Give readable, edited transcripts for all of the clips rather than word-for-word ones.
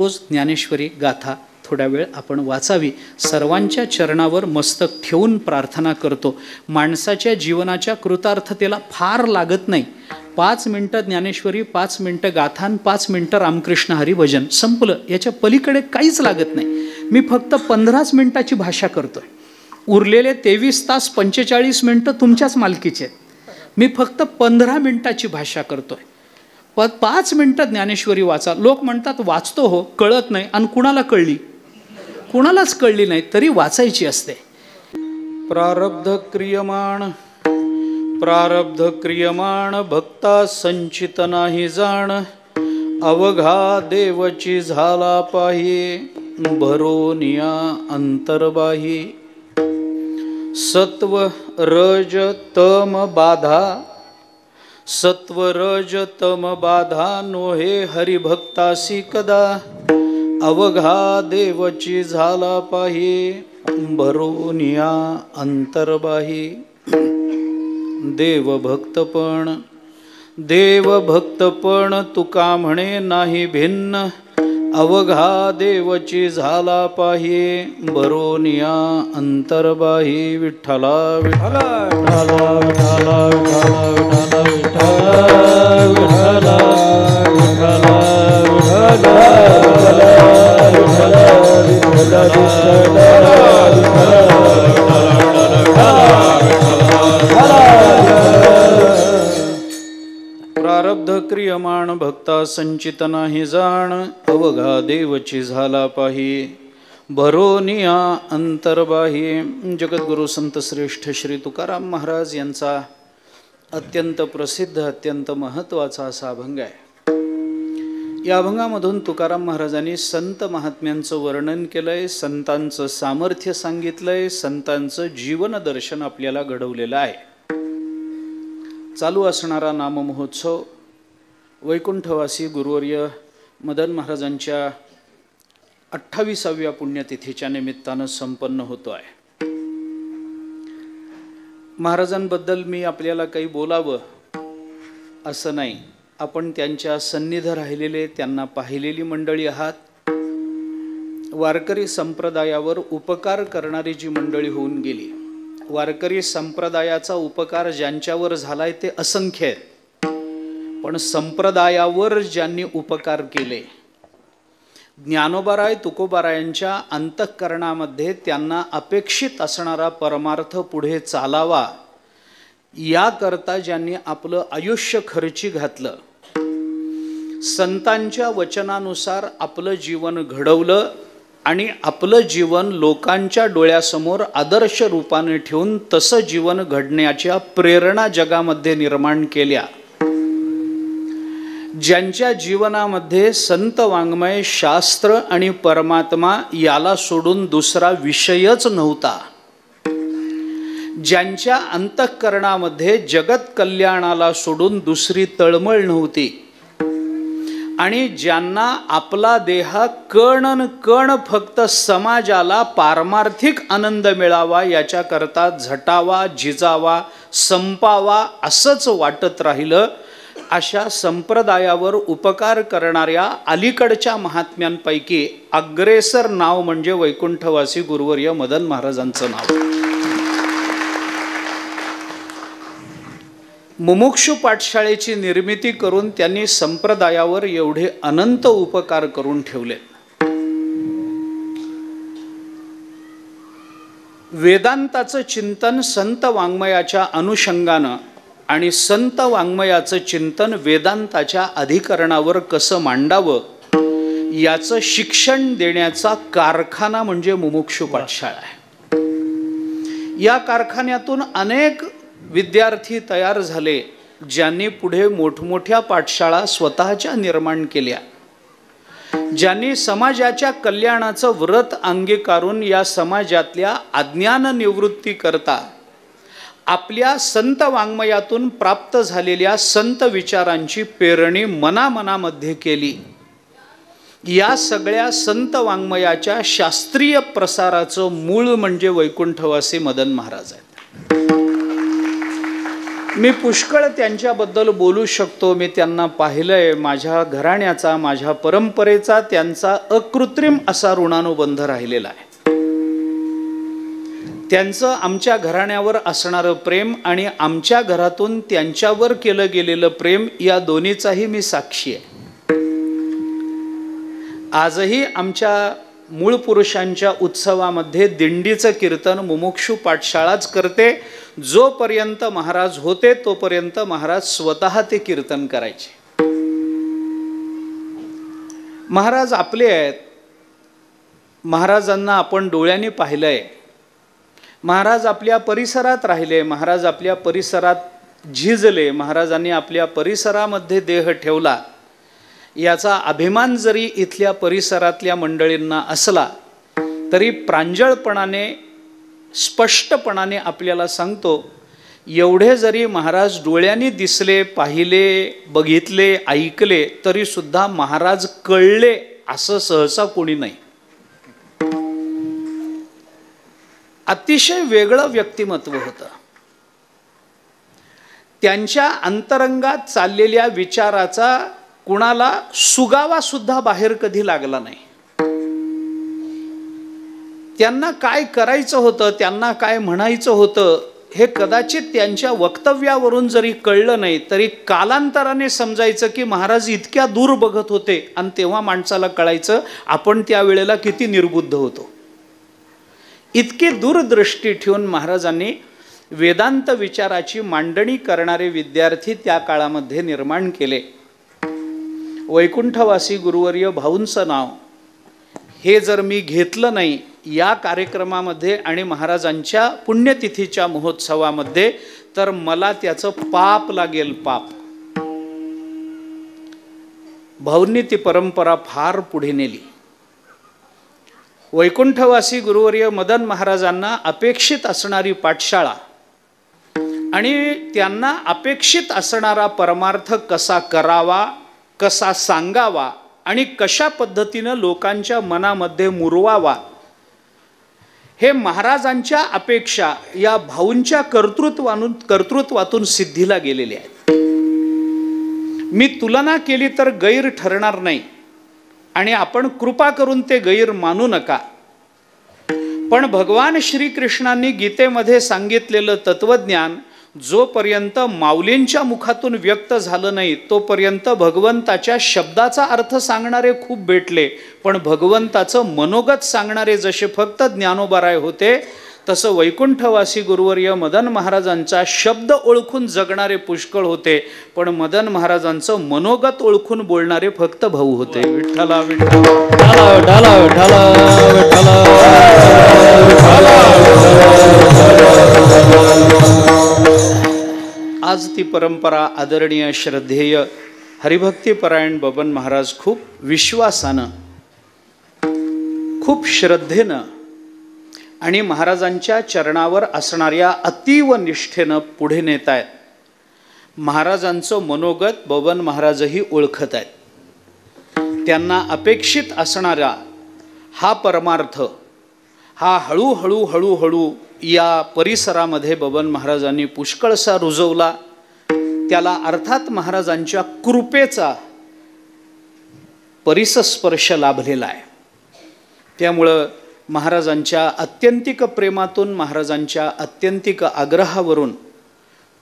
रोज ज्ञानेश्वरी गाथा थोडा वेळ आपण वाचावी. सर्वांच्या चरणावर मस्तक ठेवून प्रार्थना करतो. माणसाच्या जीवनाच्या कृतार्थतेला फार लागत नाही. 5 मिनिटं ज्ञानेश्वरी, 5 मिनिटं गाथान, 5 मिनिटं रामकृष्ण हरी भजन, संपलं. याच्या पलीकडे काहीच लागत नाही. मी फक्त 15 मिनिटाची भाषा करतोय. उरलेले 23 तास 45 मिनिटं तुमच्याच मालकीचे आहेत. मी फक्त 15 मिनिटाची भाषा करतोय. 5 मिनिटं ज्ञानेश्वरी वाचा. लोक म्हणतात वाचतो हो, कळत नाही. आणि कुणाला कळली? कुणालाच कळली नाही, तरी वाचायची असते. प्रारब्ध क्रियमाण भक्ता संचित नाही जाण. अवघा देवची झाला पाही भरोनिया अंतर्बाही. सत्व रज तम बाधा, सत्व रज तम बाधा नोहे हरिभक्तासी कदा. अवघा देवची झाला पाही भरोनिया अंतर्बाही. देवभक्तपण तुका म्हणे नाही भिन्न. अवघा देवची झाला पाही भरोनिया अंतर्बाही. विठ्ठला विठ्ठला विठ्ठला विठ्ठला विठ्ठला विठ्ठला विठ्ठला प्रारब्ध क्रियमाण भक्ता संचित नाही जाण. अवघा देवची झाला पाही भरोनिया अंतर्बाही. जगद्गुरु संत श्रेष्ठ श्री तुकाराम महाराज यांचा अत्यंत प्रसिद्ध, अत्यंत महत्त्वाचा असा अभंग आहे. या अभंगामधून तुकाराम महाराजांनी संत महात्म्यांचं वर्णन केलंय, संतांचं सामर्थ्य सांगितलंय, संतांचं जीवन दर्शन आपल्याला घडवलेलं आहे. चालू असणारा नाममहोत्सव वैकुंठवासी गुरुवर्य मदन महाराजांच्या 28व्या पुण्यतिथीच्या निमित्तानं संपन्न होतो आहे. महाराजांबद्दल मी आपल्याला काही बोलावं असं नाही. आपण त्यांच्या सन्निध राहिलेले, त्यांना पाहिलेली मंडळी आहात. वारकरी संप्रदायावर उपकार करणारी जी मंडळी होऊन गेली, वारकरी संप्रदायाचा उपकार ज्यांच्यावर झालाय ते असंख्य आहेत. पण संप्रदायावर ज्यांनी उपकार केले, ज्ञानोबाराय तुकोबारायांच्या अंतःकरणामध्ये त्यांना अपेक्षित असणारा परमार्थ पुढे चालावा याकरता ज्यांनी आपलं आयुष्य खर्ची घातलं, संतांच्या वचनानुसार आपलं जीवन घडवलं आणि आपलं जीवन लोकांच्या डोळ्यासमोर आदर्श रूपाने ठेवून तसं जीवन घडण्याच्या प्रेरणा जगामध्ये निर्माण केल्या, ज्यांच्या जीवनामध्ये संत वाङ्मय, शास्त्र आणि परमात्मा याला सोडून दुसरा विषयच नव्हता, ज्यांच्या अंतःकरणामध्ये जगत कल्याणाला सोडून दुसरी तळमळ नव्हती, आणि ज्यांना आपला देह कण कण फक्त समाजाला पारमार्थिक आनंद मिळावा याच्याकरता झटावा, झिजावा, संपावा असंच वाटत राहिलं, अशा संप्रदायावर उपकार करणाऱ्या अलीकडच्या महात्म्यांपैकी अग्रेसर नाव म्हणजे वैकुंठवासी गुरुवर्य मदन महाराजांचं नाव. मुमुक्षु पाठशाळेची निर्मिती करून त्यांनी संप्रदायावर एवढे अनंत उपकार करून ठेवले. वेदांताचं चिंतन संत वाङ्मयाच्या अनुषंगानं आणि संत वाङ्मयाचं चिंतन वेदांताच्या अधिकरणावर कसं मांडावं याचं शिक्षण देण्याचा कारखाना म्हणजे मुमुक्षु पाठशाळा आहे. या कारखान्यातून अनेक विद्यार्थी तयार झाले, ज्यांनी पुढे मोठमोठ्या पाठशाळा स्वतःच्या निर्माण केल्या, ज्यांनी समाजाच्या कल्याणाचं व्रत अंगीकारून या समाजातल्या अज्ञान निवृत्ती करता आपल्या संत वाङ्मयातून प्राप्त झालेल्या संत विचारांची पेरणी मनामनामध्ये केली. या सगळ्या संत वाङ्मयाच्या शास्त्रीय प्रसाराचं मूळ म्हणजे वैकुंठवासी मदन महाराज आहेत. मी पुष्कळ त्यांच्याबद्दल बोलू शकतो. मी त्यांना पाहिलंय. माझ्या घराण्याचा, माझ्या परंपरेचा त्यांचा अकृत्रिम असा ऋणानुबंध राहिलेला आहे. त्यांचं आमच्या घराण्यावर असणारं प्रेम आणि आमच्या घरातून त्यांच्यावर केलं गेलेलं प्रेम या दोन्हीचाही मी साक्षी आहे. आजही आमच्या मूळ पुरुषांच्या उत्सवामध्ये दिंडीचं कीर्तन मुमुक्षू पाठशाळाच करते. जोपर्यंत महाराज होते तोपर्यंत महाराज स्वतः ते कीर्तन करायचे. महाराज आपले आहेत. महाराजांना आपण डोळ्यांनी पाहिलंय. महाराज आपल्या परिसरात राहिले. महाराज आपल्या परिसरात झिजले. महाराजांनी आपल्या परिसरामध्ये देह ठेवला. याचा अभिमान जरी इथल्या परिसरातल्या मंडळींना असला तरी प्रांजळपणाने, स्पष्टपणाने आपल्याला सांगतो, एवढे जरी महाराज डोळ्यांनी दिसले, पाहिले, बघितले, ऐकले तरी सुद्धा महाराज कळले असं सहसा कोणी नाही. अतिशय वेगळं व्यक्तिमत्व होतं. त्यांच्या अंतरंगात चाललेल्या विचाराचा कुणाला सुगावा सुद्धा बाहेर कधी लागला नाही. त्यांना काय करायचं होतं, त्यांना काय म्हणायचं होतं हे कदाचित त्यांच्या वक्तव्यावरून जरी कळलं नाही तरी कालांतराने समजायचं की महाराज इतक्या दूर बघत होते. आणि तेव्हा माणसाला कळायचं आपण त्यावेळेला किती निर्बुद्ध होतो. इतकी दूरदृष्टी ठेवून महाराजांनी वेदांत विचाराची मांडणी करणारे विद्यार्थी त्या काळामध्ये निर्माण केले. वैकुंठवासी गुरुवर्य भाऊंचं नाव हे जर मी घेतलं नाही या कार्यक्रमामध्ये आणि महाराजांच्या पुण्यतिथीच्या महोत्सवामध्ये तर मला त्याचं पाप लागेल. पाप. भाऊंनी ती परंपरा फार पुढे नेली. वैकुंठवासी गुरुवर्य मदन महाराजांना अपेक्षित असणारी पाठशाळा आणि त्यांना अपेक्षित असणारा परमार्थ कसा करावा, कसा सांगावा आणि कशा पद्धतीनं लोकांच्या मनामध्ये मुरवावा हे महाराजांच्या अपेक्षा या भाऊंच्या कर्तृत्वातून सिद्धीला गेलेले आहेत. मी तुलना केली तर गैर ठरणार नाही आणि आपण कृपा करून ते गैर मानू नका. पण भगवान श्रीकृष्णांनी गीतेमध्ये सांगितलेलं तत्वज्ञान जोपर्यंत माऊलींच्या मुखातून व्यक्त झालं नाही तोपर्यंत भगवंताच्या शब्दाचा अर्थ सांगणारे खूप भेटले. पण भगवंताचं मनोगत सांगणारे जसे फक्त ज्ञानोबाराय होते तसं वैकुंठवासी गुरुवर्य मदन महाराजांचा शब्द ओळखून जगणारे पुष्कळ होते. पण मदन महाराजांचं मनोगत ओळखून बोलणारे फक्त भाऊ होते. विठ्ठला विठ्ठला विठ्ठला आज ती परंपरा आदरणीय श्रद्धेय हरिभक्तीपरायण बबन महाराज खूप विश्वासानं, खूप श्रद्धेनं आणि महाराजांच्या चरणावर असणाऱ्या अतीव निष्ठेनं पुढे नेत आहेत. महाराजांचं मनोगत बबन महाराजही ओळखत आहेत. त्यांना अपेक्षित असणारा हा परमार्थ हा हळूहळू हळूहळू या परिसरामध्ये बबन महाराजांनी पुष्कळसा रुजवला. त्याला अर्थात महाराजांच्या कृपेचा परिसस्पर्श लाभलेला आहे. त्यामुळं महाराजांच्या अत्यंतिक प्रेमातून, महाराजांच्या अत्यंतिक आग्रहावरून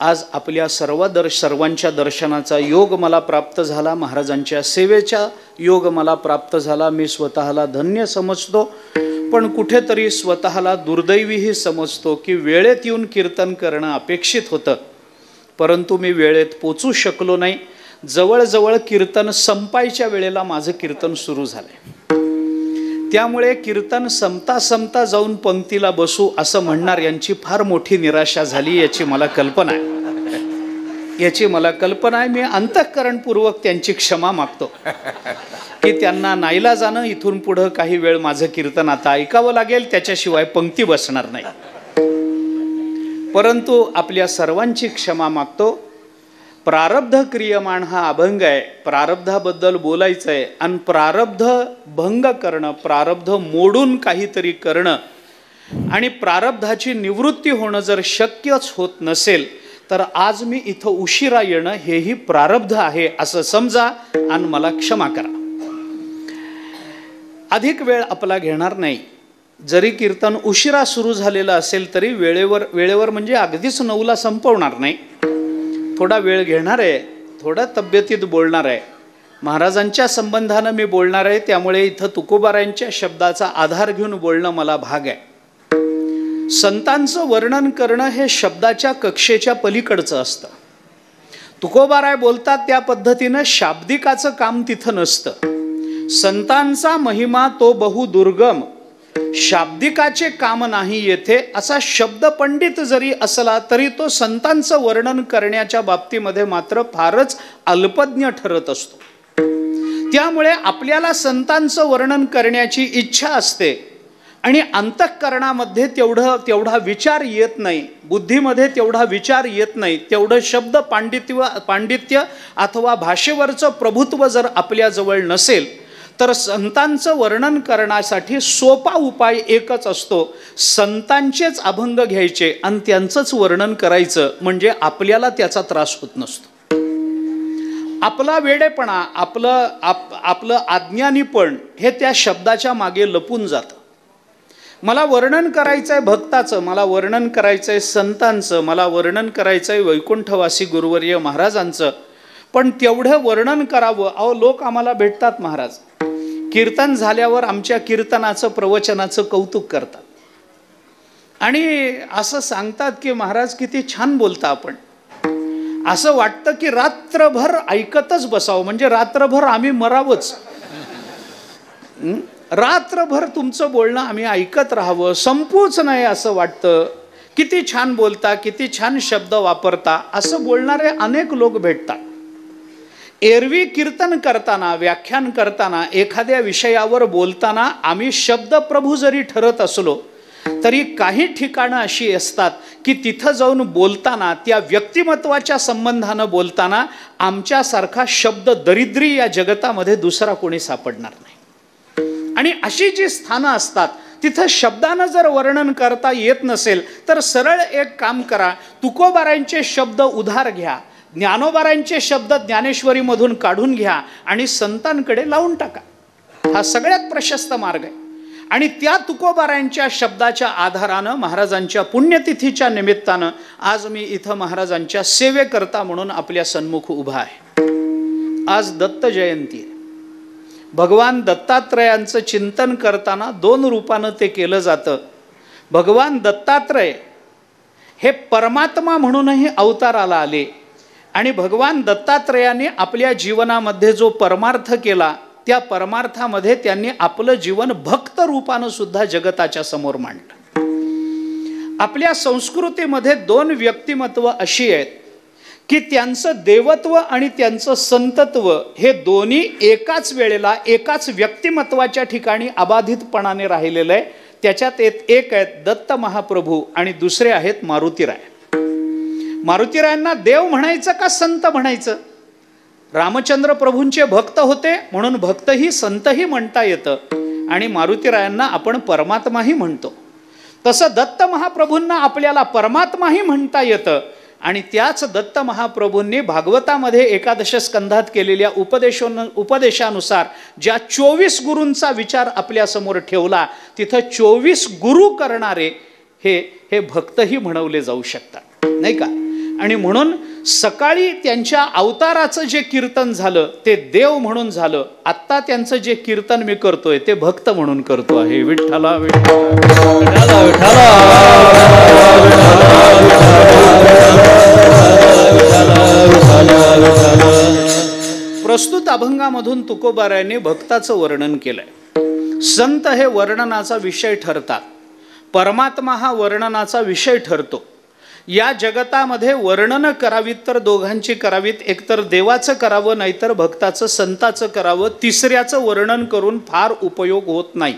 आज आपल्या सर्वांच्या दर्शनाचा योग मला प्राप्त झाला. महाराजांच्या सेवेचा योग मला प्राप्त झाला. मी स्वतःला धन्य समजतो, पण कुठेतरी स्वतःला दुर्दैवीही समजतो की वेळेत येऊन कीर्तन करणं अपेक्षित होतं, परंतु मी वेळेत पोचू शकलो नाही. जवळजवळ कीर्तन संपायच्या वेळेला माझं कीर्तन सुरू झालंय. त्यामुळे कीर्तन संपता संपता जाऊन पंक्तीला बसू असं म्हणणार यांची फार मोठी निराशा झाली याची मला कल्पना आहे. मी अंतःकरणपूर्वक त्यांची क्षमा मागतो की त्यांना नाईलाजानं इथून पुढं काही वेळ माझं कीर्तन आता ऐकावं लागेल, त्याच्याशिवाय पंक्ती बसणार नाही. परंतु आपल्या सर्वांची क्षमा मागतो. प्रारब्ध क्रियमाण हा अभंग आहे. प्रारब्धाबद्दल बोलायचं आहे आणि प्रारब्ध भंग करणं, प्रारब्ध मोडून काहीतरी करणं आणि प्रारब्धाची निवृत्ती होणं जर शक्यच होत नसेल तर आज मी इथं उशिरा येणं हेही प्रारब्ध आहे असं समजा आणि मला क्षमा करा. अधिक वेळ आपला घेणार नाही. जरी कीर्तन उशिरा सुरू झालेलं असेल तरी वेळेवर म्हणजे अगदीच 9ला संपवणार नाही. थोडा वेळ घेणार आहे, थोडा तब्येतीत बोलणार आहे. महाराजांच्या संबंधानं मी बोलणार आहे, त्यामुळे इथं तुकोबारायांच्या शब्दाचा आधार घेऊन बोलणं मला भाग आहे. संतांचं वर्णन करणं हे शब्दाच्या कक्षेच्या पलीकडचं असतं. तुकोबाराय बोलतात त्या पद्धतीनं शाब्दिकाचं काम तिथं नसतं. संतांचा महिमा तो बहुदुर्गम, शाब्दिकाचे काम नाही येथे असा शब्द पंडित जरी असला तरी तो संतांचं वर्णन करण्याच्या बाबतीमध्ये मात्र फारच अल्पज्ञ ठरत असतो. त्यामुळे आपल्याला संतांचं वर्णन करण्याची इच्छा असते आणि अंतःकरणामध्ये तेवढा विचार येत नाही, बुद्धीमध्ये तेवढा विचार येत नाही. तेवढं शब्द पांडित्य अथवा भाषेवरचं प्रभुत्व जर आपल्याजवळ नसेल तर संतांचं वर्णन करण्यासाठी सोपा उपाय एकच असतो, संतांचेच अभंग घ्यायचे आणि त्यांचंच वर्णन करायचं. म्हणजे आपल्याला त्याचा त्रास होत नसतो. आपला वेडेपणा, आपलं अज्ञानीपण हे त्या शब्दाच्या मागे लपून जातं. मला वर्णन करायचं आहे भक्ताचं, मला वर्णन करायचं आहे संतांचं, मला वर्णन करायचं आहे वैकुंठवासी गुरुवर्य महाराजांचं. पण तेवढं वर्णन करावं. अहो, लोक आम्हाला भेटतात महाराज, कीर्तन झाल्यावर आमच्या कीर्तनाचं प्रवचनाचं कौतुक करतात आणि असं सांगतात की महाराज किती छान बोलता आपण. असं वाटतं की रात्रभर ऐकतच बसावं, म्हणजे रात्रभर आम्ही मरावंच. रात्रभर तुमचं बोलणं आम्ही ऐकत राहावं, संपूच नाही असं वाटतं. किती छान बोलता, किती छान शब्द वापरता, असं बोलणारे अनेक लोक भेटतात. एरवी कीर्तन करताना, व्याख्यान करताना, एखाद्या विषयावर बोलताना आम्ही शब्दप्रभू जरी ठरत असलो तरी काही ठिकाणं अशी असतात की तिथं जाऊन बोलताना, त्या व्यक्तिमत्वाच्या संबंधानं बोलताना आमच्यासारखा शब्द दरिद्री या जगतामध्ये दुसरा कोणी सापडणार नाही. आणि अशी जी स्थानं असतात तिथं शब्दानं जर वर्णन करता येत नसेल तर सरळ एक काम करा, तुकोबारायांचे शब्द उधार घ्या, ज्ञानोबारायांचे शब्द ज्ञानेश्वरीमधून काढून घ्या आणि संतांकडे लावून टाका. हा सगळ्यात प्रशस्त मार्ग आहे. आणि त्या तुकोबारायांच्या शब्दाच्या आधारानं महाराजांच्या पुण्यतिथीच्या निमित्तानं आज मी इथं महाराजांच्या सेवेकरता म्हणून आपल्या सन्मुख उभा आहे. आज दत्त जयंती आहे. भगवान दत्तात्रयांचं चिंतन करताना 2 रूपानं ते केलं जातं. भगवान दत्तात्रय हे परमात्मा म्हणूनही अवताराला आले आणि भगवान दत्तात्रयाने आपल्या जीवनामध्ये जो परमार्थ केला त्या परमार्थामध्ये त्यांनी आपलं जीवन भक्त रूपानं सुद्धा जगताच्या समोर मांडलं. आपल्या संस्कृतीमध्ये 2 व्यक्तिमत्व अशी आहेत की त्यांचं देवत्व आणि त्यांचं संतत्व हे दोन्ही एकाच वेळेला एकाच व्यक्तिमत्वाच्या ठिकाणी अबाधितपणाने राहिलेलं आहे. त्याच्यात एक आहेत दत्त महाप्रभू आणि दुसरे आहेत मारुतीराय. मारुतीरायांना देव म्हणायचं का संत म्हणायचं? रामचंद्र प्रभूंचे भक्त होते म्हणून भक्तही संतही म्हणता येतं आणि मारुतीरायांना आपण परमात्माही म्हणतो. तसं दत्त महाप्रभूंना आपल्याला परमात्माही म्हणता येतं. आणि त्याच दत्त महाप्रभूंनी भागवतामध्ये 11 स्कंधात केलेल्या उपदेशानुसार ज्या 24 गुरूंचा विचार आपल्यासमोर ठेवला तिथं 24 गुरु करणारे हे भक्तही म्हणवले जाऊ शकतात, नाही का? आणि म्हणून सकाळी त्यांच्या अवताराचं जे कीर्तन झालं ते देव म्हणून झालं. आत्ता त्यांचं जे कीर्तन मी करतोय ते भक्त म्हणून करतो आहे. विठ्ठला विठ्ठला विठ्ठला. प्रस्तुत अभंगामधून तुकोबारायांनी भक्ताचं वर्णन केलंय. संत हे वर्णनाचा विषय ठरतात, परमात्मा हा वर्णनाचा विषय ठरतो. या जगतामध्ये वर्णन करावीत तर दोघांची करावीत, एकतर देवाचं करावं नाहीतर भक्ताचं संताचं करावं. तिसऱ्याचं वर्णन करून फार उपयोग होत नाही.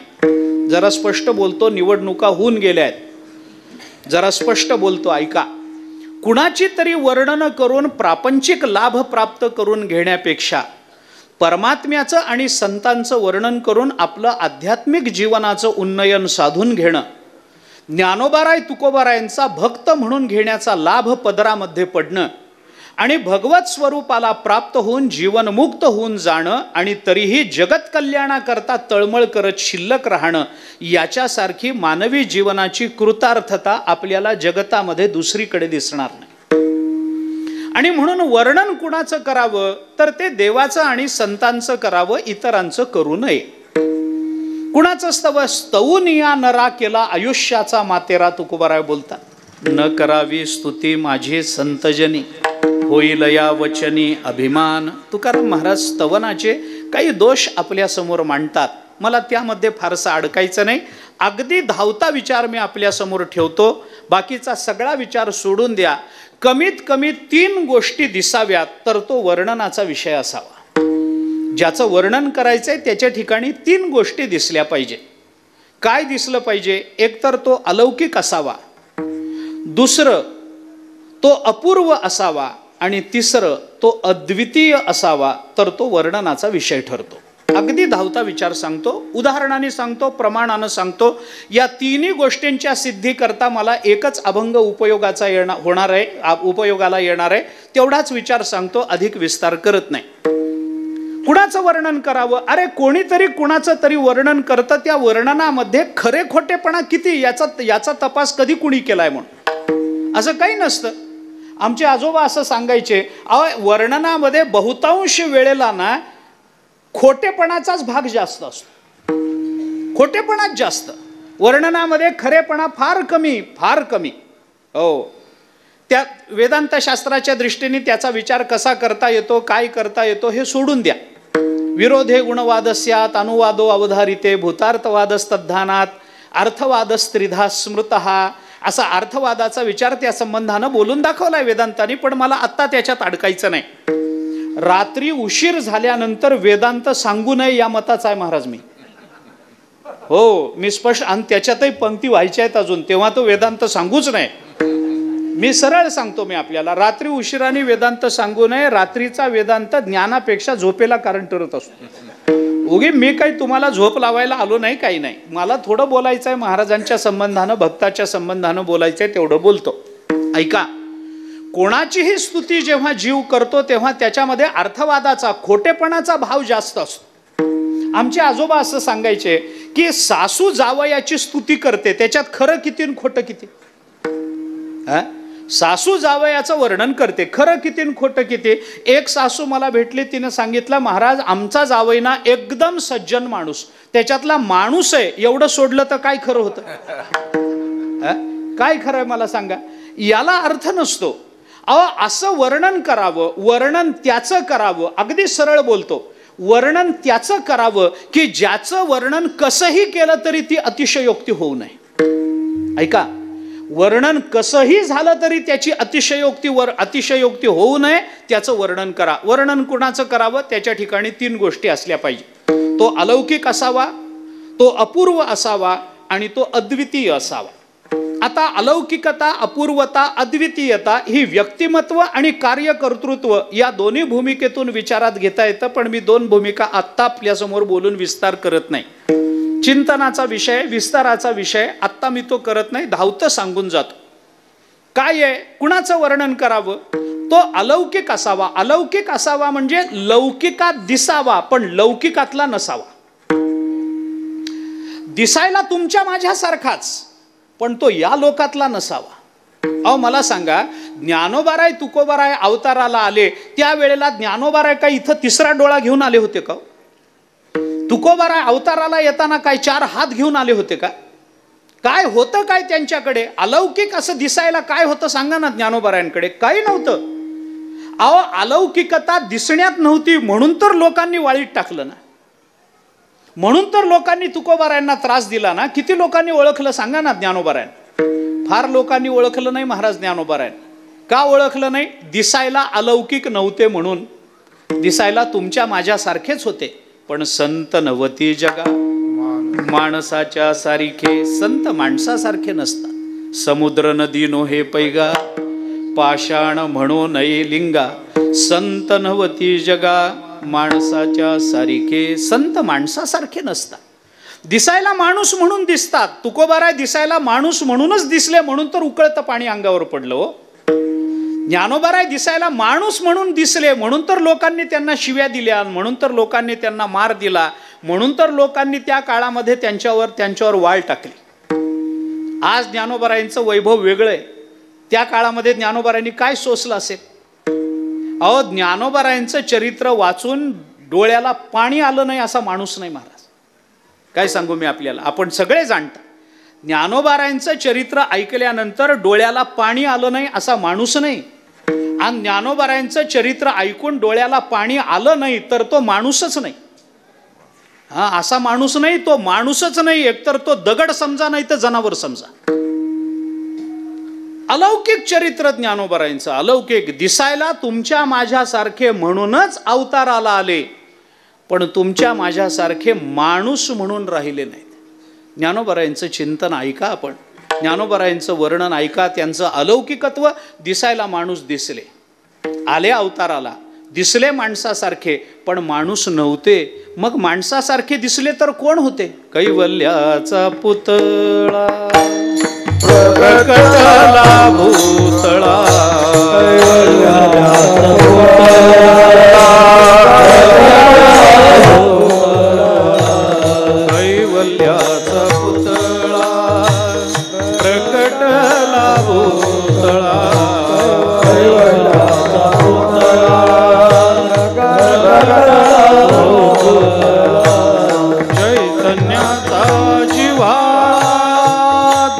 जरा स्पष्ट बोलतो, निवडणुका होऊन गेल्या आहेत, जरा स्पष्ट बोलतो ऐका. कुणाची तरी वर्णन करून प्रापंचिक लाभ प्राप्त करून घेण्यापेक्षा परमात्म्याचं आणि संतांचं वर्णन करून आपलं आध्यात्मिक जीवनाचं उन्नयन साधून घेणं, ज्ञानोबाराय तुकोबारायांचा भक्त म्हणून घेण्याचा लाभ पदरामध्ये पडणं आणि भगवत स्वरूपाला प्राप्त होऊन जीवनमुक्त होऊन जाणं आणि तरीही जगत कल्याणाकरता तळमळ करत शिल्लक राहणं, याच्यासारखी मानवी जीवनाची कृतार्थता आपल्याला जगतामध्ये दुसरीकडे दिसणार नाही. आणि म्हणून वर्णन कुणाचं करावं तर ते देवाचं आणि संतांचं करावं, इतरांचं करू नये. कुणाचं स्तवून या नरा केला आयुष्याचा मातेरा, तुकोबाराय बोलतात. न करावी स्तुती माझी संतजनी, होईल या वचनी अभिमान. तुकाराम महाराज स्तवनाचे काही दोष आपल्या समोर मांडतात. मला त्यामध्ये फारसं अडकायचं नाही. अगदी धावता विचार मी आपल्या समोर ठेवतो, बाकीचा सगळा विचार सोडून द्या. कमीत कमी 3 गोष्टी दिसाव्यात तर तो वर्णनाचा विषय असावा. ज्याचं वर्णन करायचंय त्याच्या ठिकाणी 3 गोष्टी दिसल्या पाहिजे. काय दिसलं पाहिजे? एक तर तो अलौकिक असावा, दुसरं तो अपूर्व असावा आणि तिसरं तो अद्वितीय असावा, तर तो वर्णनाचा विषय ठरतो. अगदी धावता विचार सांगतो, उदाहरणाने सांगतो, प्रमाणानं सांगतो. या 3 गोष्टींच्या सिद्धी करता मला एकच अभंग उपयोगाला येणार आहे. तेवढाच विचार सांगतो, अधिक विस्तार करत नाही. कुणाचं वर्णन करावं? अरे कोणीतरी कुणाचं तरी वर्णन करतं, त्या वर्णनामध्ये खरे खोटेपणा किती याचा तपास कधी कुणी केलाय म्हणून? असं काही नसतं. आमचे आजोबा असं सांगायचे, वर्णनामध्ये बहुतांश वेळेला ना खोटेपणाचाच भाग जास्त असतो. खोटेपणाच जास्त, वर्णनामध्ये खरेपणा फार कमी, फार कमी. हो, त्या वेदांत शास्त्राच्या दृष्टीने त्याचा विचार कसा करता येतो, काय करता येतो हे सोडून द्या. विरोधे गुणवादस्यात अनुवादो अवधारिते भूतार्थवादस्तद्धानात अर्थवादस्त्रिधा स्मृतः, असा अर्थवादाचा विचार त्या संबंधानं बोलून दाखवलाय वेदांतानी. पण मला आत्ता त्याच्यात अडकायचं नाही. रात्री उशीर झाल्यानंतर वेदांत सांगू नये या मताचा आहे महाराज मी. हो, मी स्पष्ट, आणि त्याच्यातही पंक्ती व्हायच्या आहेत अजून, तेव्हा तो वेदांत सांगूच नाही. मी सरळ सांगतो, मी आपल्याला रात्री उशिराने वेदांत सांगू नये. रात्रीचा वेदांत ज्ञानापेक्षा झोपेला कारण ठरत असतो. उगी मी काही तुम्हाला झोप लावायला आलो नाही, काही नाही. मला थोडं बोलायचं आहे महाराजांच्या संबंधानं, भक्ताच्या संबंधानं बोलायचं आहे, तेवढं बोलतो. ऐका, कोणाचीही स्तुती जेव्हा जीव करतो तेव्हा त्याच्यामध्ये अर्थवादाचा, खोटेपणाचा भाव जास्त असतो. आमचे आजोबा असं सांगायचे की सासू जावयाची स्तुती करते, त्याच्यात खरं किती आणि खोटं किती. सासू जावयाचं वर्णन करते, खरं किती आणि खोटं किती. एक सासू मला भेटली, तिने सांगितलं, महाराज आमचा जावई ना एकदम सज्जन माणूस, त्याच्यातला माणूस आहे, एवढं सोडलं तर काय खरं होतं? काय खरं आहे मला सांगा? याला अर्थ नसतो. असं वर्णन करावं, वर्णन त्याचं करावं. अगदी सरळ बोलतो, वर्णन त्याचं करावं की ज्याचं वर्णन कसंही केलं तरी ती अतिशयोक्ती होऊ नये. ऐका, वर्णन कसंही झालं तरी त्याची अतिशयोक्ती होऊ नये, त्याचं वर्णन करा. वर्णन कुणाचं करावं? त्याच्या ठिकाणी 3 गोष्टी असल्या पाहिजे. तो अलौकिक असावा, तो अपूर्व असावा आणि तो अद्वितीय असावा. आता अलौकिकता, अपूर्वता, अद्वितीयता ही व्यक्तिमत्व आणि कार्यकर्तृत्व या दोन्ही भूमिकेतून विचारात घेता येतं. पण मी 2 भूमिका आत्ता आपल्यासमोर बोलून विस्तार करत नाही. चिंतनाचा विषय, विस्ताराचा विषय आत्ता मी तो करत नाही, धावतं सांगून जातो. काय आहे? कुणाचं वर्णन करावं? तो अलौकिक असावा. अलौकिक असावा म्हणजे लौकिकात दिसावा पण लौकिकातला नसावा. दिसायला तुमच्या माझ्यासारखाच पण तो या लोकातला नसावा. मला सांगा, ज्ञानोबाराय तुकोबाराय अवताराला आले त्यावेळेला ज्ञानोबाराय काय इथं 3रा डोळा घेऊन आले होते का? तुकोबाराय अवताराला येताना काय 4 हात घेऊन आले होते का? काय होतं काय त्यांच्याकडे? अलौकिक असं दिसायला काय होतं सांगा ना ज्ञानोबारायांकडे? काही नव्हतं. अलौकिकता दिसण्यात नव्हती म्हणून तर लोकांनी वाळीत टाकलं ना, म्हणून तर लोकांनी तुकोबारायांना त्रास दिला ना. किती लोकांनी ओळखलं सांगा ना ज्ञानोबारायन? फार लोकांनी ओळखलं नाही महाराज ज्ञानोबारायन. का ओळखलं नाही? दिसायला अलौकिक नव्हते म्हणून. दिसायला तुमच्या माझ्यासारखेच होते पण संत नवती जगा, माणसाच्या सारखे. संत माणसासारखे नसतात. समुद्र नदी नोहे पैगा, पाषाण म्हणो नये लिंगा. संत नवती जगा, माणसाच्या सारखे. संत माणसासारखे नसतात. दिसायला माणूस म्हणून दिसतात. तुकोबाराय दिसायला माणूस म्हणूनच दिसले म्हणून तर उकळतं पाणी अंगावर पडलं हो. ज्ञानोबाराय दिसायला माणूस म्हणून दिसले म्हणून तर लोकांनी त्यांना शिव्या दिल्या, म्हणून तर लोकांनी त्यांना मार दिला, म्हणून तर लोकांनी त्या काळामध्ये त्यांच्यावर वाळ टाकली. आज ज्ञानोबारायांचं वैभव वेगळं आहे. त्या काळामध्ये ज्ञानोबारायांनी काय सोसलं असेल? अहो, ज्ञानोबारायांचं चरित्र वाचून डोळ्याला पाणी आलं नाही असा माणूस नाही महाराज. काय सांगू मी आपल्याला, आपण सगळे जाणता. ज्ञानोबारायांचं चरित्र ऐकल्यानंतर डोळ्याला पाणी आलं नाही असा माणूस नाही, आणि ज्ञानोबारायांचं चरित्र ऐकून डोळ्याला पाणी आलं नाही तर तो माणूसच नाही. हा, असा माणूस नाही, तो माणूसच नाही. एकतर तो दगड समजा नाही तर जनावर समजा. अलौकिक चरित्र ज्ञानोबारायांचं, अलौकिक. दिसायला तुमच्या माझ्यासारखे म्हणूनच अवताराला आले, पण तुमच्या माझ्यासारखे माणूस म्हणून राहिले नाहीत. ज्ञानोबारायांचं चिंतन ऐका आपण, ज्ञानोबारायांचं वर्णन ऐका. त्यांचं अलौकिकत्व. दिसायला माणूस दिसले, आले अवताराला, दिसले माणसासारखे, पण माणूस नव्हते. मग माणसासारखे दिसले तर कोण होते? कैवल्याचा पुतळा प्रकटला भूतळा, कैवल्याचा पुतळा प्रकटला भूतळा, चैतन्याचा जीवा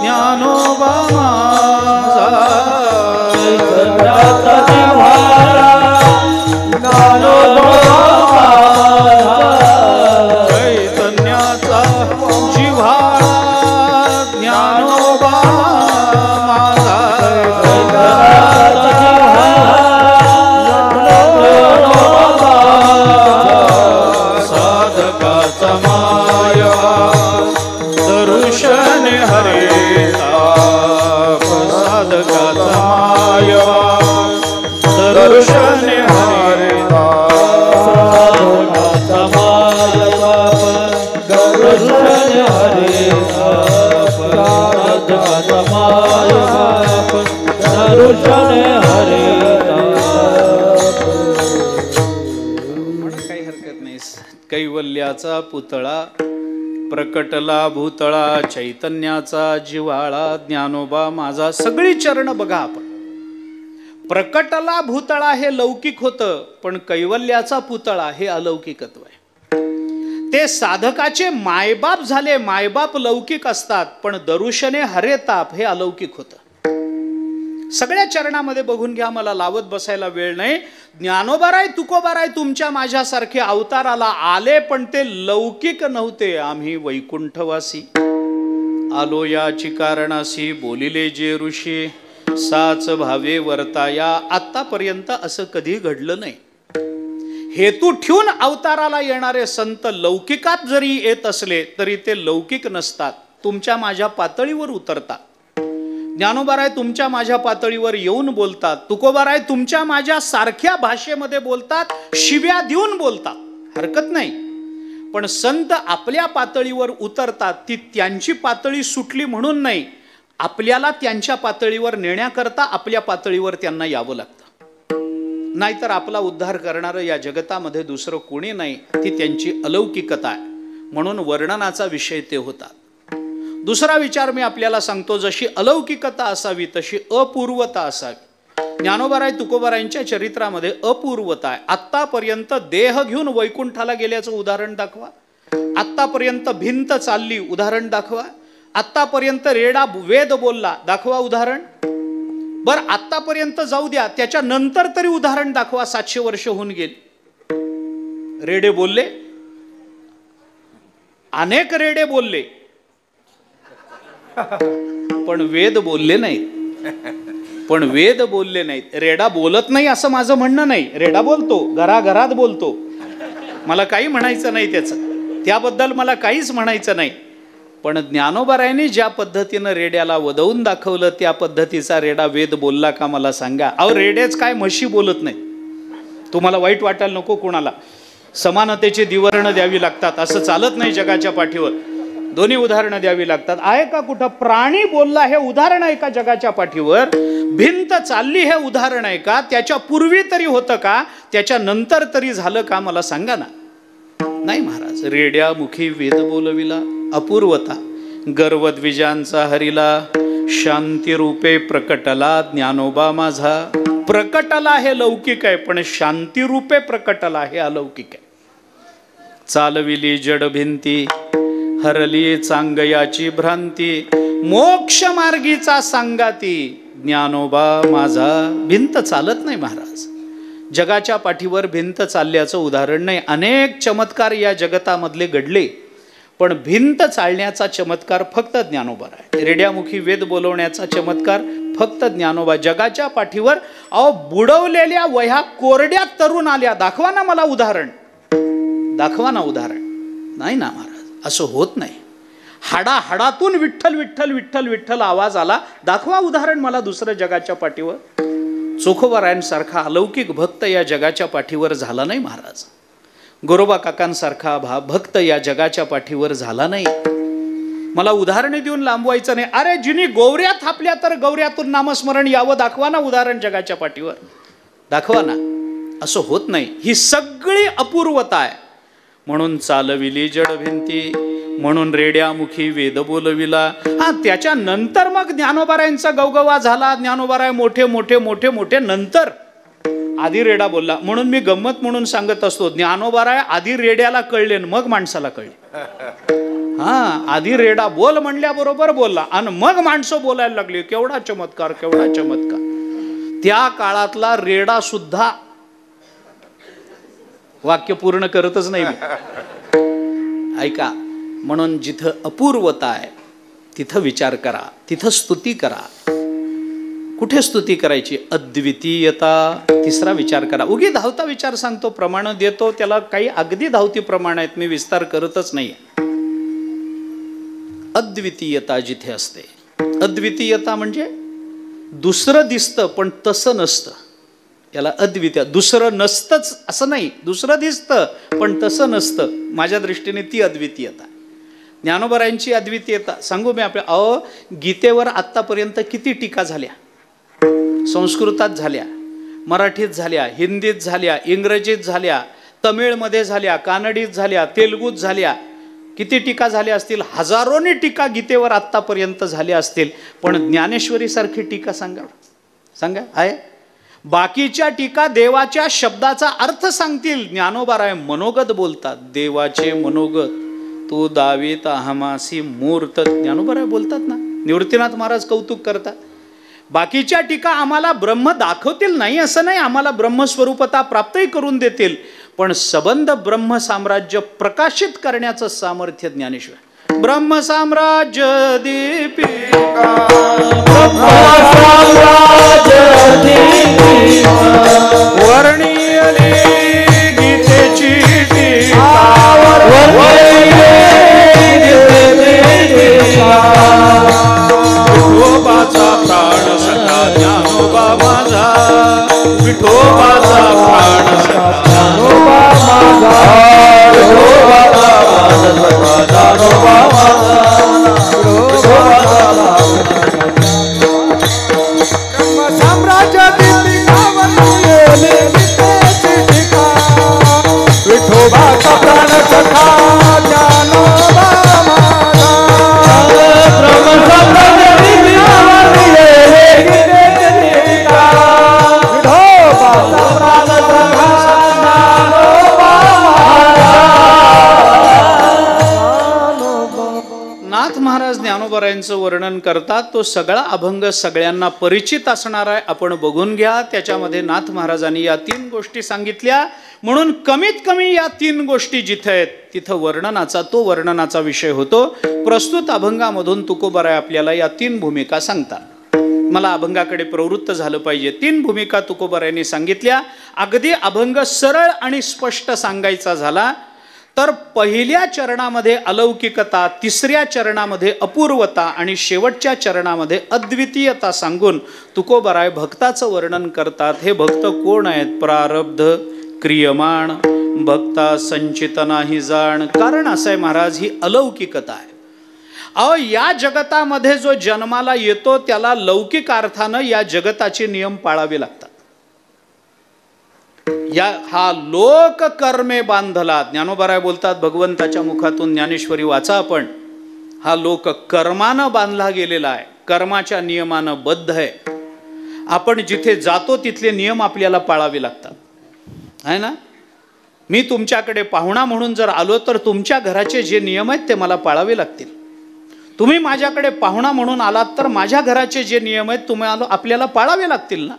ज्ञानोबा माझा, चैतन्याचा जीवा ज्ञानोबा माझा, चैतन्याचा जीवा ज्ञानोबा माझा, साधकाचा माया दर्शन हरे ताप, साधकाचा माया दर्शन हरे ताप, साधकाचा माया दर्शन हरे ताप, साधकाचा माया दर्शन हरे ताप. काही हरकत नाही. कैवल्याचा पुतळा प्रकटला भूतळा, चैतन्याचा जिव्हाळा ज्ञानोबा माझा. सगळी चरण बघा आपण. प्रकटला भूतळा हे लौकिक होतं, पण कैवल्याचा पुतळा हे अलौकिकत्व आहे. ते साधकाचे मायबाप झाले. मायबाप लौकिक असतात, पण दरुशने हरे ताप हे अलौकिक होतं. सगळ्या चरणामध्ये बघून घ्या, मला लावत बसायला वेळ नाही. ज्ञानोबाराय तुकोबाराय तुमच्या माझ्यासारखे अवताराला आले, पण ते लौकिक नव्हते. आम्ही वैकुंठवासी आलो याची कारणासी, बोलिले जे ऋषी साच भावे वर्ताया. आतापर्यंत असं कधी घडलं नाही. हेतू ठेवून अवताराला येणारे संत लौकिकात जरी येत असले तरी ते लौकिक नसतात, तुमच्या माझ्या पातळीवर उतरतात. ज्ञानोबाराय तुमच्या माझ्या पातळीवर येऊन बोलतात. तुकोबाराय तुमच्या माझ्या सारख्या भाषेमध्ये बोलतात, शिव्या देऊन बोलतात, हरकत नाही. पण संत आपल्या पातळीवर उतरतात. ती त्यांची पातळी सुटली म्हणून नाही, आपल्याला त्यांच्या पातळीवर नेण्याकरता आपल्या पातळीवर त्यांना यावं लागतं. नाहीतर आपला उद्धार करणारं या जगतामध्ये दुसरं कोणी नाही. ती त्यांची अलौकिकता आहे, म्हणून वर्णनाचा विषय ते होतात. दुसरा विचार मी आपल्याला सांगतो, जशी अलौकिकता असावी तशी अपूर्वता असावी. ज्ञानोबाराय तुकोबारायांच्या चरित्रामध्ये अपूर्वता आहे. आत्तापर्यंत देह घेऊन वैकुंठाला गेल्याचं उदाहरण दाखवा. आत्तापर्यंत भिंत चालली, उदाहरण दाखवा. आत्तापर्यंत रेडा वेद बोलला, दाखवा उदाहरण. बरं, आत्तापर्यंत जाऊ द्या, त्याच्या नंतर तरी उदाहरण दाखवा. 700 वर्ष होऊन गेली, रेडे बोलले, अनेक रेडे बोलले, पण वेद बोलले नाहीत. पण वेद बोलले नाहीत. रेडा बोलत नाही असं माझं म्हणणं नाही. रेडा बोलतो, घराघरात बोलतो, मला काही म्हणायचं नाही त्याचं, त्याबद्दल मला काहीच म्हणायचं नाही. पण ज्ञानोबारायांनी ज्या पद्धतीनं रेड्याला वदवून दाखवलं त्या पद्धतीचा रेडा वेद बोलला का मला सांगा. अहो, रेडेच काय म्हशी बोलत नाही. तुम्हाला वाईट वाटायला नको कोणाला. समानतेची दिवरणं द्यावी लागतात, असं चालत नाही जगाच्या पाठीवर. दोन्ही उदाहरणं द्यावी लागतात. आहे का कुठं प्राणी बोलला हे उदाहरण आहे का जगाच्या पाठीवर? भिंत चालली हे उदाहरण आहे का? त्याच्या पूर्वी तरी होतं का? त्याच्या नंतर तरी झालं का? मला सांगा ना. नाही महाराज. रेड्या मुखी वेद बोलविला, अपूर्वता. गर्वद्विजांचा हरिला, शांती रूपे प्रकटला ज्ञानोबा माझा. प्रकटला हे लौकिक आहे, पण शांती रूपे प्रकटला हे अलौकिक आहे. चालविली जड भिंती, हरली चांगयाची भ्रांती. मोक्ष मार्गीचा सांगाती ज्ञानोबा माझा. भिंत चालत नाही महाराज. जगाच्या पाठीवर भिंत चालल्याचं उदाहरण नाही. अनेक चमत्कार या जगतामधले घडले, पण भिंत चालण्याचा चमत्कार फक्त ज्ञानोबा आहे. रेड्यामुखी वेद बोलवण्याचा चमत्कार फक्त ज्ञानोबा. जगाच्या पाठीवर बुडवलेल्या वह्या कोरड्या तरुण आल्या. दाखवा ना मला उदाहरण, दाखवा ना उदाहरण. नाही ना महाराज, असं होत नाही. हाडाहाडातून विठ्ठल विठ्ठल विठ्ठल विठ्ठल आवाज आला. दाखवा उदाहरण मला दुसरं जगाच्या पाठीवर. चोखोबारायांसारखा अलौकिक भक्त या जगाच्या पाठीवर झाला नाही महाराज. गोरोबा काकांसारखा भक्त या जगाच्या पाठीवर झाला नाही. मला उदाहरणे देऊन लांबवायचं नाही. अरे जिनी गौऱ्या थापल्या तर गौऱ्यातून नामस्मरण यावं. दाखवा ना उदाहरण जगाच्या पाठीवर, दाखवा ना. असं होत नाही. ही सगळी अपूर्वता आहे. म्हणून चालविली जड भिंती, म्हणून रेड्यामुखी वेद बोलविला. त्याच्यानंतर मग ज्ञानोबारायांचा गवगवा झाला. ज्ञानोबाराय मोठे मोठे मोठे मोठे नंतर. आधी रेडा बोलला. म्हणून मी गंमत म्हणून सांगत असतो, ज्ञानोबाराय आधी रेड्याला कळले मग माणसाला कळले. आधी रेडा बोल म्हणल्याबरोबर बोलला आणि मग माणसं बोलायला लागली. केवढा चमत्कार, केवढा चमत्कार. त्या काळातला रेडा सुद्धा वाक्य पूर्ण करतच नाही. ऐका, म्हणून जिथं अपूर्वता आहे तिथं विचार करा, तिथं स्तुती करा. कुठे स्तुती करायची? अद्वितीयता. तिसरा विचार करा. उगी धावता विचार सांगतो, प्रमाण देतो, त्याला काही अगदी धावती प्रमाण आहेत, मी विस्तार करतच नाही. अद्वितीयता जिथे असते. अद्वितीयता म्हणजे दुसरं दिसतं पण तसं नसतं, याला अद्वितीय. दुसरं नसतंच असं नाही, दुसरं दिसतं पण तसं नसतं. माझ्या दृष्टीने ती अद्वितीयता. ज्ञानोबारायांची अद्वितीयता सांगू मी आपल्या. गीतेवर आत्तापर्यंत किती टीका झाल्या? संस्कृतात झाल्या, मराठीत झाल्या, हिंदीत झाल्या, इंग्रजीत झाल्या, तमिळमध्ये झाल्या, कानडीत झाल्या, तेलुगूत झाल्या. किती टीका झाल्या असतील? हजारोनी टीका गीतेवर आत्तापर्यंत झाल्या असतील. पण ज्ञानेश्वरी सारखी टीका सांगा, सांगा आहे? बाकीच्या टीका देवाच्या शब्दाचा अर्थ सांगतील. ज्ञानोबाराय मनोगत बोलतात. देवाचे मनोगत तू दावीत अहमासी मूर्त. ज्ञानोबाराय बोलतात ना. निवृत्तीनाथ महाराज कौतुक करतात. बाकीच्या टीका आम्हाला ब्रह्म दाखवतील नाही असं नाही, आम्हाला ब्रह्मस्वरूपता प्राप्तही करून देतील, पण सबंध ब्रह्म साम्राज्य प्रकाशित करण्याचं सामर्थ्य ज्ञानेश्वर. ब्रह्म साम्राज्य दीपिका, वर्णियली गीतेची टीका, विठोबाचा प्राण सखा ज्ञानोबा माझा. विठोबाचा प्राण सखा ज्ञानोबा माझा. विठोबाचा प्राण सखा ज्ञानोबा माझा. ब्रह्म साम्राज्य दीपिका, वर्णियली गीतेची टीका, विठोबाचा प्राण सखा ज्ञानोबा माझा. ब्रह्म साम्राज्य दीपिका, वर्णियली गीतेची टीका, विठोबाचा प्राण सखा ज्ञानोबा माझा. नाथ महाराज ज्ञानोबारायांचं वर्णन करतात. तो सगळा अभंग सगळ्यांना परिचित असणार आहे. आपण बघून घ्या. त्याच्यामध्ये नाथ महाराजांनी या 3 गोष्टी सांगितल्या. म्हणून कमीत कमी या 3 गोष्टी जिथे आहेत तिथं वर्णनाचा विषय होतो. प्रस्तुत अभंगामधून तुकोबाराय आपल्याला या 3 भूमिका सांगतात. मला अभंगाकडे प्रवृत्त झालं पाहिजे. 3 भूमिका तुकोबारायांनी सांगितल्या. अगदी अभंग सरळ आणि स्पष्ट सांगायचा झाला तर पहिल्या चरणामध्ये अलौकिकता, तिसऱ्या चरणामध्ये अपूर्वता आणि शेवटच्या चरणामध्ये अद्वितीयता सांगून तुकोबाराय भक्ताचं वर्णन करतात. हे भक्त कोण आहेत? प्रारब्ध क्रियमाण भक्ता संचित नाही जाण. कारण असं आहे महाराज, ही अलौकिकता आहे. अहो, या जगतामध्ये जो जन्माला येतो त्याला लौकिक अर्थानं या जगताचे नियम पाळावे लागतात. हा लोक कर्मे बांधला, ज्ञानोबराय बोलतात भगवंताच्या मुखातून, ज्ञानेश्वरी वाचा आपण. हा लोक कर्मानं बांधला गेलेला आहे, कर्माच्या नियमानं बद्ध आहे. आपण जिथे जातो तिथले नियम आपल्याला पाळावे लागतात, आहे ना. मी तुमच्याकडे पाहुणा म्हणून जर आलो तर तुमच्या घराचे जे नियम आहेत ते मला पाळावे लागतील. तुम्ही माझ्याकडे पाहुणा म्हणून आलात तर माझ्या घराचे जे नियम आहेत तुम्हाला आपल्याला पाळावे लागतील ना.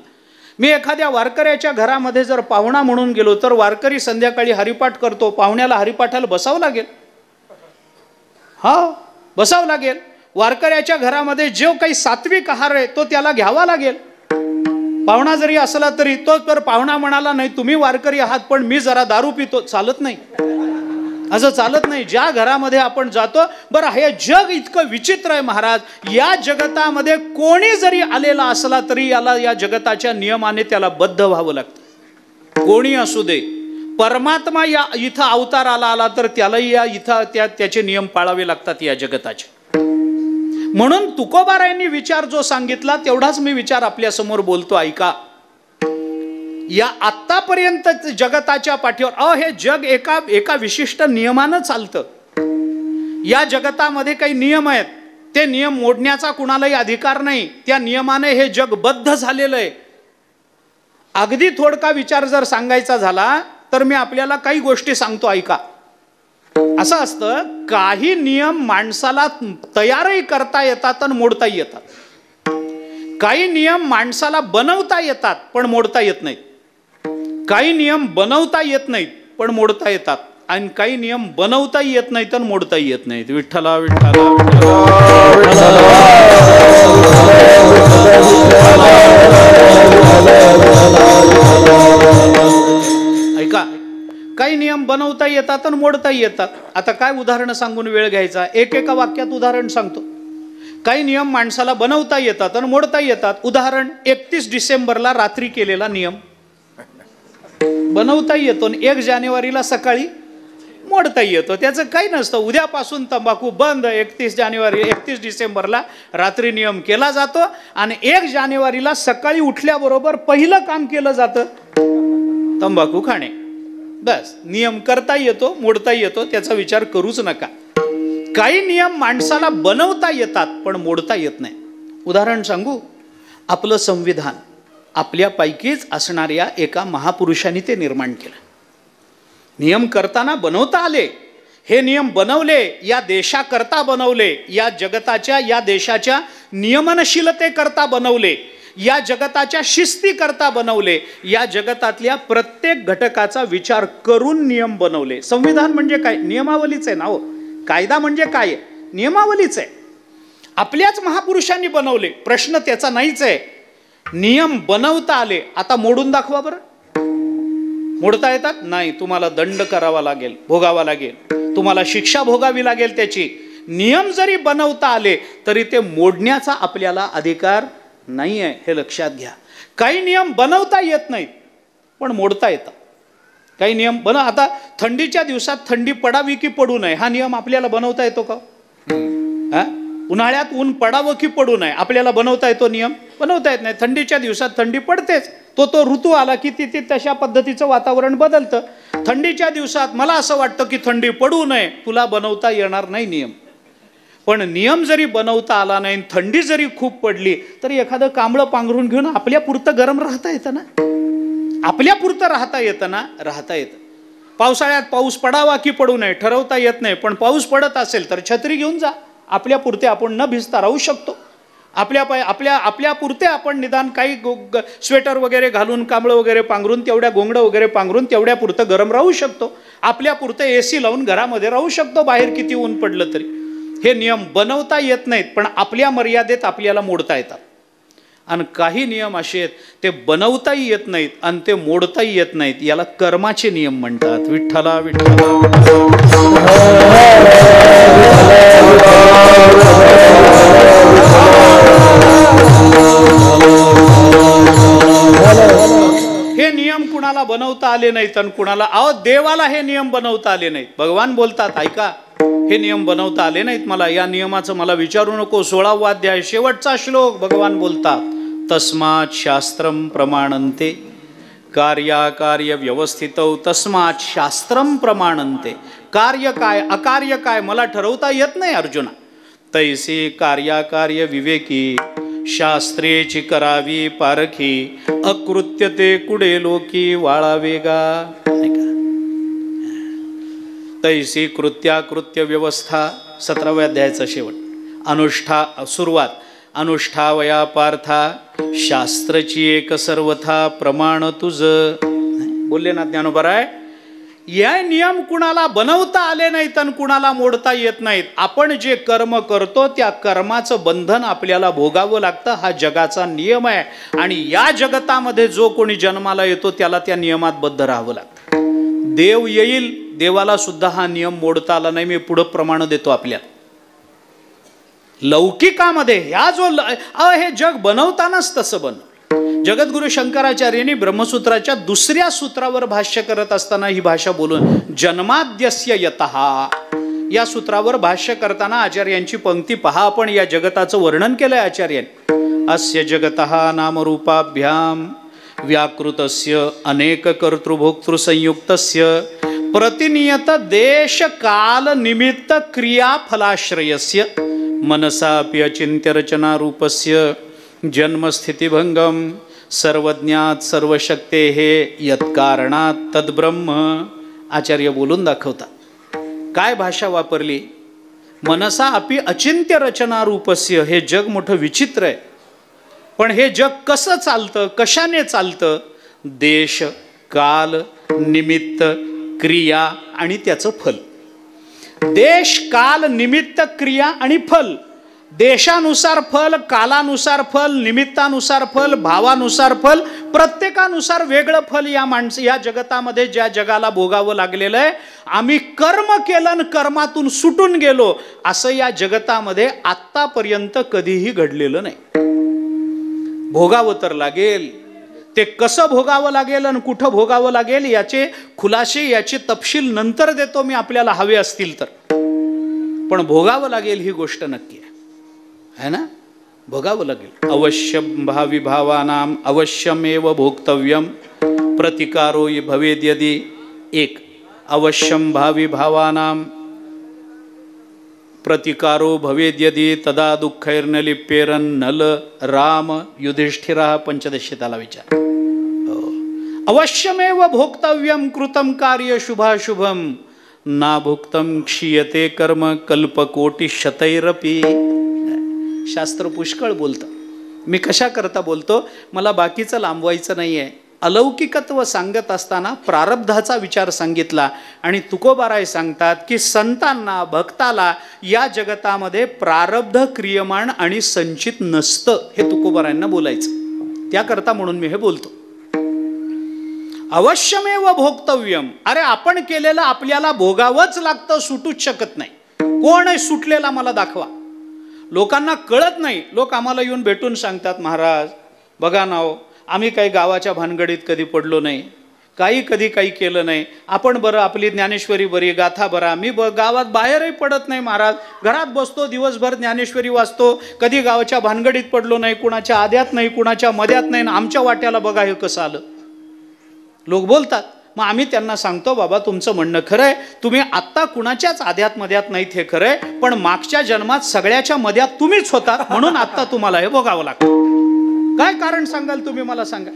मी एखाद्या वारकऱ्याच्या घरामध्ये जर पाहुणा म्हणून गेलो तर वारकरी संध्याकाळी हरिपाठ करतो, पाहुण्याला हरिपाठाला बसावं लागेल. हा, बसावं लागेल. वारकऱ्याच्या घरामध्ये जो काही सात्विक आहार आहे तो त्याला घ्यावा लागेल. पाहुणा जरी असला तरी तो तर पाहुणा म्हणाला नाही तुम्ही वारकरी आहात पण मी जरा दारू पितो, चालत नाही, असं चालत नाही. ज्या घरामध्ये आपण जातो, बरं हे जग इतकं विचित्र आहे महाराज, या जगतामध्ये कोणी जरी आलेला असला तरी याला या जगताच्या नियमाने त्याला बद्ध व्हावं लागतं. कोणी असू दे, परमात्मा या इथं अवतार आला तर त्यालाही या इथं त्याचे नियम पाळावे लागतात या जगताचे. म्हणून तुकोबारायांनी विचार जो सांगितला तेवढाच मी विचार आपल्या समोर बोलतो, ऐका. या आत्तापर्यंत जगताच्या पाठीवर हे जग एका विशिष्ट नियमानं चालतं. या जगतामध्ये काही नियम आहेत, ते नियम मोडण्याचा कुणालाही अधिकार नाही. त्या नियमाने हे जग बद्ध झालेलं आहे. अगदी थोडका विचार जर सांगायचा झाला तर मी आपल्याला काही गोष्टी सांगतो, ऐका. असं असतं, काही नियम माणसाला तयारही करता येतात आणि मोडताही येतात. काही नियम माणसाला बनवता येतात पण मोडता येत नाहीत. काही नियम बनवता येत नाहीत पण मोडता येतात, आणि काही नियम बनवताही येत नाहीत आणि मोडताही येत नाहीत. विठ्ठला विठ्ठला ऐका, काही नियम बनवता येतात आणि मोडताही येतात. आता काय उदाहरण सांगून वेळ घ्यायचा, एका वाक्यात उदाहरण सांगतो. काही नियम माणसाला बनवता येतात आणि मोडता येतात. उदाहरण, 31 डिसेंबरला रात्री केलेला नियम बनवता येतो आणि 1 जानेवारीला सकाळी मोडता येतो. त्याचं काही नसतं. उद्यापासून तंबाखू बंद, 31 डिसेंबरला रात्री नियम केला जातो आणि 1 जानेवारीला सकाळी उठल्याबरोबर पहिलं काम केलं जातं तंबाखू खाणे. बस, नियम करता येतो, मोडता येतो, त्याचा विचार करूच नका. काही नियम माणसाला बनवता येतात पण मोडता येत नाही. उदाहरण सांगू, आपलं संविधान आपल्यापैकीच असणाऱ्या एका महापुरुषाने ते निर्माण केलं. नियम करताना बनवता आले. हे नियम बनवले या देशाकरता बनवले, या जगताच्या या देशाच्या नियमनशीलतेकरता बनवले, या जगताच्या शिस्तीकरता बनवले, या जगतातल्या प्रत्येक घटकाचा विचार करून नियम बनवले. संविधान म्हणजे काय? नियमावलीच आहे ना हो. कायदा म्हणजे काय? नियमावलीच आहे. आपल्याच महापुरुषांनी बनवले, प्रश्न त्याचा नाहीच आहे. नियम बनवता आले, आता मोडून दाखवा बरं. मोडता येतात? नाही, तुम्हाला दंड करावा लागेल, भोगावा लागेल, तुम्हाला शिक्षा भोगावी लागेल त्याची. नियम जरी बनवता आले तरी ते मोडण्याचा आपल्याला अधिकार नाही आहे, हे लक्षात घ्या. काही नियम बनवता येत नाहीत पण मोडता येतात. काही नियम आता थंडीच्या दिवसात थंडी पडावी की पडू नये हा नियम आपल्याला बनवता येतो का? उन्हाळ्यात ऊन पडावं की पडू नये आपल्याला बनवता येतो नियम? बनवता येत नाही. थंडीच्या दिवसात थंडी पडतेच, तो ऋतू आला की ती तशा पद्धतीचं वातावरण बदलतं. थंडीच्या दिवसात मला असं वाटतं की थंडी पडू नये, तुला बनवता येणार नाही नियम. पण नियम जरी बनवता आला नाही, थंडी जरी खूप पडली तरी एखादं कांबळं पांघरून घेऊन आपल्या पुरतं गरम राहता येतं ना, आपल्या पुरतं राहता येतं ना, राहता येतं. पावसाळ्यात पाऊस पडावा की पडू नये ठरवता येत नाही, पण पाऊस पडत असेल तर छत्री घेऊन जा, आपल्या पुरते आपण न भिजता राहू शकतो. आपल्या पुरते आपण निदान काही स्वेटर वगैरे घालून, कांबळं वगैरे पांघरून, तेवढ्या गोंगडं वगैरे पांघरून तेवढ्या पुरतं गरम राहू शकतो. आपल्या पुरतं AC लावून घरामध्ये राहू शकतो, बाहेर किती ऊन पडलं तरी. हे नियम बनवता येत नाहीत पण आपल्या मर्यादेत आपल्याला मोडता येतात. आणि काही नियम असे आहेत ते बनवताही येत नाहीत आणि ते मोडताही येत नाहीत. याला कर्माचे नियम म्हणतात. विठ्ठला विठ्ठला. हे नियम कुणाला बनवता आले नाहीत आणि कुणाला देवाला हे नियम बनवता आले नाहीत. भगवान बोलतात, ऐका, हे नियम बनवता आले नाहीत मला, या नियमाचं मला विचारू नको. 16वा अध्याय शेवटचा श्लोक भगवान बोलतात, तस्मात् शास्त्रम प्रमाणन्ते कार्याकार्य व्यवस्थितौ तस्मात् शास्त्रम प्रमाणन्ते. कार्य काय अकार्य काय मला ठरवता येत नाही अर्जुना. तैसे कार्याकार्य विवेकी शास्त्रेची करावी पारखी अकृत्य ते कुडे लोकी वाळावेगा. तैसी कृत्याकृत्य व्यवस्था 17व्या अध्यायाचा शेवट. अनुष्ठा सुरुवात. अनुष्ठावया पार्था शास्त्रची एक सर्वथा प्रमाण तुझ. बोलले ना ज्ञानोबराय, या नियम कुणाला बनवता आले नाहीत आणि कुणाला मोडता येत नाहीत. आपण जे कर्म करतो त्या कर्माचं बंधन आपल्याला भोगावं लागतं. हा जगाचा नियम आहे आणि या जगतामध्ये जो कोणी जन्माला येतो त्याला त्या नियमात बद्ध राहावं लागतं. देव येईल, देवाला सुद्धा हा नियम मोडता आला नाही. मी पुढं प्रमाण देतो आपल्याला. लौकिकामध्ये ह्या जो हे जग बनवतानाच तसं बनवलं. जगद्गुरु शंकराचार्यांनी ब्रह्मसूत्राच्या 2ऱ्या सूत्रावर भाष्य करत असताना ही भाषा बोलून, जन्माद्यस्य यतः या सूत्रावर भाष्य करताना आचार्यांची पंक्ती पहा आपण. या जगताचं वर्णन केलंय आचार्यांनी. अस्य जगतः नामरूपाभ्याम व्याकृतस्य अनेक कर्तृभोक्तृ संयुक्तस्य प्रतिनियत देश काल निमित्त क्रिया फलाश्रयस्य मनसापि अचिंत्य रचना रूपस्य जन्मस्थितिभंगम सर्वज्ञात सर्वशक्तेः यत्कारणात तद्ब्रह्म. आचार्य बोलून दाखवतात. काय भाषा वापरली? मनसा अपि अचिंत्य रचना रूपस्य. हे जग मोठं विचित्र आहे, पण हे जग कसं चालतं, कशाने चालतं? देश काल निमित्त क्रिया आणि त्याचं फल. देश काल निमित्त क्रिया आणि फल. देशानुसार फल, कालानुसार फल, निमित्तानुसार फल, भावानुसार फल, प्रत्येकानुसार वेगळं फल या जगतामध्ये ज्या जगाला भोगावं लागलेलं आहे. आम्ही कर्म केलं आणि कर्मातून सुटून गेलो असं या जगतामध्ये आत्तापर्यंत कधीही घडलेलं नाही. भोगावं तर लागेल. ते कसं भोगावं लागेल आणि कुठं भोगावं लागेल याचे खुलासे, याचे तपशील नंतर देतो मी आपल्याला हवे असतील तर. पण भोगावं लागेल ही गोष्ट नक्की आहे ना. भोगावं लागेल. अवश्य भावी भावानाम अवश्यमेव भोक्तव्यम प्रतिकारो भवेद यदि. एक, अवश्यम भावी भावानाम प्रतिकारो भवेद यदि तदा दुःखैर्न लिप्येरन नल राम युधिष्ठिरा. पंचदशीताला विचार. अवश्यमेव भोक्तव्यम कृतम कार्य शुभाशुभम ना भुक्तम क्षीयते कर्म कल्पकोटी शतैरपी. शास्त्र पुष्कळ बोलतं. मी कशा करता बोलतो? मला बाकीचं लांबवायचं नाही आहे. अलौकिकत्व सांगत असताना प्रारब्धाचा विचार सांगितला आणि तुकोबाराय सांगतात की संतांना, भक्ताला या जगतामध्ये प्रारब्ध क्रियमाण आणि संचित नसतं. हे तुकोबारायांना बोलायचं. त्याकरता म्हणून मी हे बोलतो. अवश्यमेव भोक्तव्यम. अरे आपण केलेलं आपल्याला भोगावंच लागतं, सुटूच शकत नाही. कोण आहे सुटलेला मला दाखवा. लोकांना कळत नाही. लोक आम्हाला येऊन भेटून सांगतात, महाराज बघा ना हो, आम्ही काही गावाच्या भानगडीत कधी पडलो नाही, कधी काही केलं नाही. आपण बरं, आपली ज्ञानेश्वरी बरी, गाथा बरा. मी गावात बाहेरही पडत नाही महाराज, घरात बसतो दिवसभर ज्ञानेश्वरी वाचतो, कधी गावाच्या भानगडीत पडलो नाही, कुणाच्या आद्यात नाही, कुणाच्या मध्यात नाही. आमच्या वाट्याला बघा हे कसं आलं. लोक बोलतात. मग आम्ही त्यांना सांगतो, बाबा तुमचं म्हणणं खरं आहे, तुम्ही आत्ता कुणाच्याच आध्यात मध्यात नाहीत हे खरं आहे, पण मागच्या जन्मात सगळ्याच्या मध्यात तुम्हीच होता म्हणून आत्ता तुम्हाला हे भोगावं लागतं. काय कारण सांगाल तुम्ही मला सांगा.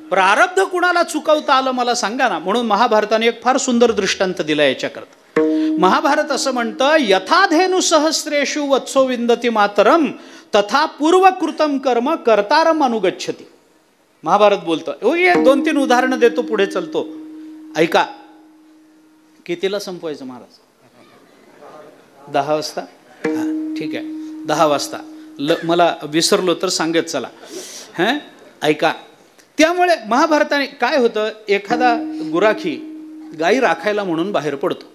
प्रारब्ध कुणाला चुकवता आलं मला सांगा ना. म्हणून महाभारताने एक फार सुंदर दृष्टांत दिला याच्याकरता. महाभारत असं म्हणतं, यथाधेनु सहस्रेषु वत्सो विंदती मातरम तथा पूर्वकृतम कर्म कर्तारम अनुगच्छति. महाभारत बोलतं. हे 2-3 उदाहरणं देतो, पुढे चलतो. ऐका. कितीला संपवायचं महाराज? 10 वाजता. ठीक आहे, 10 वाजता. मला विसरलो तर सांगत चला. ऐका. त्यामुळे महाभारताने काय होतं, एखादा गुराखी गाई राखायला म्हणून बाहेर पडतो.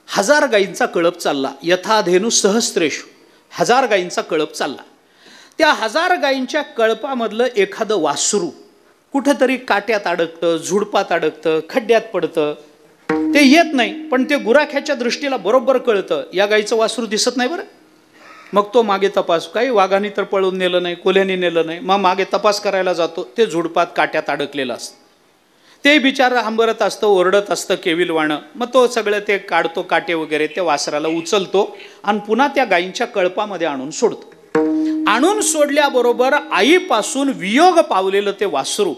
1000 गायींचा कळप चालला. यथाधेनु सहस्रेषु 1000 गायींचा कळप चालला. त्या 1000 गायींच्या कळपामधलं एखादं वासरू कुठंतरी काट्यात अडकतं, झुडपात अडकतं, खड्ड्यात पडतं. ते येत नाही, पण ते गुराख्याच्या दृष्टीला बरोबर कळतं या गाईचं वासरू दिसत नाही बरं. मग तो मागे तपास, काही वाघाने तर पळून नेलं नाही, कोल्ह्याने नेलं नाही, मग मागे तपास करायला जातो. ते झुडपात काट्यात अडकलेलं असतं. ते बिचारा हंबरत असतं, ओरडत असतं केविलवाणं. मग तो सगळं ते काढतो काटे वगैरे, त्या वासराला उचलतो आणि पुन्हा त्या गायींच्या कळपामध्ये आणून सोडतो. आणून सोडल्याबरोबर आईपासून वियोग पावलेलं ते वासरू,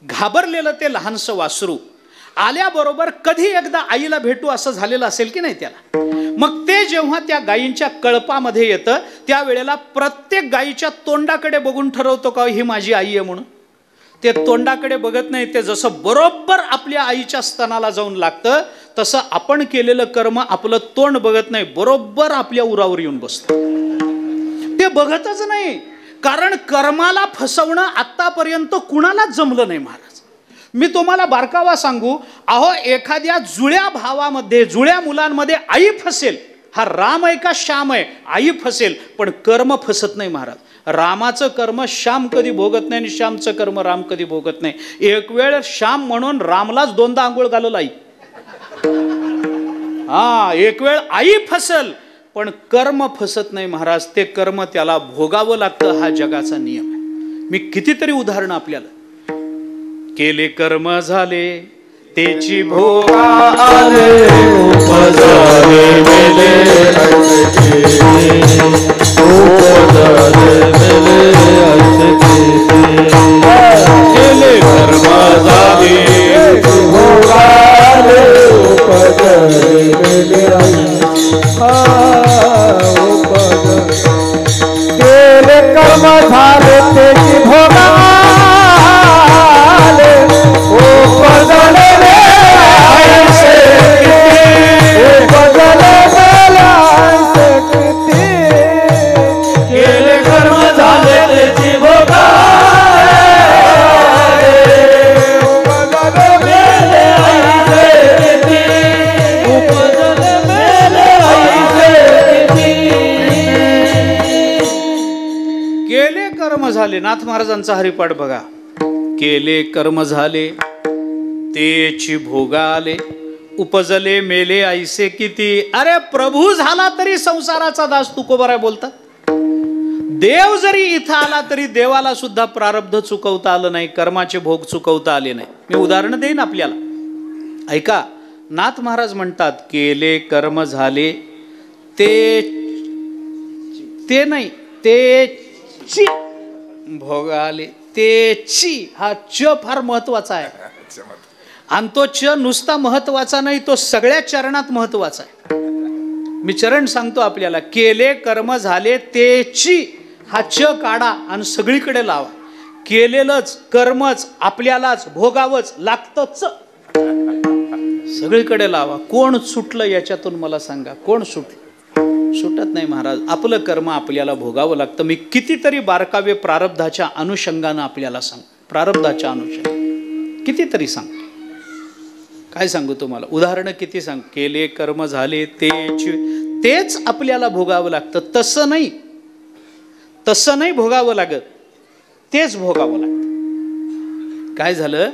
घाबरलेलं ते लहानसं वासरू आल्याबरोबर कधी एकदा आईला भेटू असं झालेलं असेल की नाही त्याला. मग ते जेव्हा त्या गायींच्या कळपामध्ये येतं त्यावेळेला प्रत्येक गायीच्या तोंडाकडे बघून ठरवतो का ही माझी आई आहे म्हणून. ते तोंडाकडे बघत नाही, ते जसं बरोबर आपल्या आईच्या स्तनाला जाऊन लागतं तसं आपण केलेलं कर्म आपलं तोंड बघत नाही, बरोबर आपल्या उरावर येऊन बसतं. ते बघतच नाही, कारण कर्माला फसवणं आतापर्यंत कुणालाच जमलं नाही महाराज. मी तुम्हाला बारकावा सांगू, अहो एखाद्या जुळ्या भावामध्ये, जुळ्या मुलांमध्ये आई फसेल, हा राम आहे का श्याम आहे, आई फसेल, पण कर्म फसत नाही महाराज. रामाचं कर्म श्याम कधी भोगत नाही आणि श्यामचं कर्म राम कधी भोगत नाही. एक वेळ श्याम म्हणून रामलाच दोनदा आंघोळ घालल आई. हा, एक वेळ आई फसल, पण कर्म फसत नाही महाराज. ते कर्म त्याला भोगावं लागतं, हा जगाचा नियम आहे. मी कितीतरी उदाहरणं आपल्याला, केले कर्म झाले तेची भोगा आले, उपजले मेले केले कर्म झाले भोगा आले, उपजले मेले केले कर्म झाले तेची भोगा झाले. नाथ महाराजांचा हरिपाठ बघा. केले कर्म झाले तेची भोगा आले, उपजले मेले ऐसे किती. अरे प्रभू झाला तरी संसाराचा दास तुकोबाराय बोलतात. देव जरी इथं आला तरी देवाला सुद्धा प्रारब्ध चुकवता आलं नाही, कर्माचे भोग चुकवता आले नाही. मी उदाहरण देईन आपल्याला, ऐका. नाथ महाराज म्हणतात केले कर्म झाले ते नाही, तेची भोग आले. तेची हा च फार महत्वाचा आहे, आणि तो च नुसता महत्वाचा नाही, तो सगळ्या चरणात महत्वाचा आहे. मी चरण सांगतो आपल्याला. केले कर्म झाले तेची हा च काढा आणि सगळीकडे लावा. केलेलंच कर्मच आपल्यालाच भोगावंच लागतच, सगळीकडे लावा. कोण सुटलं याच्यातून मला सांगा, कोण सुटलं? सुटत नाही महाराज. आपलं कर्म आपल्याला भोगावं लागतं. मी कितीतरी बारकावे प्रारब्धाच्या अनुषंगानं आपल्याला सांग, प्रारब्धाच्या अनुषंगाने कितीतरी सांग. काय सांगू तुम्हाला, उदाहरणं किती सांग. केले कर्म झाले तेच आपल्याला भोगावं लागतं. तसं नाही भोगावं लागत, तेच भोगावं लागतं. काय झालं,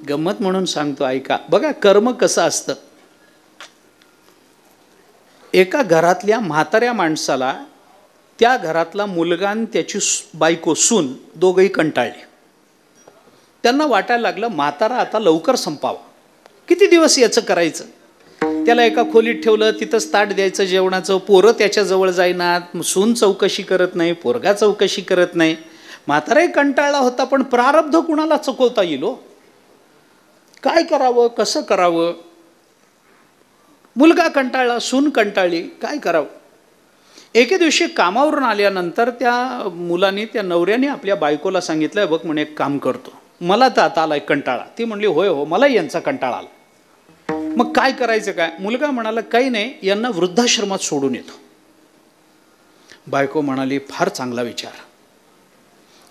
गंमत म्हणून सांगतो ऐका. बघा कर्म कसं असतं. एका घरातल्या म्हाताऱ्या माणसाला त्या घरातला मुलगा आणि त्याची बायको सून दोघंही कंटाळले. त्यांना वाटायला लागलं म्हातारा आता लवकर संपावा, किती दिवस याचं करायचं. त्याला एका खोलीत ठेवलं, तिथंच ताट द्यायचं जेवणाचं. पोरं त्याच्याजवळ जाईनात, सून चौकशी करत नाही, पोरगा चौकशी करत नाही. म्हाताराही कंटाळला होता, पण प्रारब्ध कुणाला चुकवता येईल हो. काय करावं, कसं करावं. मुलगा कंटाळला, सून कंटाळली, काय करावं. एके दिवशी कामावरून आल्यानंतर त्या मुलाने, त्या नवऱ्याने आपल्या बायकोला सांगितलं, बघ म्हणे एक काम करतो, मला तर आता आलाय कंटाळा. ती म्हणली होय हो, मला यांचा कंटाळा आला. मग काय करायचं काय. मुलगा म्हणाला काही नाही, यांना वृद्धाश्रमात सोडून येतो. बायको म्हणाली फार चांगला विचार,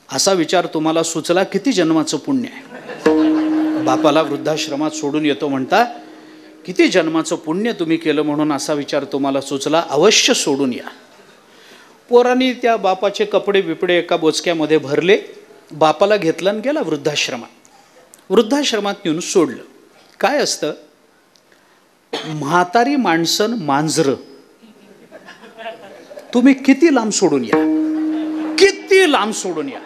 असा विचार तुम्हाला सुचला किती जन्माचं पुण्य आहे. बापाला वृद्धाश्रमात सोडून येतो म्हणता, किती जन्माचं पुण्य तुम्ही केलं म्हणून असा विचार तुम्हाला सुचला, अवश्य सोडून या. पोरांनी त्या बापाचे कपडे बिपडे एका बोचक्यामध्ये भरले, बापाला घेतलं आणि गेला वृद्धाश्रमात. वृद्धाश्रमात नेऊन सोडलं. काय असतं, म्हातारी माणसं मांजर तुम्ही किती लांब सोडून या, किती लांब सोडून या.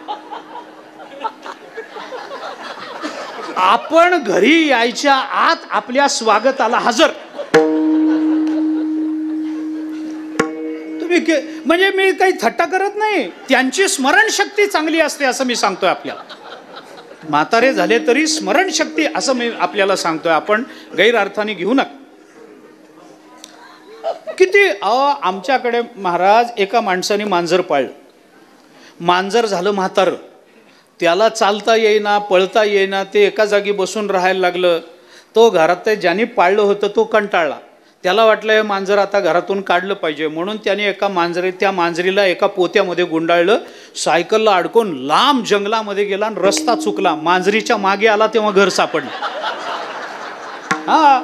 आपण घरी यायच्या आत आपल्या स्वागताला हजर. तुम्ही म्हणजे मी काही थट्टा करत नाही, त्यांची स्मरणशक्ती चांगली असते असं मी सांगतोय आपल्याला. म्हातारे झाले तरी स्मरणशक्ती असं मी आपल्याला सांगतोय, आपण गैरअर्थाने घेऊ नका. किती आमच्याकडे महाराज एका माणसाने मांजर पाळलं. मांजर झालं म्हातारं, त्याला चालता येईना, पळता येईना, ते एका जागी बसून राहायला लागलं. तो घरात ज्याने पाळलं होतं तो कंटाळला. त्याला वाटलं हे मांजर आता घरातून काढलं पाहिजे, म्हणून त्याने त्या मांजरीला एका पोत्यामध्ये गुंडाळलं, सायकलला अडकून लांब जंगलामध्ये गेला आणि रस्ता चुकला. मांजरीच्या मागे आला तेव्हा घर सापडलं. हा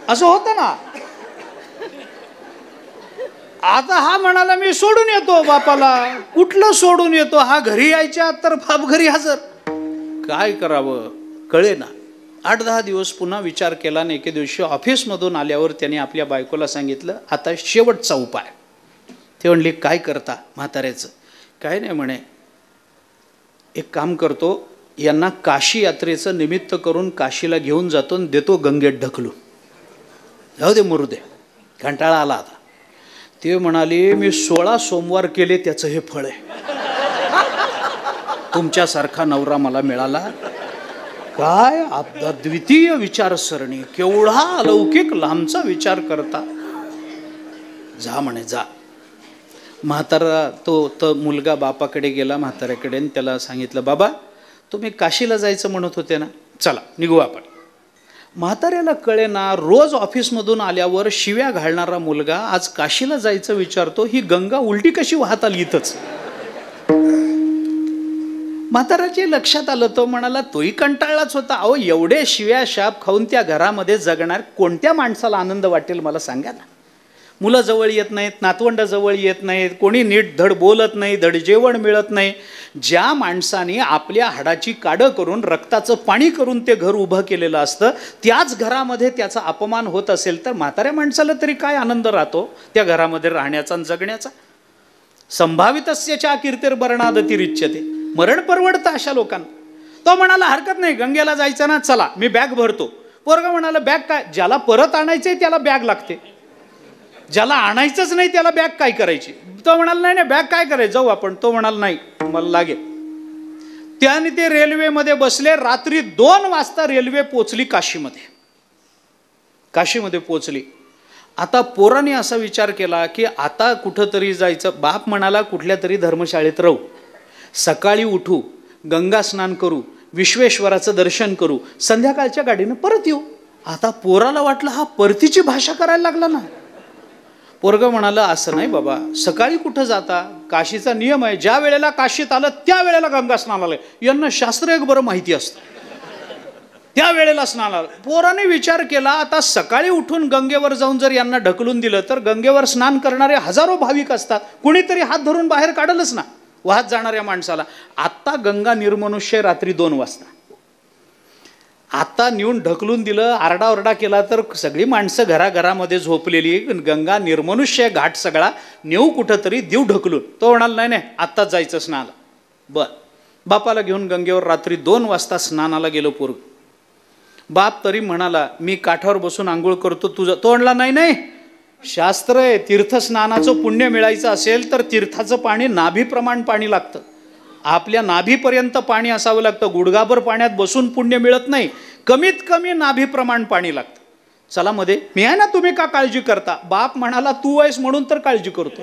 असं होतं ना. आता हा म्हणाला मी सोडून येतो बापाला. कुठलं सोडून येतो, हा घरी यायच्या तर बाप घरी हजर. काय करावं कळे ना. 8-10 दिवस पुन्हा विचार केला आणि एके दिवशी ऑफिसमधून आल्यावर त्याने आपल्या बायकोला सांगितलं आता शेवटचा उपाय. ते म्हणले काय करता म्हाताऱ्याचं. काय नाही म्हणे, एक काम करतो, यांना काशी यात्रेचं निमित्त करून काशीला घेऊन जातो आणि देतो गंगेत ढकलू. जाऊ दे मरू दे, कंटाळा आला आता. ते म्हणाले मी 16 सोमवार केले त्याचं हे फळ आहे. तुमच्यासारखा नवरा मला मिळाला. काय अद्वितीय विचारसरणी, केवढा अलौकिक लांबचा विचार करता. जा म्हणे जा. म्हातारा तो मुलगा बापाकडे गेला म्हाताऱ्याकडे आणि त्याला सांगितलं बाबा तुम्ही काशीला जायचं म्हणत होते ना, चला निघू आपण. म्हाताऱ्याला कळे ना, रोज ऑफिसमधून आल्यावर शिव्या घालणारा मुलगा आज काशीला जायचं विचारतो, ही गंगा उलटी कशी वाहत आली इथंच. म्हाताऱ्याच्या लक्षात आलं. तो म्हणाला तोही कंटाळलाच होता. अहो एवढे शिव्या शाप खाऊन त्या घरामध्ये जगणार कोणत्या माणसाला आनंद वाटेल मला सांगा ना. मुलं जवळ येत नाहीत, नातवंड जवळ येत नाहीत, कोणी नीट धड बोलत नाही, धड जेवण मिळत नाही. ज्या माणसाने आपल्या हाडाची काडं करून रक्ताचं पाणी करून ते घर उभं केलेलं असतं, त्याच घरामध्ये त्याचा अपमान होत असेल तर म्हाताऱ्या माणसाला तरी काय आनंद राहतो त्या घरामध्ये राहण्याचा आणि जगण्याचा. संभावितस्यच्या कीर्तिर्मरणादतिरिच्यते, मरण परवडतं अशा लोकांना. तो म्हणाला हरकत नाही, गंगेला जायचं ना, चला मी बॅग भरतो. पोरगा म्हणाला बॅग काय, ज्याला परत आणायचंय त्याला बॅग लागते, ज्याला आणायचंच नाही त्याला बॅग काय करायची. तो म्हणाला नाही नाही बॅग काय करायचं, जाऊ आपण. तो म्हणाला नाही मला लागेल. त्याने ते रेल्वेमध्ये बसले. रात्री 2 वाजता रेल्वे पोचली काशीमध्ये. काशीमध्ये पोचली. आता पोराने असा विचार केला की आता कुठंतरी जायचं. बाप म्हणाला कुठल्या तरी धर्मशाळेत राहू, सकाळी उठू, गंगा स्नान करू, विश्वेश्वराचं दर्शन करू, संध्याकाळच्या गाडीनं परत येऊ. आता पोराला वाटलं हा परतीची भाषा करायला लागला ना. पोरगं म्हणाला असं नाही बाबा, सकाळी कुठं जाता, काशीचा नियम आहे, ज्या वेळेला काशीत आलं त्या वेळेला गंगा स्नानाला. यांना शास्त्र एक बरं माहिती असतं, त्या वेळेला स्नानाला. पोराने विचार केला आता सकाळी उठून गंगेवर जाऊन जर यांना ढकलून दिलं तर गंगेवर स्नान करणारे हजारो भाविक असतात, कुणीतरी हात धरून बाहेर काढलच ना वाहत जाणाऱ्या माणसाला. आता गंगा निर्मनुष्य रात्री 2 वाजता. आता नेऊन ढकलून दिलं, आरडाओरडा केला तर सगळी माणसं घराघरामध्ये झोपलेली. गंगा निर्मनुष्य घाट सगळा, नेऊ कुठंतरी देऊ ढकलून. तो म्हणाला नाही नाही आत्ताच जायचं स्नानाला. बरं, बापाला घेऊन गंगेवर रात्री 2 वाजता स्नानाला गेलो पोरग. बाप तरी म्हणाला मी काठावर बसून आंघोळ करतो तुझं. तो म्हणला नाही नाही, शास्त्र आहे, तीर्थस्नानाचं पुण्य मिळायचं असेल तर तीर्थाचं पाणी नाभीप्रमाण पाणी लागतं, आपल्या नाभीपर्यंत पाणी असावं लागतं. गुडघाभर पाण्यात बसून पुण्य मिळत नाही, कमीत कमी नाभीप्रमाण पाणी लागतं. चला मध्ये मी आहे ना, तुम्ही का काळजी करता. बाप म्हणाला तू आहेस म्हणून तर काळजी करतो,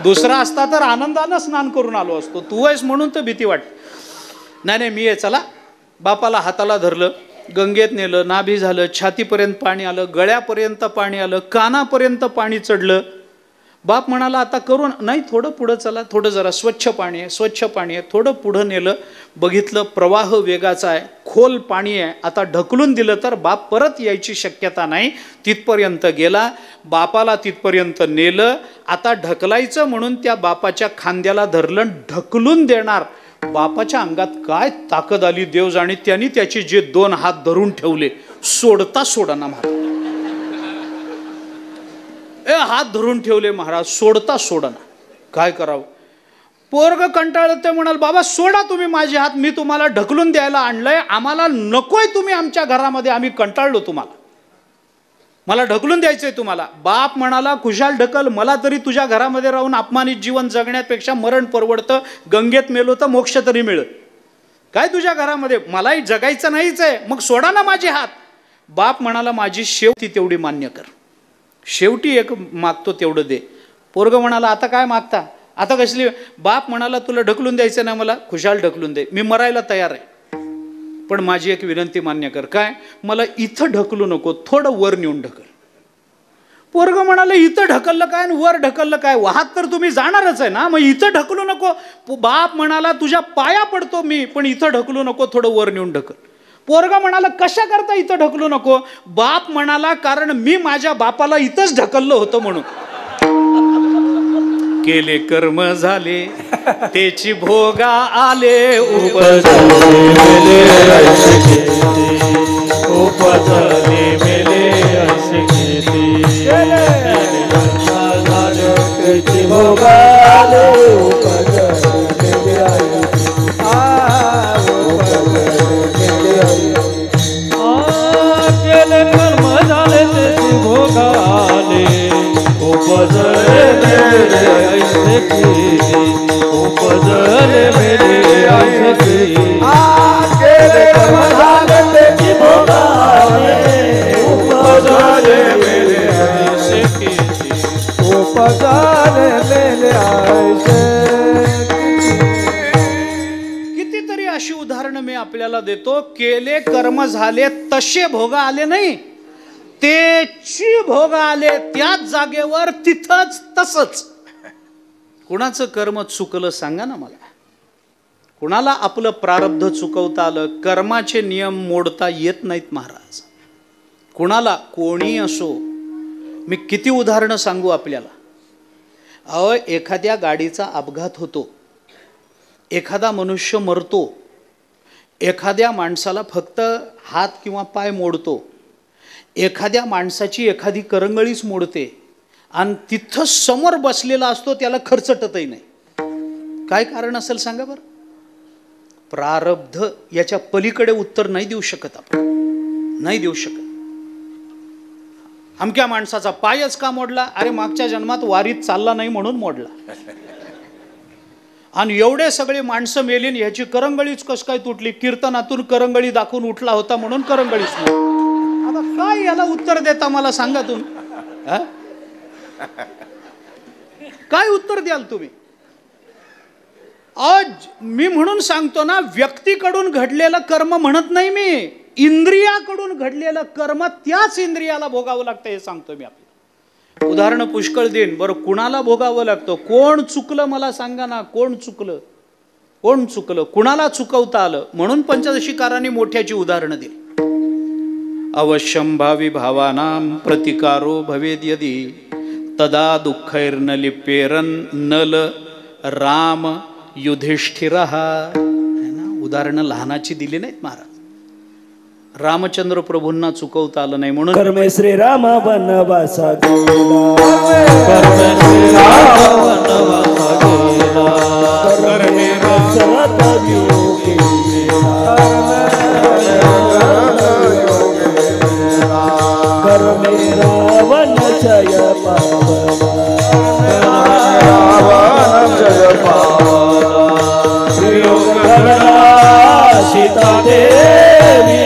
दुसरा असता तर आनंदानं स्नान करून आलो असतो, तू आहेस म्हणून तर भीती वाटते. नाही नाही मी आहे. चला, बापाला हाताला धरलं, गंगेत नेलं, नाभी झालं, छातीपर्यंत पाणी आलं, गळ्यापर्यंत पाणी आलं, कानापर्यंत पाणी चढलं. बाप म्हणाला आता करून नाही, थोडं पुढं चला, थोडं जरा स्वच्छ पाणी आहे, स्वच्छ पाणी आहे. थोडं पुढं नेलं, बघितलं प्रवाह वेगाचा आहे, खोल पाणी आहे. आता ढकलून दिलं तर बाप परत यायची शक्यता नाही. तिथपर्यंत गेला, बापाला तिथपर्यंत नेलं. आता ढकलायचं म्हणून त्या बापाच्या खांद्याला धरलं, ढकलून देणार. बापाच्या अंगात काय ताकद आली देव जाणे. त्यांनी त्याचे जे 2 हात धरून ठेवले, सोडता सोडाना महाराज. हात धरून ठेवले महाराज, सोडता सोडना, काय करावं. पोरग कंटाळत ते म्हणाल, बाबा सोडा तुम्ही माझे हात, मी तुम्हाला ढकलून द्यायला आणलंय, आम्हाला नकोय तुम्ही आमच्या घरामध्ये, आम्ही कंटाळलो तुम्हाला, मला ढकलून द्यायचंय तुम्हाला. बाप म्हणाला, खुशाल ढकल, मला तरी तुझ्या घरामध्ये राहून अपमानित जीवन जगण्यापेक्षा मरण परवडतं, गंगेत मेलो तर मोक्ष तरी मिळत. काय तुझ्या घरामध्ये, मलाही जगायचं नाहीच आहे, मग सोडा ना माझे हात. बाप म्हणाला, माझी शेवटी तेवढी मान्य कर, शेवटी एक मागतो तेवढं दे. पोरग म्हणाला, आता काय मागता, आता कसली. बाप म्हणाला, तुला ढकलून द्यायचं ना मला, खुशाल ढकलून दे, मी मरायला तयार आहे, पण माझी एक विनंती मान्य कर. काय, मला इथं ढकलू नको, थोडं वर नेऊन ढकल. पोरग म्हणाले, इथं ढकललं काय आणि वर ढकललं काय, वाहत तर तुम्ही जाणारच आहे ना, मग इथं ढकलू नको. बाप म्हणाला, तुझ्या पाया पडतो मी, पण इथं ढकलू नको, थोडं वर नेऊन ढकल. पोरगा म्हणाला, कशा करता इथं ढकलू नको. बाप म्हणाला, कारण मी माझ्या बापाला इथंच ढकललं होतं म्हणून. केले कर्म झाले त्याची भोगा आले, उपजले मेले असे केले. त्याची भोगा आले, केले कर्म झाले त्याची भोगा आले, उपजले मेले ऐसे केले, उपजले मेले ऐसे केले. कर्म झाले त्याची भोगा आले, उपजले मेले ऐसे केले, उपजले मेले ऐसे. कितीतरी अशी उदाहरणं मी आपल्याला देतो. केले कर्म झाले तसे भोगा आले नाही, तेची भोग आले त्याच जागेवर, तिथंच तसंच. कुणाचं कर्म चुकलं सांगा ना मला, कुणाला आपलं प्रारब्ध चुकवता आलं. कर्माचे नियम मोडता येत नाहीत महाराज, कुणाला, कोणी असो. मी किती उदाहरणं सांगू आपल्याला. अहो, एखाद्या गाडीचा अपघात होतो, एखादा मनुष्य मरतो, एखाद्या माणसाला फक्त हात किंवा पाय मोडतो, एखाद्या माणसाची एखादी करंगळीच मोडते, आणि तिथं समोर बसलेला असतो त्याला खर्चटतही नाही. काय कारण असेल सांगा बरं. प्रारब्ध याच्या पलीकडे उत्तर नाही देऊ शकत आपण, नाही देऊ शकत. अमक्या माणसाचा पायच का मोडला, अरे मागच्या जन्मात वारीत चालला नाही म्हणून मोडला. आणि एवढे सगळे माणसं मेलीन, ह्याची करंगळीच कस काय तुटली, कीर्तनातून करंगळी दाखवून उठला होता म्हणून करंगळीच मोडली. आता काय याला उत्तर देता मला सांगा तुम्ही, काय उत्तर द्याल तुम्ही. आज मी म्हणून सांगतो ना, व्यक्तीकडून घडलेलं कर्म म्हणत नाही मी, इंद्रियाकडून घडलेलं कर्म त्याच इंद्रियाला भोगावं लागतं हे सांगतो मी आपल्याला. उदाहरण पुष्कळ देईन. बरं, कुणाला भोगावं लागतं, कोण चुकलं मला सांगा ना, कोण चुकलं, कोण चुकलं, कुणाला चुकवता आलं. म्हणून पंचदशीकारांनी मोठ्याची उदाहरणं दिली. अवश्यं भावी भावानां प्रतिकारो भवेद यदि तदा दुःखैर्न लिप्येरन नल राम युधिष्ठिरः. उदाहरणं लहानाची दिली नाहीत महाराज. रामचंद्र प्रभूंना चुकवता आलं नाही म्हणून कर्मे श्रीराम वनवासा रावण जय सीता देवी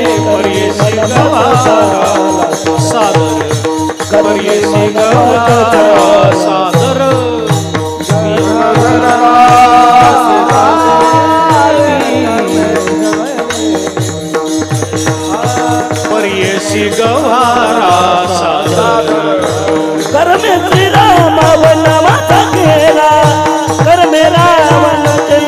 सादर सादर पर्यसी गवारा सादर. कर्मे श्रीराम वनवासा गेला, कर्मे रावण जय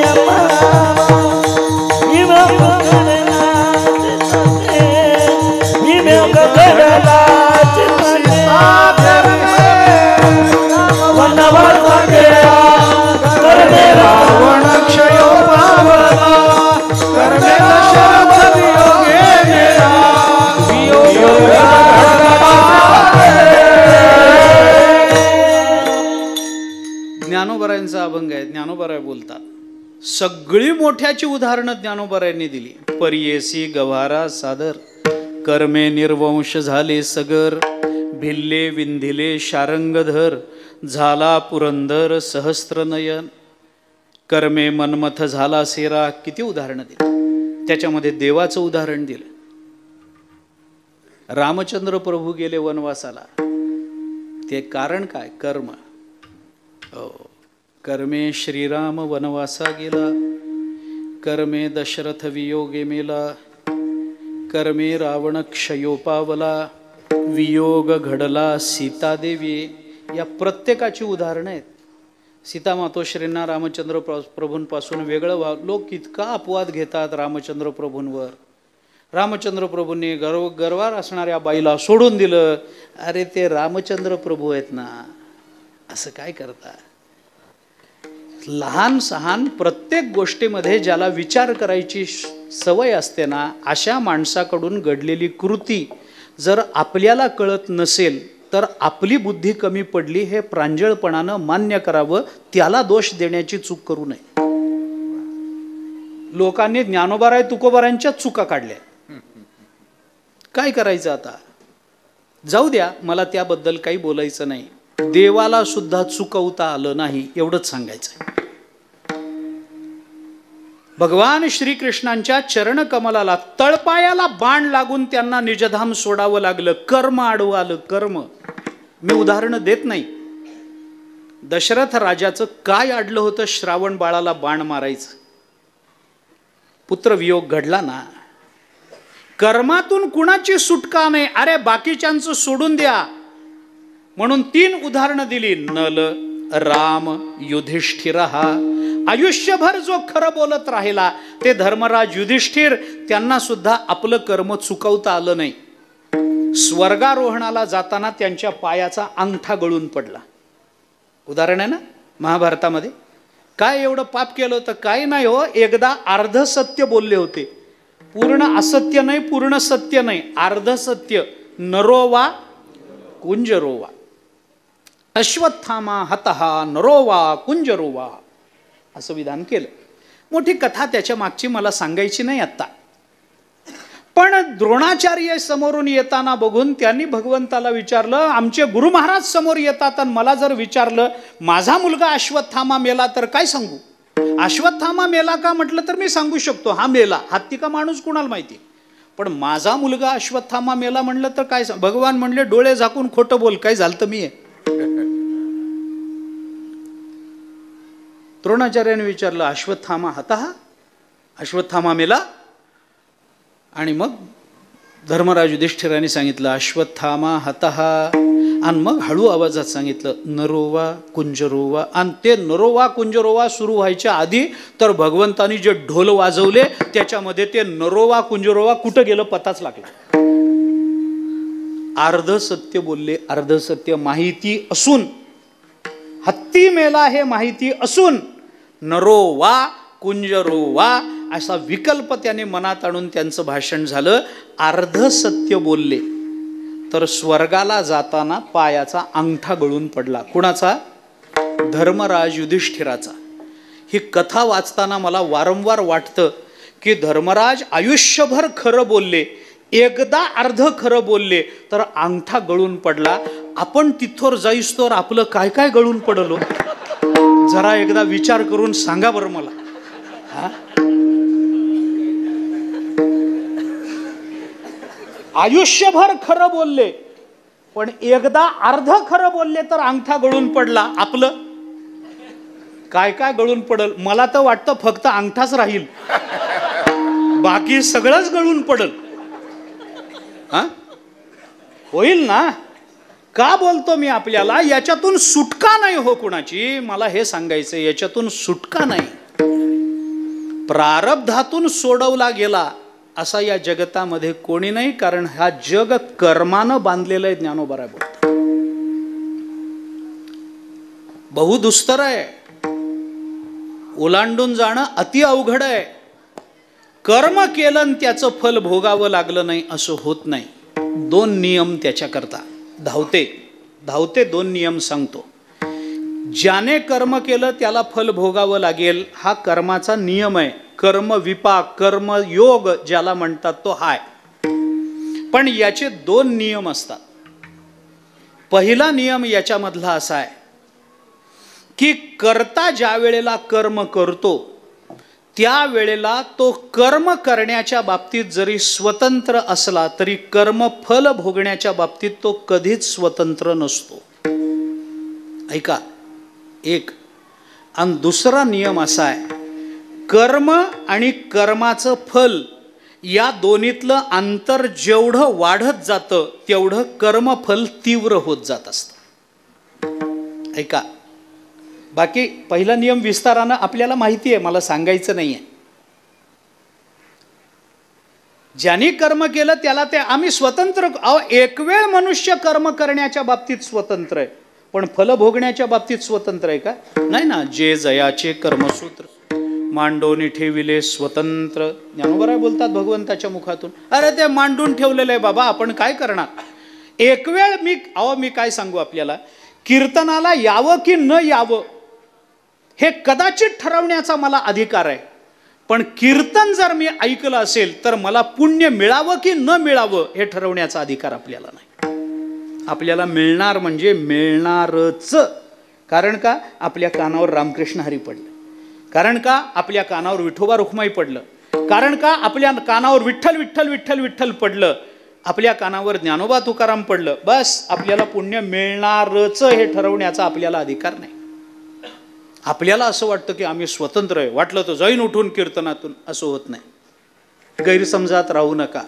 रावण क्षयो पावला, कर्मे दशरथ वियोगे गेला, वियोग ज्ञानोबरायांचा अभंग आहे. ज्ञानोबराय बोलतात, सगळी मोठ्याची उदाहरणं ज्ञानोबरायांनी दिली. परियेसी गव्हारा सादर, कर्मे निर्वंश झाले सगर, भिल्ले विंधिले शारंगधर, झाला पुरंदर सहस्त्रनयन, कर्मे मनमथ झाला सेरा. किती उदाहरणं दिली. त्याच्यामध्ये देवाचं उदाहरण दिलं. रामचंद्र प्रभू गेले वनवासाला, ते कारण काय? कर्म. कर्मे श्रीराम वनवासा गेला, कर्मे दशरथ वियोगे मेला, कर्मे रावण क्षयो पावला, वियोग घडला सीतादेवी. या प्रत्येकाची उदाहरणं आहेत. सीता मातोश्रींना रामचंद्र प्रभूंपासून वेगळं लोक इतका अपवाद घेतात रामचंद्र प्रभूंवर. रामचंद्र प्रभूंनी गर्वार असणाऱ्या बाईला सोडून दिलं. अरे ते रामचंद्र प्रभू आहेत ना, असं काय करता? लहान सहान प्रत्येक गोष्टीमध्ये ज्याला विचार करायची सवय असते ना, अशा माणसाकडून घडलेली कृती जर आपल्याला कळत नसेल तर आपली बुद्धी कमी पडली हे प्रांजळपणानं मान्य करावं. त्याला दोष देण्याची चूक करू नये. लोकांनी ज्ञानोबाराय तुकोबारायांच्या चुका काढल्या. काय करायचं आता? जाऊ द्या, मला त्याबद्दल काही बोलायचं नाही. देवाला सुद्धा चुकवता आलं नाही एवढंच सांगायचं. भगवान श्रीकृष्णांच्या चरणकमलाला तळपायाला बाण लागून त्यांना निजधाम सोडावं लागलं. कर्म आडवं आलं. कर्म. मी उदाहरणं देत नाही. दशरथ राजाचं काय अडलं होतं श्रावण बाळाला बाण मारायचं? पुत्रवियोग घडला ना. कर्मातून कुणाची सुटका नाही. अरे बाकीच्यांचं सोडून द्या म्हणून 3 उदाहरणं दिली. नल, राम, युधिष्ठिर. हा आयुष्यभर जो खरं बोलत राहिला ते धर्मराज युधिष्ठिर, त्यांना सुद्धा आपलं कर्म चुकवता आलं नाही. स्वर्गारोहणाला जाताना त्यांच्या पायाचा अंगठा गळून पडला. उदाहरण आहे ना महाभारतामध्ये. काय एवढं पाप केलं होतं? काय नाही हो, एकदा अर्ध सत्य बोलले होते. पूर्ण असत्य नाही, पूर्ण सत्य नाही, अर्ध सत्य. नरोवा कुंजरोवा. अश्वत्थामा हतहा नरोवा कुंजरोवा असं विधान केलं. मोठी कथा त्याच्या मागची मला सांगायची नाही आत्ता. पण द्रोणाचार्य समोरून येताना बघून त्यांनी भगवंताला विचारलं, आमचे गुरु महाराज समोर येतात आणि मला जर विचारलं माझा मुलगा अश्वत्थामा मेला तर काय सांगू? अश्वत्थामा मेला का म्हटलं तर मी सांगू शकतो, हा मेला. हत्ती का माणूस कुणाला माहिती. पण माझा मुलगा अश्वत्थामा मेला म्हणलं तर काय? भगवान म्हणले, डोळे झाकून खोटं बोल, काय झालं तर मी आहे. द्रोणाचार्याने विचारलं, अश्वत्थामा हतः? अश्वत्थामा मेला? आणि मग धर्मराज युधिष्ठिराने सांगितलं अश्वत्थामा हतः. आणि मग हळू आवाजात सांगितलं नरोवा कुंजरोवा. आणि ते नरोवा कुंजरोवा सुरू व्हायच्या आधी तर भगवंतानी जे ढोल वाजवले त्याच्यामध्ये ते नरोवा कुंजरोवा कुठं गेलं पताच लागला. अर्ध सत्य बोलले. अर्ध सत्य माहिती असून, हत्ती मेला हे माहिती असून नरोवा कुंजरोवा असा विकल्प त्याने मनात आणून त्यांचं भाषण झालं. अर्ध सत्य बोलले तर स्वर्गाला जाताना पायाचा अंगठा गळून पडला. कुणाचा? धर्मराज युधिष्ठिराचा. ही कथा वाचताना मला वारंवार वाटतं की धर्मराज आयुष्यभर खरं बोलले, एकदा अर्ध खरं बोलले तर अंगठा गळून पडला. आपण तिथवर जाईस्तोवर आपलं काय काय गळून पडलो जरा एकदा विचार करून सांगा बरं मला. आयुष्यभर खरं बोलले पण एकदा अर्ध खरं बोलले तर अंगठा गळून पडला. आपलं काय काय गळून पडल? मला तर वाटतं फक्त अंगठाच राहील, बाकी सगळंच गळून पडल. होईल ना? का बोलतो मी आपल्याला? याच्यातून सुटका नाही हो कुणाची. मला हे सांगायचं, याच्यातून सुटका नाही. प्रारब्धातून सोडवला गेला असा या जगतामध्ये कोणी नाही. कारण हा जग कर्मानं बांधलेलं आहे. ज्ञानोबा बोलतात बहुदुस्तर आहे. ओलांडून जाणं अति अवघड आहे. कर्म केलं आणि त्याचं फल भोगावं लागलं नाही असं होत नाही. 2 नियम त्याच्याकरता धावते 2 नियम सांगतो. ज्याने कर्म केलं त्याला फल भोगावं लागेल, हा कर्माचा नियम आहे. कर्म विपाक, कर्म योग ज्याला म्हणतात तो हाय. पण याचे 2 नियम असतात. पहिला नियम याच्यामधला असा आहे की कर्ता ज्या वेळेला कर्म करतो त्या वेळेला तो कर्म करण्याच्या बाबतीत जरी स्वतंत्र असला तरी कर्म फल भोगण्याच्या बाबतीत तो कधीच स्वतंत्र नसतो. ऐका, एक. आणि दुसरा नियम असा आहे, कर्म आणि कर्माचं फल या दोन्हीतलं अंतर जेवढं वाढत जातं तेवढं कर्मफल तीव्र होत जात असतं. ऐका, बाकी पहिला नियम विस्तारानं आपल्याला माहिती आहे, मला सांगायचं नाही आहे. ज्यांनी कर्म केलं त्याला ते आम्ही स्वतंत्र. एक वेळ मनुष्य कर्म करण्याच्या बाबतीत स्वतंत्र आहे, पण फल भोगण्याच्या बाबतीत स्वतंत्र आहे का? नाही ना. जे जयाचे कर्मसूत्र मांडोनी ठेविले स्वतंत्र, ज्ञानोबराय बोलतात भगवंताच्या मुखातून. अरे ते मांडून ठेवलेलं आहे बाबा, आपण काय करणार? एक वेळ मी काय सांगू आपल्याला, कीर्तनाला यावं की न यावं हे कदाचित ठरवण्याचा मला अधिकार आहे. पण कीर्तन जर मी ऐकलं असेल तर मला पुण्य मिळावं की न मिळावं हे ठरवण्याचा अधिकार आपल्याला नाही. आपल्याला मिळणार म्हणजे मिळणारच. कारण का? आपल्या कानावर रामकृष्ण हरी पडलं. कारण का? आपल्या कानावर विठोबा रुक्माई पडलं. कारण का? आपल्या कानावर विठ्ठल विठ्ठल विठ्ठल विठ्ठल पडलं. आपल्या कानावर ज्ञानोबा तुकाराम पडलं. बस आपल्याला पुण्य मिळणारच हे ठरवण्याचा आपल्याला अधिकार नाही. आपल्याला असं वाटतं की आम्ही स्वतंत्र आहे, वाटलं तर जाईन उठून कीर्तनातून. असं होत नाही. गैरसमजात राहू नका,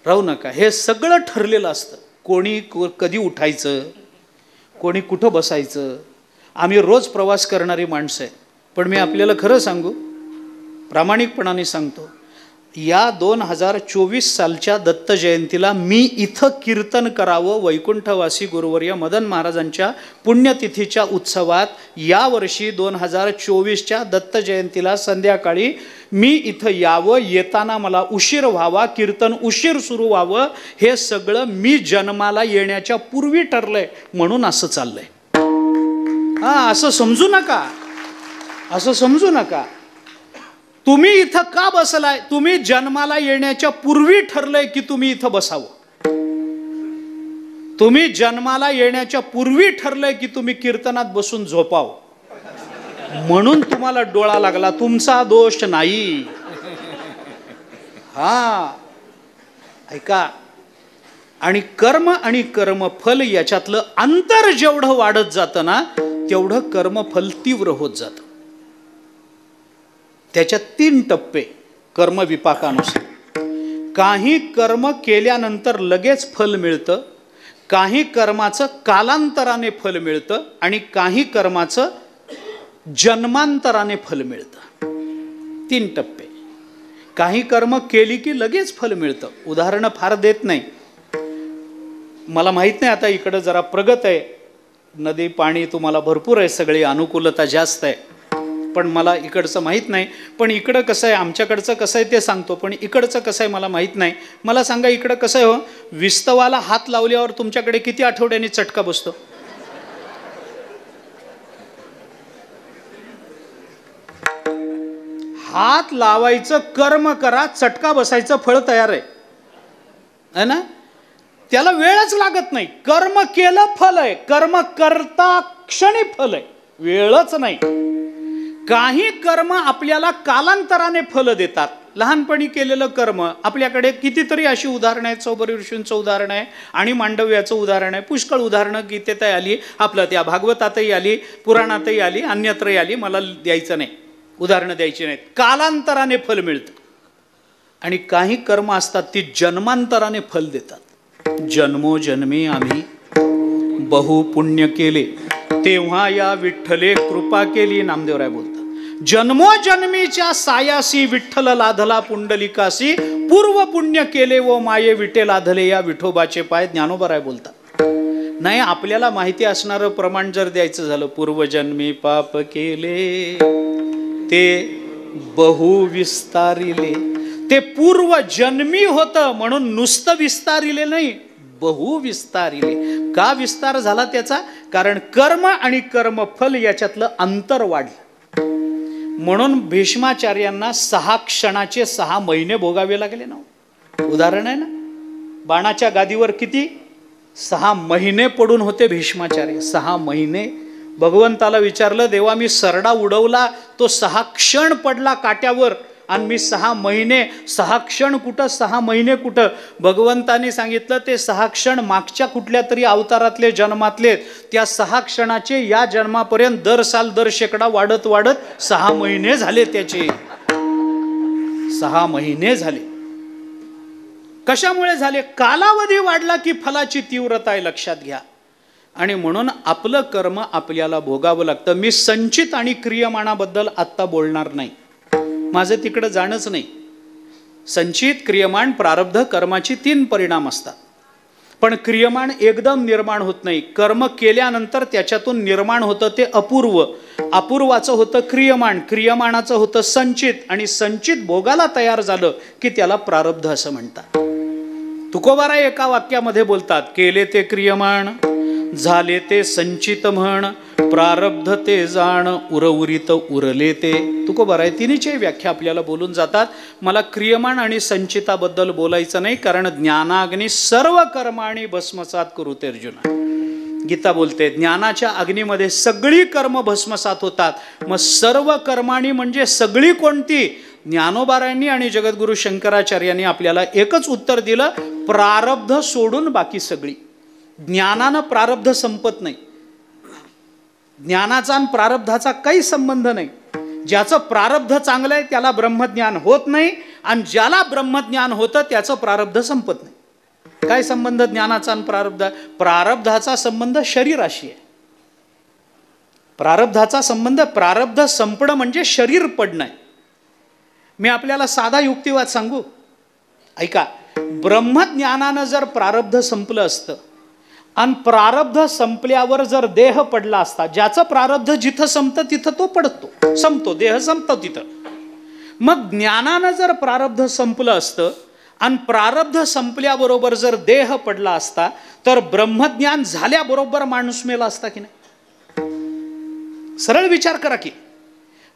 राहू नका. हे सगळं ठरलेलं असतं. कोणी कधी उठायचं, कोणी कुठं बसायचं. आम्ही रोज प्रवास करणारी माणसं आहे. पण मी आपल्याला खरं सांगू, प्रामाणिकपणाने सांगतो, या 2024 सालच्या दत्त जयंतीला मी इथं कीर्तन करावं वैकुंठवासी गुरुवर्य मदन महाराजांच्या पुण्यतिथीच्या उत्सवात यावर्षी 2024च्या दत्त जयंतीला संध्याकाळी मी इथं यावं, येताना मला उशीर व्हावा, कीर्तन उशीर सुरू व्हावं, हे सगळं मी जन्माला येण्याच्या पूर्वी ठरलंय म्हणून असं चाललंय. असं समजू नका, असं समजू नका. तुम्ही इथं का बसलाय? तुम्ही जन्माला येण्याच्या पूर्वी ठरलंय की तुम्ही इथं बसावं. तुम्ही जन्माला येण्याच्या पूर्वी ठरलंय की तुम्ही कीर्तनात बसून झोपावं, म्हणून तुम्हाला डोळा लागला. तुमचा दोष नाही. ऐका, आणि कर्म आणि कर्मफल याच्यातलं अंतर जेवढं वाढत जातं ना तेवढं कर्मफल तीव्र होत जातं. त्याच्यात 3 टप्पे कर्म विपाकानुसार. काही कर्म केल्यानंतर लगेच फल मिळतं, काही कर्माचं कालांतराने फल मिळतं आणि काही कर्माचं जन्मांतराने फल मिळतं. 3 टप्पे. काही कर्म केली की लगेच फल मिळतं. उदाहरणं फार देत नाही, मला माहित नाही. आता इकडं जरा प्रगत आहे, नदी पाणी तुम्हाला भरपूर आहे, सगळी अनुकूलता जास्त आहे. पण मला इकडचं माहीत नाही. पण इकडं कसं आहे, आमच्याकडचं कसं आहे ते सांगतो, पण इकडचं कसं आहे मला माहीत नाही. मला सांगा, इकडं कसं आहे हो? विस्तवाला हात लावल्यावर तुमच्याकडे किती आठवड्यांनी चटका बसतो? हात लावायचं कर्म करा, चटका बसायचं फळ तयार आहे ना. त्याला वेळच लागत नाही. कर्म केलं फल आहे, कर्म करता क्षणी फल आहे, वेळच नाही. काही कर्म आपल्याला कालांतराने फल देतात. लहानपणी केलेलं कर्म, आपल्याकडे कितीतरी अशी उदाहरणं आहेत. चौबरी ऋषींचं उदाहरण आहे आणि मांडव्याचं उदाहरण आहे. पुष्कळ उदाहरणं गीतेतही आली, आपलं त्या भागवतातही आली, पुराणातही आली, अन्यत्रही आली. मला द्यायचं नाही, उदाहरणं द्यायची नाहीत. कालांतराने फल मिळतं. आणि काही कर्म असतात ती जन्मांतराने फल देतात. जन्मोजन्मी आम्ही बहु पुण्य केले, तेव्हा या विठ्ठले कृपा केली. नामदेवराय बोलतात, जन्मोजन्मीच्या सायासी विठ्ठल लाधला पुंडलिकासी, पूर्व पुण्य केले व माये विटे लाधले या विठोबाचे पाय. ज्ञानोबराय बोलतात. नाही, आपल्याला माहिती असणारं प्रमाण जर द्यायचं झालं, पूर्वजन्मी पाप केले ते बहु विस्तारिले. ते पूर्वजन्मी होतं म्हणून नुसतं विस्तारिले नाही, बहु विस्तारिले. का विस्तार झाला त्याचा? कारण कर्म आणि कर्मफल याच्यातलं अंतर वाढलं. म्हणून भीष्माचार्यांना 6 क्षणाचे 6 महिने भोगावे लागले ना. उदाहरण आहे ना, बाणाच्या गादीवर किती 6 महिने पडून होते भीष्माचार्य. 6 महिने. भगवंताला विचारलं, देवा मी सरडा उडवला, तो 6 क्षण पडला काट्यावर, आणि मी 6 महिने, 6 क्षण कुठं 6 महिने कुठं. भगवंताने सांगितलं ते 6 क्षण मागच्या कुठल्या तरी अवतारातले जन्मातले, त्या 6 क्षणाचे या जन्मापर्यंत दर साल दर शेकडा वाढत वाढत 6 महिने झाले. त्याचे 6 महिने झाले. कशामुळे झाले? कालावधी वाढला की फलाची तीव्रता आहे, लक्षात घ्या. आणि म्हणून आपलं कर्म आपल्याला भोगावं लागतं. मी संचित आणि क्रियमाणाबद्दल आत्ता बोलणार नाही, माझं तिकडं जाणंच नाही. संचित, क्रियमाण, प्रारब्ध, कर्माची 3 परिणाम असतात. पण क्रियमाण एकदम निर्माण होत नाही. कर्म केल्यानंतर त्याच्यातून निर्माण होतं ते अपूर्व. अपूर्वाचं होतं क्रियमाण, क्रियमाणाचं होतं संचित, आणि संचित भोगाला तयार झालं की त्याला प्रारब्ध असं म्हणतात. तुकोबाराय एका वाक्यामध्ये बोलतात, केले ते क्रियमाण, झाले ते संचित म्हण, प्रारब्ध ते जाण, उरउरित उरले ते. तुकोबाराय तिन्हीची व्याख्या आपल्याला बोलून जातात. मला क्रियमाण आणि संचिताबद्दल बोलायचं नाही, कारण ज्ञानाग्नी सर्व कर्माणी भस्मसात करूते अर्जुना. गीता बोलते ज्ञानाच्या अग्नीमध्ये सगळी कर्म भस्मसात होतात. मग सर्व कर्माणी म्हणजे सगळी कोणती? ज्ञानोबारायांनी आणि जगद्गुरु शंकराचार्यांनी आपल्याला एकच उत्तर दिलं, प्रारब्ध सोडून बाकी सगळी. ज्ञानानं प्रारब्ध संपत नाही. ज्ञानाचा आणि प्रारब्धाचा काही संबंध नाही. ज्याचं प्रारब्ध चांगलं आहे त्याला ब्रह्मज्ञान होत नाही, आणि ज्याला ब्रह्मज्ञान होतं त्याचं प्रारब्ध संपत नाही. काय संबंध ज्ञानाचा आणि प्रारब्ध? प्रारब्धाचा संबंध शरीराशी आहे. प्रारब्धाचा संबंध, प्रारब्ध संपणं म्हणजे शरीर पडणं आहे. मी आपल्याला साधा युक्तिवाद सांगू, ऐका. ब्रह्मज्ञानानं जर प्रारब्ध संपलं असतं आणि प्रारब्ध संपल्यावर जर देह पडला असता, ज्याचं प्रारब्ध जिथं संपतं तिथं तो पडतो, संपतो, देह संपतो तिथं. मग ज्ञानानं जर प्रारब्ध संपलं असतं आणि प्रारब्ध संपल्याबरोबर जर देह पडला असता, तर ब्रह्मज्ञान झाल्याबरोबर माणूस मेला असता की नाही? सरळ विचार करा की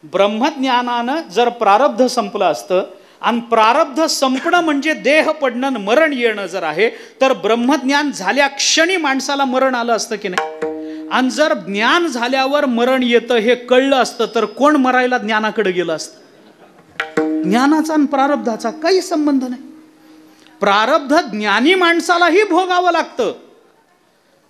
ब्रह्मज्ञानानं जर प्रारब्ध संपलं असतं आणि प्रारब्ध संपणं म्हणजे देह पडणं, मरण येणं जर आहे, तर ब्रह्मज्ञान झाल्या क्षणी माणसाला मरण आलं असतं की नाही? आणि जर ज्ञान झाल्यावर मरण येतं हे कळलं असतं तर कोण मरायला ज्ञानाकडे गेलं असतं? ज्ञानाचा आणि प्रारब्धाचा काही संबंध नाही. प्रारब्ध ज्ञानी माणसालाही भोगावं लागतं.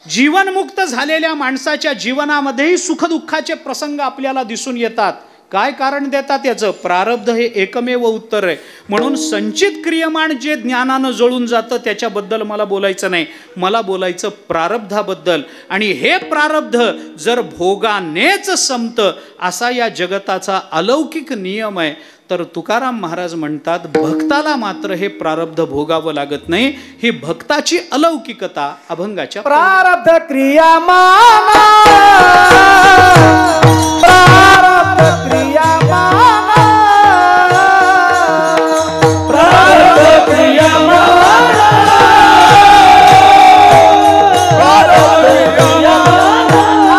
जीवनमुक्त झालेल्या माणसाच्या जीवनामध्येही सुखदुःखाचे प्रसंग आपल्याला दिसून येतात. काय कारण देतात याचं? प्रारब्ध हे एकमेव उत्तर आहे. म्हणून संचित क्रियमाण जे ज्ञानानं जळून जातं त्याच्याबद्दल मला बोलायचं नाही, मला बोलायचं प्रारब्धाबद्दल. आणि हे प्रारब्ध जर भोगानेच संपतं असा या जगताचा अलौकिक नियम आहे, तर तुकाराम महाराज म्हणतात भक्ताला मात्र हे प्रारब्ध भोगावं लागत नाही. ही भक्ताची अलौकिकता अभंगाच्या प्रारब्ध क्रियामाना, प्रारब्ध क्रियामाना, प्रारब्ध क्रियामाना, प्रारब्ध क्रियामाना,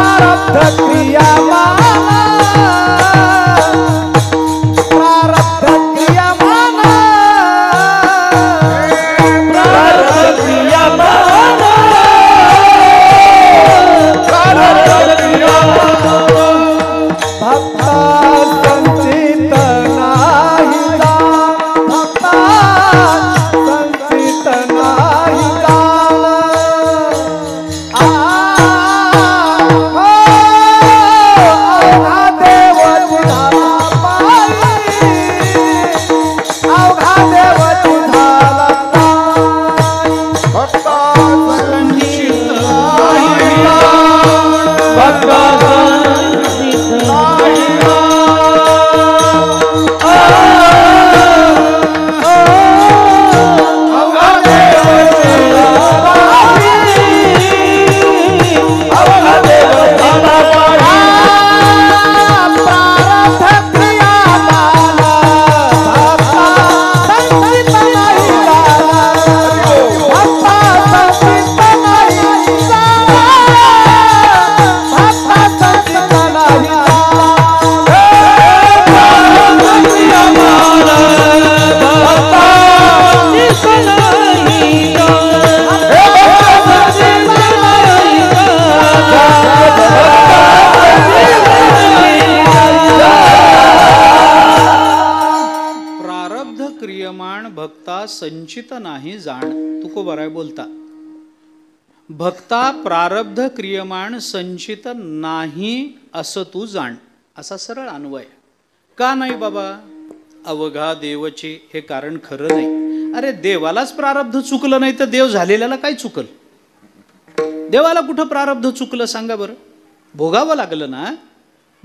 प्रारब्ध क्रियामाना, प्रारब्ध क्रियामाना, प्रारब्ध क्रियामाना, भक्ता संचित नाही जाण. तुकोबाराय बोलता, भक्ता प्रारब्ध क्रियमाण संचित नाही असं तू जाण. असा सरळ अन्वय. का नाही बाबा? अवघा देवचे, हे कारण खरं नाही. अरे देवालाच प्रारब्ध चुकलं नाही तर देव झालेल्याला काय चुकल? देवाला कुठं प्रारब्ध चुकलं सांगा बरं? भोगावं लागलं ना,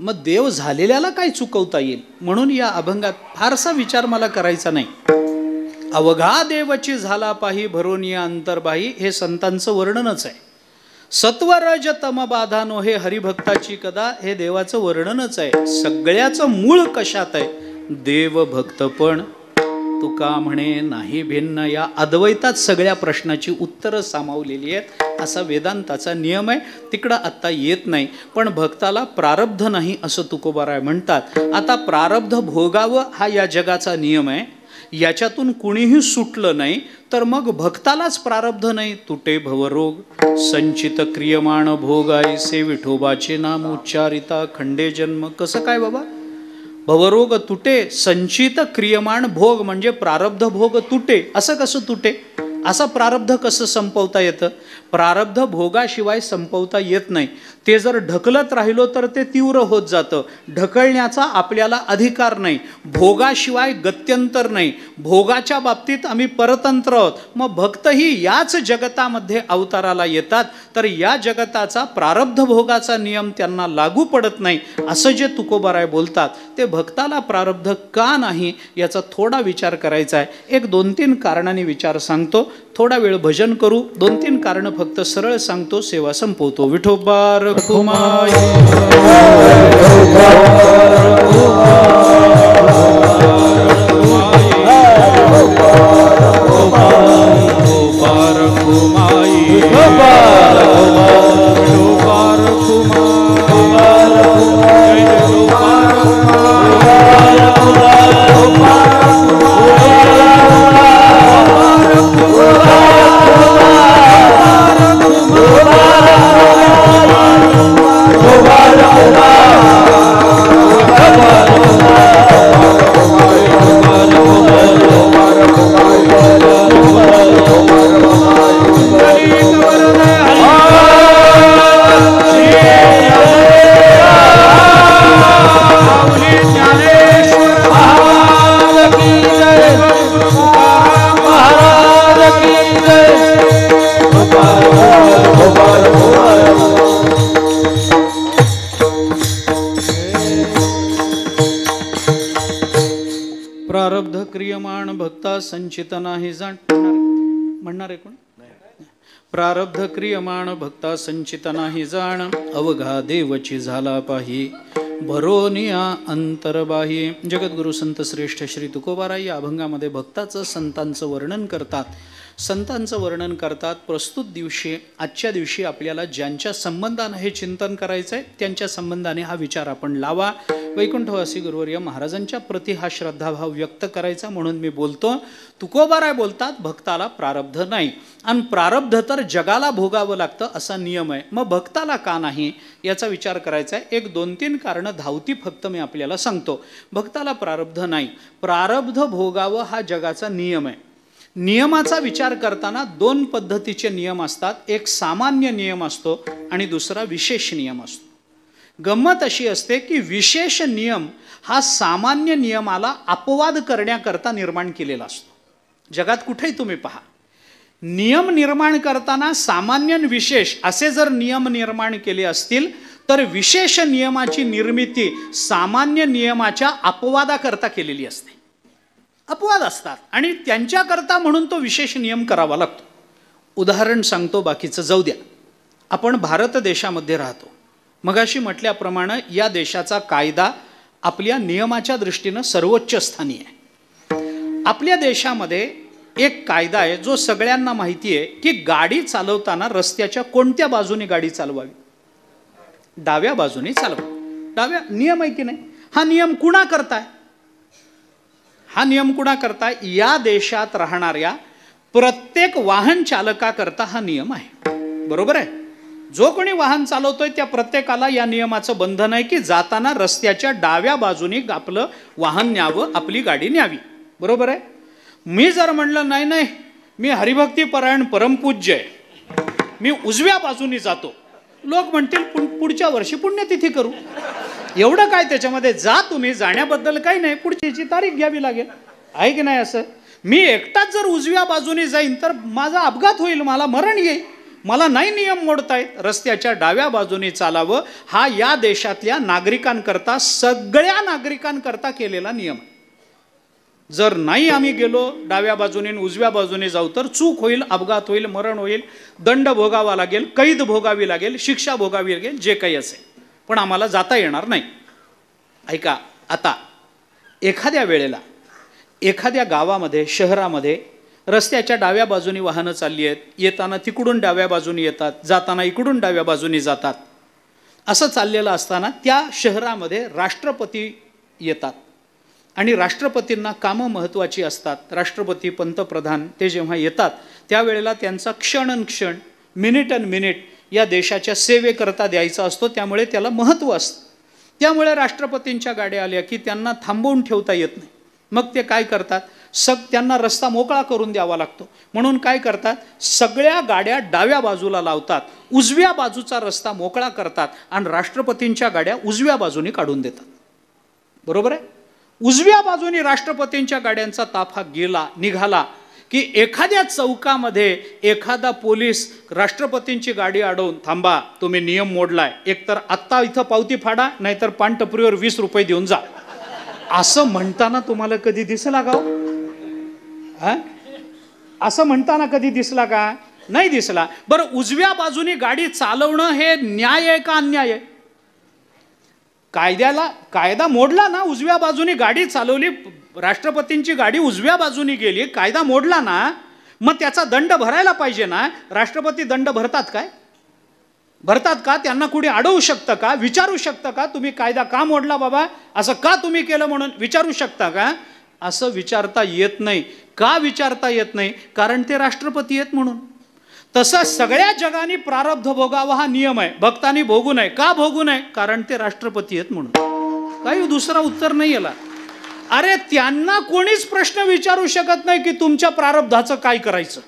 मग देव झालेल्याला काय चुकवता येईल? म्हणून या अभंगात फारसा विचार मला करायचा नाही. अवघा देवची झाला पाही भरोनिया अंतर्बाही, हे संतांचं वर्णनच आहे. सत्व रज तम बाधानो, हे हरिभक्ताची कदा, हे देवाचं वर्णनच आहे. सगळ्याचं मूळ कशात आहे? देव भक्तपण. तुका म्हणे नाही भिन्न, या अद्वैतात सगळ्या प्रश्नाची उत्तरं सामावलेली आहेत. असा वेदांताचा नियम आहे. तिकडं आत्ता येत नाही. पण भक्ताला प्रारब्ध नाही असं तुकोबाराय म्हणतात. आता प्रारब्ध भोगावं हा या जगाचा नियम आहे. याच्यातून कुणीही सुटलं नाही तर मग भक्तालाच प्रारब्ध नाही. तुटे भवरोग संचित क्रियमाण भोगाई से विठोबाचे नाम उच्चारिता खंडे जन्म. कसं काय बाबा? भवरोग तुटे, संचित क्रियमाण भोग म्हणजे प्रारब्ध भोग तुटे. असं कसं तुटे? असा प्रारब्ध कसं संपवता येतं? प्रारब्ध भोगाशिवाय संपवता येत नाही. ते जर ढकलत राहिलो तर ते तीव्र होत जातं. ढकलण्याचा आपल्याला अधिकार नाही. भोगाशिवाय गत्यंतर नाही. भोगाच्या बाबतीत आम्ही परतंत्र आहोत. मग भक्तही याच जगतामध्ये अवताराला येतात तर या जगताचा प्रारब्ध भोगाचा नियम त्यांना लागू पडत नाही. असं जे तुकोबाराय बोलतात ते भक्ताला प्रारब्ध का नाही याचा थोडा विचार करायचा आहे. एक 2-3 कारणांनी विचार सांगतो. थोडा वेळ भजन करू. 2-3 कारणं फक्त सरळ सांगतो, सेवा संपवतो. विठोबा रखुमाई. प्रारब्ध क्रियमाण भक्ता संचित नाही जाण. म्हणणार आहे कोण? प्रारब्ध क्रियमाण भक्ता संचित नाही जाण, अवघा देवची झाला पाही भरोनिया अंतर्बाही. जगद्गुरु संत श्रेष्ठ श्री तुकोबाराय या अभंगामध्ये भक्ताचं संतांचं वर्णन करतात. संतांचं वर्णन करतात. प्रस्तुत दिवशी, आजच्या दिवशी आपल्याला ज्यांच्या संबंधानं हे चिंतन करायचं आहे त्यांच्या संबंधाने हा विचार आपण लावा. वैकुंठवासी गुरुवर्य महाराजांच्या प्रति हा श्रद्धाभाव व्यक्त करायचा म्हणून मी बोलतो. तुकोबाराय बोलतात भक्ताला प्रारब्ध नाही आणि प्रारब्ध तर जगाला भोगावं लागतं असा नियम आहे. मग भक्ताला का नाही याचा विचार करायचा आहे. एक 2-3 कारणं धावती फक्त मी आपल्याला सांगतो. भक्ताला प्रारब्ध नाही, प्रारब्ध भोगावं हा जगाचा नियम आहे. नियमाचा विचार करताना 2 पद्धतीचे नियम असतात. एक सामान्य नियम असतो आणि दुसरा विशेष नियम असतो. गंमत अशी असते की विशेष नियम हा सामान्य नियमाला अपवाद करण्याकरता निर्माण केलेला असतो. जगात कुठेही तुम्ही पहा, नियम निर्माण करताना सामान्य आणि विशेष असे जर नियम निर्माण केले असतील तर विशेष नियमाची निर्मिती सामान्य नियमाच्या अपवादाकरता केलेली असते. अपवाद असतात आणि त्यांच्याकरता म्हणून तो विशेष नियम करावा लागतो. उदाहरण सांगतो, बाकीचं जाऊ द्या. आपण भारत देशामध्ये राहतो. मगाशी म्हटल्याप्रमाणे या देशाचा कायदा आपल्या नियमाच्या दृष्टीनं सर्वोच्च स्थानी आहे. आपल्या देशामध्ये एक कायदा आहे जो सगळ्यांना माहिती आहे की गाडी चालवताना रस्त्याच्या कोणत्या बाजूने गाडी चालवावी? डाव्या बाजूने चालवावी. डाव्या नियम आहे की नाही? हा नियम कुणा करताय? हा नियम कुणा करताय? या देशात राहणाऱ्या प्रत्येक वाहन चालकाकरता हा नियम आहे. बरोबर आहे? जो कोणी वाहन चालवतोय त्या प्रत्येकाला या नियमाचं बंधन आहे की जाताना रस्त्याच्या डाव्या बाजूने आपलं वाहन न्यावं, आपली गाडी न्यावी. बरोबर आहे? मी जर म्हणलं नाही नाही मी हरिभक्तीपरायण परमपूज्य आहे, मी उजव्या बाजूनी जातो, लोक म्हणतील पुढच्या वर्षी पुण्यतिथी करू. एवढं काय त्याच्यामध्ये, जा तुम्ही, जाण्याबद्दल काही नाही, पुढची तारीख घ्यावी लागेल, आहे की नाही. असं मी एकटाच जर उजव्या बाजूने जाईन तर माझा अपघात होईल, मला मरण येईल. मला नाही नियम मोडतायत. रस्त्याच्या डाव्या बाजूने चालावं हा या देशातल्या नागरिकांकरता, सगळ्या नागरिकांकरता केलेला नियम. जर नाही आम्ही गेलो डाव्या बाजूने उजव्या बाजूने जाऊ तर चूक होईल, अपघात होईल, मरण होईल, दंड भोगावा लागेल, कैद भोगावी लागेल, शिक्षा भोगावी लागेल, जे काही असेल, पण आम्हाला जाता येणार नाही. ऐका, आता एखाद्या वेळेला एखाद्या गावामध्ये, शहरामध्ये रस्त्याच्या डाव्या बाजूनी वाहनं चालली आहेत, येताना तिकडून डाव्या बाजूनी येतात, जाताना इकडून डाव्या बाजूनी जातात. असं चाललेलं असताना त्या शहरामध्ये राष्ट्रपती येतात आणि राष्ट्रपतींना कामं महत्त्वाची असतात. राष्ट्रपती, पंतप्रधान ते जेव्हा येतात त्यावेळेला त्यांचा क्षण मिनिट मिनिट या देशाच्या सेवेकरता द्यायचा असतो, त्यामुळे त्याला महत्त्व असतं. त्यामुळे राष्ट्रपतींच्या गाड्या आल्या की त्यांना थांबवून ठेवता येत नाही. मग ते काय करतात, त्यांना रस्ता मोकळा करून द्यावा लागतो. म्हणून काय करतात, सगळ्या गाड्या डाव्या बाजूला लावतात, उजव्या बाजूचा रस्ता मोकळा करतात आणि राष्ट्रपतींच्या गाड्या उजव्या बाजूने काढून देतात. बरोबर आहे. उजव्या बाजूने राष्ट्रपतींच्या गाड्यांचा ताफा निघाला की एखाद्या चौकामध्ये एखादा पोलीस राष्ट्रपतींची गाडी अडवून, थांबा तुम्ही नियम मोडलाय, एकतर आत्ता इथं पावती फाडा, नाहीतर पानटपरीवर 20 रुपये देऊन जा, असं म्हणताना तुम्हाला कधी दिसला का? असं म्हणताना कधी दिसला का? नाही दिसला. बरं, उजव्या बाजूने गाडी चालवणं हे न्याय आहे का अन्याय आहे? कायदा मोडला ना, उजव्या बाजूने गाडी चालवली, राष्ट्रपतींची गाडी उजव्या बाजूने गेली, कायदा मोडला ना, मग त्याचा दंड भरायला पाहिजे ना. राष्ट्रपती दंड भरतात काय? भरतात का? त्यांना कुणी अडवू शकतं का? विचारू शकतं का तुम्ही कायदा का मोडला बाबा, असं का तुम्ही केलं म्हणून विचारू शकता का? असं विचारता येत नाही. का विचारता येत नाही? कारण ते राष्ट्रपती आहेत म्हणून. तसं सगळ्या जगाने प्रारब्ध भोगावा हा नियम आहे, भक्तांनी भोगू नये. का भोगू नये? कारण ते राष्ट्रपती आहेत म्हणून. काही दुसरा उत्तर नाही याला. अरे त्यांना कोणीच प्रश्न विचारू शकत नाही की तुमच्या प्रारब्धाचं काय करायचं,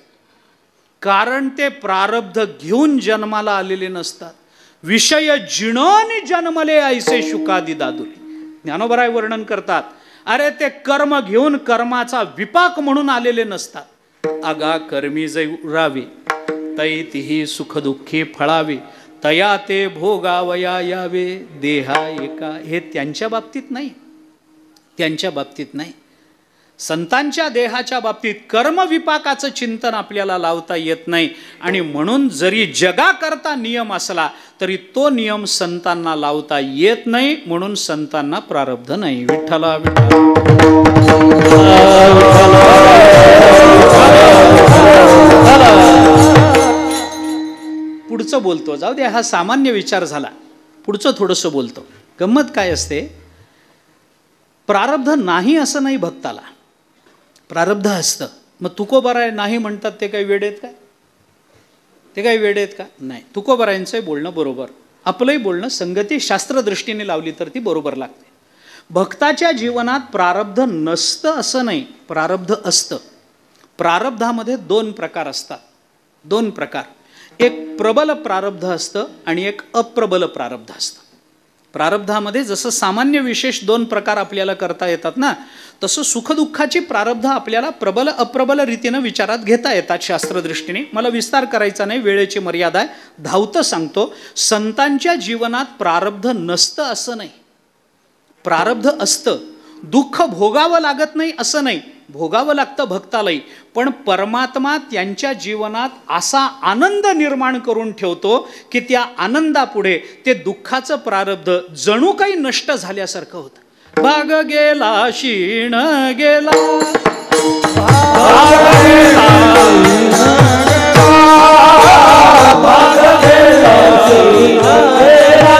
कारण ते प्रारब्ध घेऊन जन्माला आलेले नसतात. विषय जिणोनी जन्मले ऐसे शुकादी दादुली, ज्ञानोबराय वर्णन करतात. अरे ते कर्म घेऊन कर्माचा विपाक म्हणून आलेले नसतात. आगा कर्मी जै उरावे तै तिही सुख दुःखी फळावे, तया ते भोगावया यावे देहा एका. हे त्यांच्या बाबतीत नाही, त्यांच्या बाबतीत नाही. संतांच्या देहाच्या बाबतीत कर्मविपाकाचं चिंतन आपल्याला लावता येत नाही. आणि म्हणून जरी जगाकरता नियम असला तरी तो नियम संतांना लावता येत नाही, म्हणून संतांना प्रारब्ध नाही. विठ्ठला पुढचं बोलतो, जाऊ दे, हा सामान्य विचार झाला. पुढचं थोडंसं बोलतो. गंमत काय असते, प्रारब्ध नाही असं नाही, भक्ताला प्रारब्ध असतं. मग तुकोबाराय नाही म्हणतात ते काही वेड आहेत काय? ते काही वेड आहेत का? नाही. तुकोबारायांचंही बोलणं बरोबर, आपलंही बोलणं संगती शास्त्रदृष्टीने लावली तर ती बरोबर लागते. भक्ताच्या जीवनात प्रारब्ध नसतं असं नाही, प्रारब्ध असतं. प्रारब्धामध्ये 2 प्रकार असतात, 2 प्रकार. एक प्रबल प्रारब्ध असतं आणि एक अप्रबल प्रारब्ध असतं. प्रारब्धामध्ये जसं सामान्य विशेष 2 प्रकार आपल्याला करता येतात ना, तसं सुखदुःखाची प्रारब्ध आपल्याला प्रबल अप्रबल रीतीनं विचारात घेता येतात शास्त्रदृष्टीने. मला विस्तार करायचा नाही, वेळेची मर्यादा आहे, धावतं सांगतो. संतांच्या जीवनात प्रारब्ध नसतं असं नाही, प्रारब्ध असतं. दुःख भोगावं लागत नाही असं नाही, भोगावं लागतं भक्तालाही. पण परमात्मा त्यांच्या जीवनात असा आनंद निर्माण करून ठेवतो की त्या आनंदापुढे ते दुःखाचं प्रारब्ध जणू काही नष्ट झाल्यासारखं होतं. भाग गेला शीण गेला, भाग गेला शीण गेला,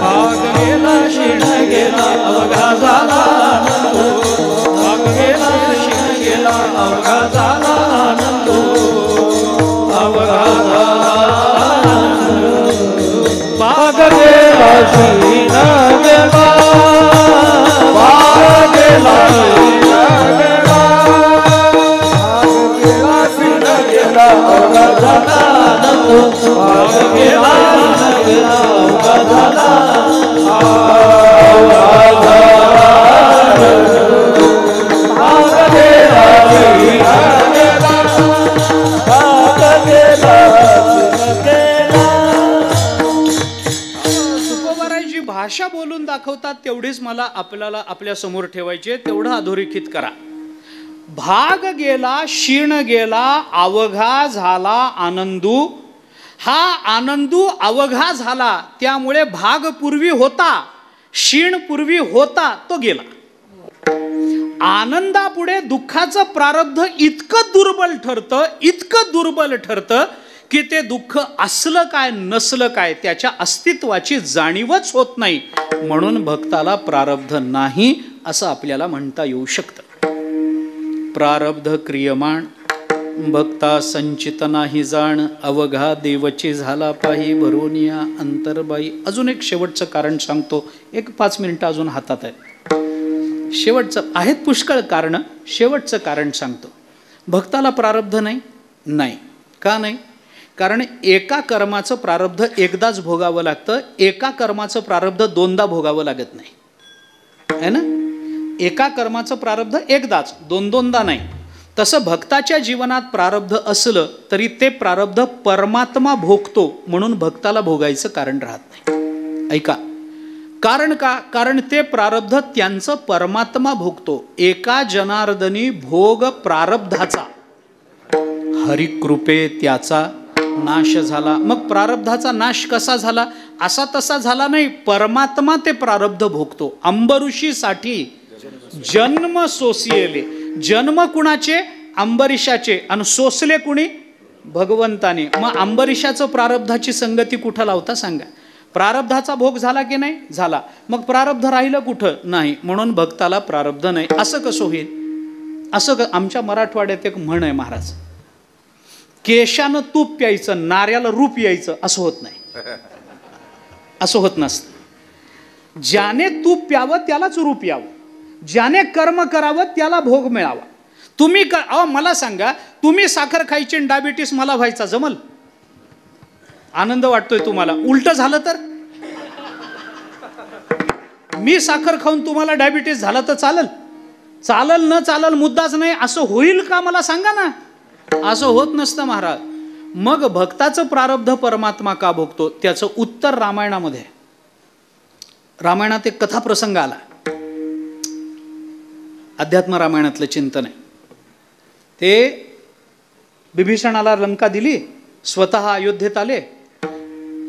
भाग गेला शीण गेला, अवघा झाला आनंद, भाग गेला शीण गेला, अवघा झाला आनंद, अवघा झाला भाग गेला शीण गेला. गेला सीन गेला अवघा झाला भाग गेला अवघा झाला तुकोबारायची भाषा बोलून दाखवतात तेवढीच मला आपल्याला आपल्या समोर ठेवायचे, तेवढं अधोरेखित करा. भाग गेला क्षीण गेला अवघा झाला आनंदू. हा आनंदू अवघा झाला, त्यामुळे भाग पूर्वी होता, क्षीण पूर्वी होता, तो गेला. आनंदापुढे दुःखाचं प्रारब्ध इतकं दुर्बल ठरतं, इतकं दुर्बल ठरतं की ते दुःख असलं काय नसलं काय त्याच्या अस्तित्वाची जाणीवच होत नाही. म्हणून भक्ताला प्रारब्ध नाही असं आपल्याला म्हणता येऊ शकतं. प्रारब्ध क्रियमाण भक्ता संचित नाही जाण, अवघा देवची झाला पाही भरोनिया अंतरबाई. अजून एक शेवटचं कारण सांगतो, एक 5 मिनिटं अजून हातात आहे. शेवटचं आहेत पुष्कळ कारण, शेवटचं कारण सांगतो. भक्ताला प्रारब्ध नाही. का नाही? कारण एका कर्माचं प्रारब्ध एकदाच भोगावं लागतं, एका कर्माचं प्रारब्ध दोनदा भोगावं लागत नाही, है ना? एका कर्माचं प्रारब्ध एकदाच, दोनदा नाही. तसं भक्ताच्या जीवनात प्रारब्ध असलं तरी ते प्रारब्ध परमात्मा भोगतो, म्हणून भक्ताला भोगायचं कारण राहत नाही. ऐका, कारण का? कारण ते प्रारब्ध त्यांचं परमात्मा भोगतो. एका जनार्दनी भोग प्रारब्धाचा हरिकृपे त्याचा नाश झाला. मग प्रारब्धाचा नाश कसा झाला? असा तसा झाला नाही, परमात्मा ते प्रारब्ध भोगतो. अंबऋषीसाठी जन्म सोसियले, जन्म कुणाचे? अंबरीशाचे, आणि सोसले कुणी? भगवंताने. मग अंबरीशाचं प्रारब्धाची संगती कुठं लावता सांगा? प्रारब्धाचा भोग झाला की नाही? झाला. मग प्रारब्ध राहिलं कुठं? नाही. म्हणून भक्ताला प्रारब्ध नाही. असं कसं होईल? असं आमच्या मराठवाड्यात एक म्हण आहे महाराज, केशानं तूप प्यायचं, नाऱ्याला रूप यायचं, असं होत नाही, असं होत नसतं. ज्याने तूप प्यावं त्यालाच रूप यावं, ज्याने कर्म करावं त्याला भोग मिळावा. तुम्ही मला सांगा, तुम्ही साखर खायची आणि डायबिटीस मला व्हायचा, जमल? आनंद वाटतोय तुम्हाला? उलट झालं तर? मी साखर खाऊन तुम्हाला डायबिटीस झाला तर चालल? चालल न चालल मुद्दाच नाही. असं होईल का मला सांगा ना? असं होत नसतं महाराज. मग भक्ताचं प्रारब्ध परमात्मा का भोगतो? त्याचं उत्तर रामायणामध्ये. रामायणात एक कथाप्रसंग आला, अध्यात्म रामायणातलं चिंतन आहे ते. बिभीषणाला लंका दिली, स्वतः अयोध्येत आले.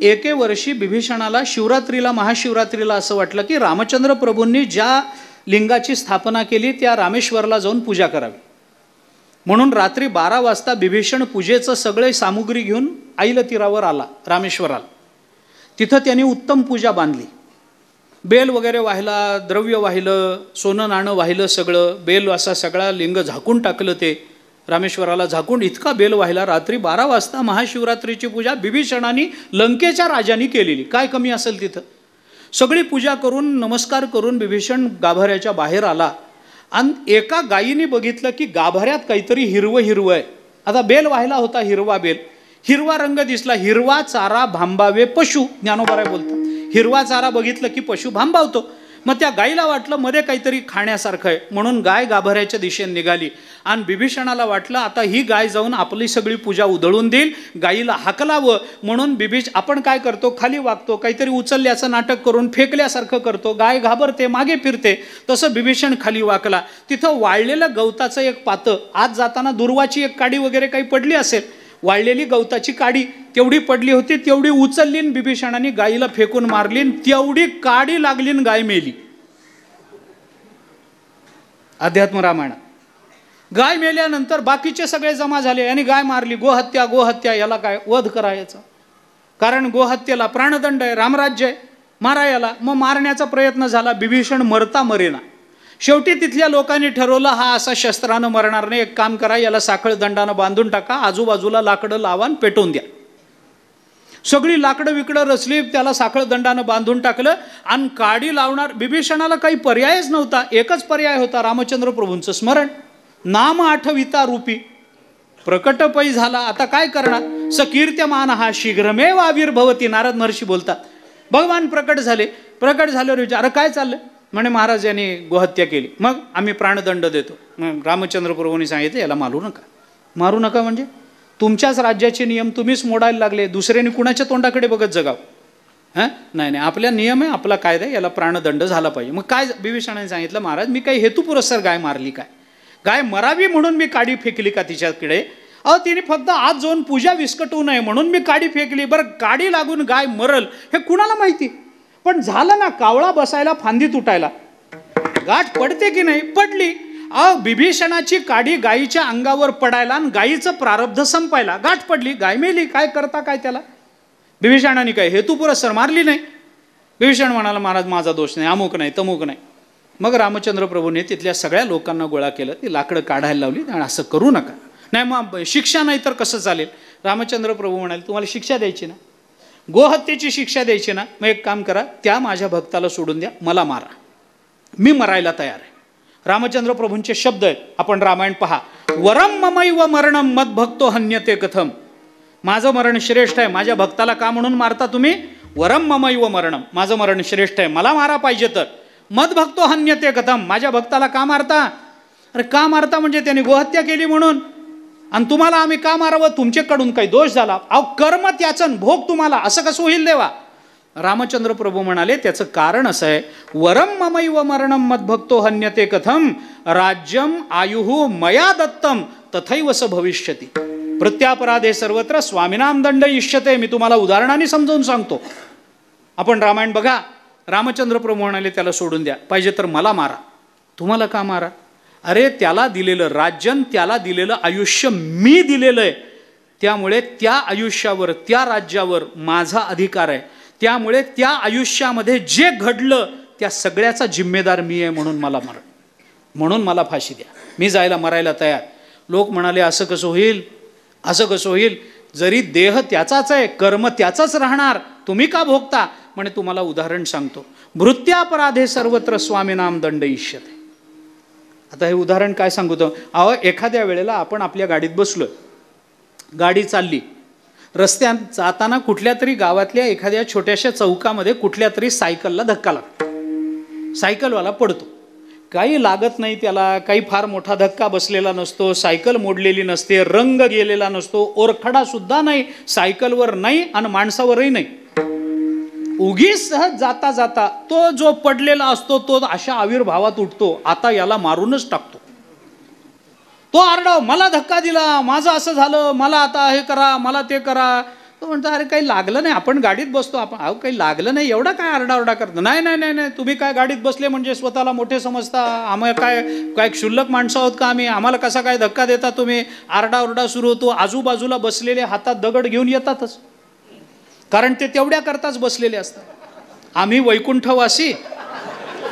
एके वर्षी बिभीषणाला शिवरात्रीला, महाशिवरात्रीला असं वाटलं की रामचंद्र प्रभूंनी ज्या लिंगाची स्थापना केली त्या रामेश्वरला जाऊन पूजा करावी. म्हणून रात्री 12 वाजता बिभीषण पूजेचं सगळे सामुग्री घेऊन ऐल तीरावर आला, रामेश्वराला. तिथं त्यांनी उत्तम पूजा बांधली. बेल वगैरे वाहिला, द्रव्य वाहिलं, सोनं नाणं वाहिलं, सगळं बेल असा सगळा लिंग झाकून टाकलं. ते रामेश्वराला झाकून इतका बेल वाहिला. रात्री 12 वाजता महाशिवरात्रीची पूजा बिभीषणाने लंकेच्या राजाने केलेली. काय कमी असेल तिथं? सगळी पूजा करून नमस्कार करून बिभीषण गाभाऱ्याच्या बाहेर आला आणि एका गायीने बघितलं की गाभाऱ्यात काहीतरी हिरवं हिरवं आहे. आता बेल वाहिला होता, हिरवा बेल, हिरवा रंग दिसला. हिरवा चारा भांबावे पशु, ज्ञानोबाराय बोलतात. हिरवा चारा बघितलं की पशु भांबावतो. मग त्या गायीला वाटलं मध्ये काहीतरी खाण्यासारखं आहे, म्हणून गाय गाभाऱ्याच्या दिशेने निघाली. आणि बिभीषणाला वाटलं आता ही गाय जाऊन आपली सगळी पूजा उधळून देईल, गायीला हाकलावं. म्हणून आपण काय करतो? खाली वागतो, काहीतरी उचलल्याचं नाटक करून फेकल्यासारखं करतो. गाय घाबरते, मागे फिरते. तसं बिभीषण खाली वाकला. तिथं वाळलेलं गवताचं एक पातं, आज जाताना दुर्वाची एक काडी वगैरे काही पडली असेल, वाळलेली गवताची काडी तेवढी पडली होती. तेवढी उचलली बिभीषणाने गायीला फेकून मारली. तेवढी काडी लागली, गाय मेली. अध्यात्म रामायणात गाय मेल्यानंतर बाकीचे सगळे जमा झाले आणि गाय मारली. गोहत्या, गोहत्या, याला काय वध करायचं? कारण गोहत्येला प्राणदंड आहे, रामराज्य आहे, मारा याला. मग मारण्याचा प्रयत्न झाला, बिभीषण मरता मरेना. शेवटी तिथल्या लोकांनी ठरवलं हा असा शस्त्रानं मरणार नाही, एक काम करा, याला साखळ दंडानं बांधून टाका, आजूबाजूला लाकडं लावा आणि पेटवून द्या. सगळी लाकडं विकडं रचली, त्याला साखळ दंडानं बांधून टाकलं आणि काडी लावणार. बिभीषणाला काही पर्यायच नव्हता, एकच पर्याय होता, रामचंद्र प्रभूंचं स्मरण. नाम आठविता रूपी प्रकट पै झाला. आता काय करणार? सकीर्त्यमान हा शीघ्रमेव आविर्भवती. नारद महर्षी बोलतात, भगवान प्रकट झाले. प्रकट झाल्यावर विचार, काय चाललं? म्हणे महाराज यांनी गोहत्या केली, मग आम्ही प्राणदंड देतो. मग रामचंद्र प्रभूंनी सांगितलं, याला मारू नका. मारू नका म्हणजे तुमच्याच राज्याचे नियम तुम्हीच मोडायला लागले, दुसऱ्याने कुणाच्या तोंडाकडे बघत जगाव? हां, नाही, आपल्या नियम आहे, आपला कायदा आहे, याला प्राणदंड झाला पाहिजे. मग काय बिभीषणाने सांगितलं, महाराज मी काही हेतुपुरस्सर गाय मारली काय? गाय मरावी म्हणून मी काडी फेकली का तिच्याकडे? तिने फक्त आज जाऊन पूजा विस्कटवू नये म्हणून मी काडी फेकली. बरं, काडी लागून गाय मरल हे कुणाला माहिती? पण झालं ना, कावळा बसायला फांदी तुटायला. गाठ पडते की नाही? पडली. बिभीषणाची काडी गायीच्या अंगावर पडायला आणि गायीचं प्रारब्ध संपायला. गाठ पडली, गाय मेली. काय करता काय त्याला? बिभीषणाने काय हेतुपुरस्सर मारली नाही. बिभीषण म्हणाला, महाराज माझा दोष नाही, अमुक नाही तमुक नाही. मग रामचंद्र प्रभूने तिथल्या सगळ्या लोकांना गोळा केलं, ती लाकडं काढायला लावली आणि असं करू नका. नाही मग शिक्षा नाही तर कसं चालेल? रामचंद्र प्रभू म्हणाले, तुम्हाला शिक्षा द्यायची ना, गोहत्येची शिक्षा द्यायची ना, मग एक काम करा, त्या माझ्या भक्ताला सोडून द्या, मला मारा, मी मरायला तयार आहे. रामचंद्र प्रभूंचे शब्द आहेत, आपण रामायण पहा. वरम ममैव मरणम मद्भक्तो हन्यते कथम. माझं मरण श्रेष्ठ आहे, माझ्या भक्ताला का म्हणून मारता तुम्ही? वरम ममैव मरणम, माझं मरण श्रेष्ठ आहे, मला मारा पाहिजे तर. मद्भक्तो हन्यते कथम, माझ्या भक्ताला का मारता? अरे का मारता म्हणजे त्याने गोहत्या केली म्हणून, आणि तुम्हाला आम्ही का मारावं? तुमच्याकडून काही दोष झाला? कर्म त्याचं भोग तुम्हाला, असं कसं होईल देवा? रामचंद्र प्रभू म्हणाले, त्याचं कारण असं आहे, वरम ममैव मरणम मद्भक्तो हन्यते कथम राज्यम आयुः मया दत्तम तथैव स भविष्यति प्रत्यापराधे सर्वत्र स्वामिनाम दंड इष्यते. मी तुम्हाला उदाहरणाने समजावून सांगतो. आपण रामायण बघा. रामचंद्र प्रभू म्हणाले, त्याला सोडून द्या, पाहिजे तर मला मारा. तुम्हाला का मारा? अरे त्याला दिलेलं राज्य, त्याला दिलेलं आयुष्य मी दिलेलं आहे, त्यामुळे त्या आयुष्यावर, त्या राज्यावर माझा अधिकार आहे. त्यामुळे त्या आयुष्यामध्ये जे घडलं त्या सगळ्याचा जिम्मेदार मी आहे, म्हणून मला मारा, म्हणून मला फाशी द्या, मी जायला मरायला तयार. लोक म्हणाले, असं कसं होईल? असं कसं होईल? जरी देह त्याचाच आहे, कर्म त्याचाच राहणार, तुम्ही का भोगता? म्हणे तुम्हाला उदाहरण सांगतो. भृत्यापराधे सर्वत्र स्वामीनाम दंड इष्यते. आता हे उदाहरण काय सांगू तो? एखाद्या वेळेला आपण आपल्या गाडीत बसलोय, गाडी चालली, रस्त्यात जाताना कुठल्या तरी गावातल्या एखाद्या छोट्याशा चौकामध्ये कुठल्या तरी सायकलला धक्का लागतो. सायकलवाला पडतो, काही लागत नाही त्याला, काही फार मोठा धक्का बसलेला नसतो, सायकल मोडलेली नसते, रंग गेलेला नसतो, ओरखडा सुद्धा नाही, सायकलवर नाही आणि माणसावरही नाही. उगीच सहज जाता जाता तो जो पडलेला असतो तो अशा आविर्भावात उठतो, आता याला मारूनच टाकतो. तो आरडाव, मला धक्का दिला, माझं असं झालं, मला आता हे करा, मला ते करा. तो म्हणतो, अरे काही लागलं नाही, आपण गाडीत बसतो, आपण काही लागलं नाही, एवढा काय आरडाओरडा करतो? नाही नाही नाही नाही, तुम्ही काय गाडीत बसले म्हणजे स्वतःला मोठे समजता? आम्हाला काय क्षुल्लक माणसं आहोत का आम्ही? आम्हाला कसा काय धक्का देता तुम्ही? आरडाओरडा सुरू होतो. आजूबाजूला बसलेले हातात दगड घेऊन येतातच, कारण ते तेवढ्या करताच बसलेले असतात. आम्ही वैकुंठवासी,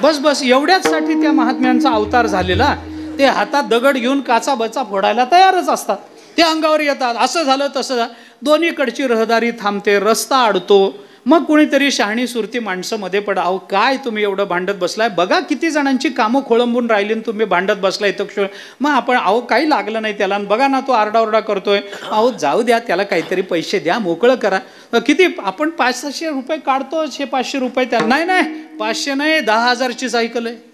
बस एवढ्याचसाठी त्या महात्म्यांचा अवतार झालेला. ते हातात दगड घेऊन काचा बचा फोडायला तयारच असतात. ते अंगावर येतात, असं झालं तसं झालं. दोन्हीकडची रहदारी थांबते, रस्ता अडतो. मग कुणीतरी शहाणी सुरती माणसं मध्ये पडा, अहो काय तुम्ही एवढं भांडत बसलाय? बघा किती जणांची कामं खोळंबून राहिली, तुम्ही भांडत बसलाय इथं. मग आपण, अहो काही लागलं नाही त्याला, बघा ना तो आरडाओरडा करतोय. अहो जाऊ द्या, त्याला काहीतरी पैसे द्या, मोकळं करा. किती आपण 500-600 रुपये काढतो, 500 रुपये त्याला. नाही नाही, 500 नाही, 10,000ची सायकल आहे.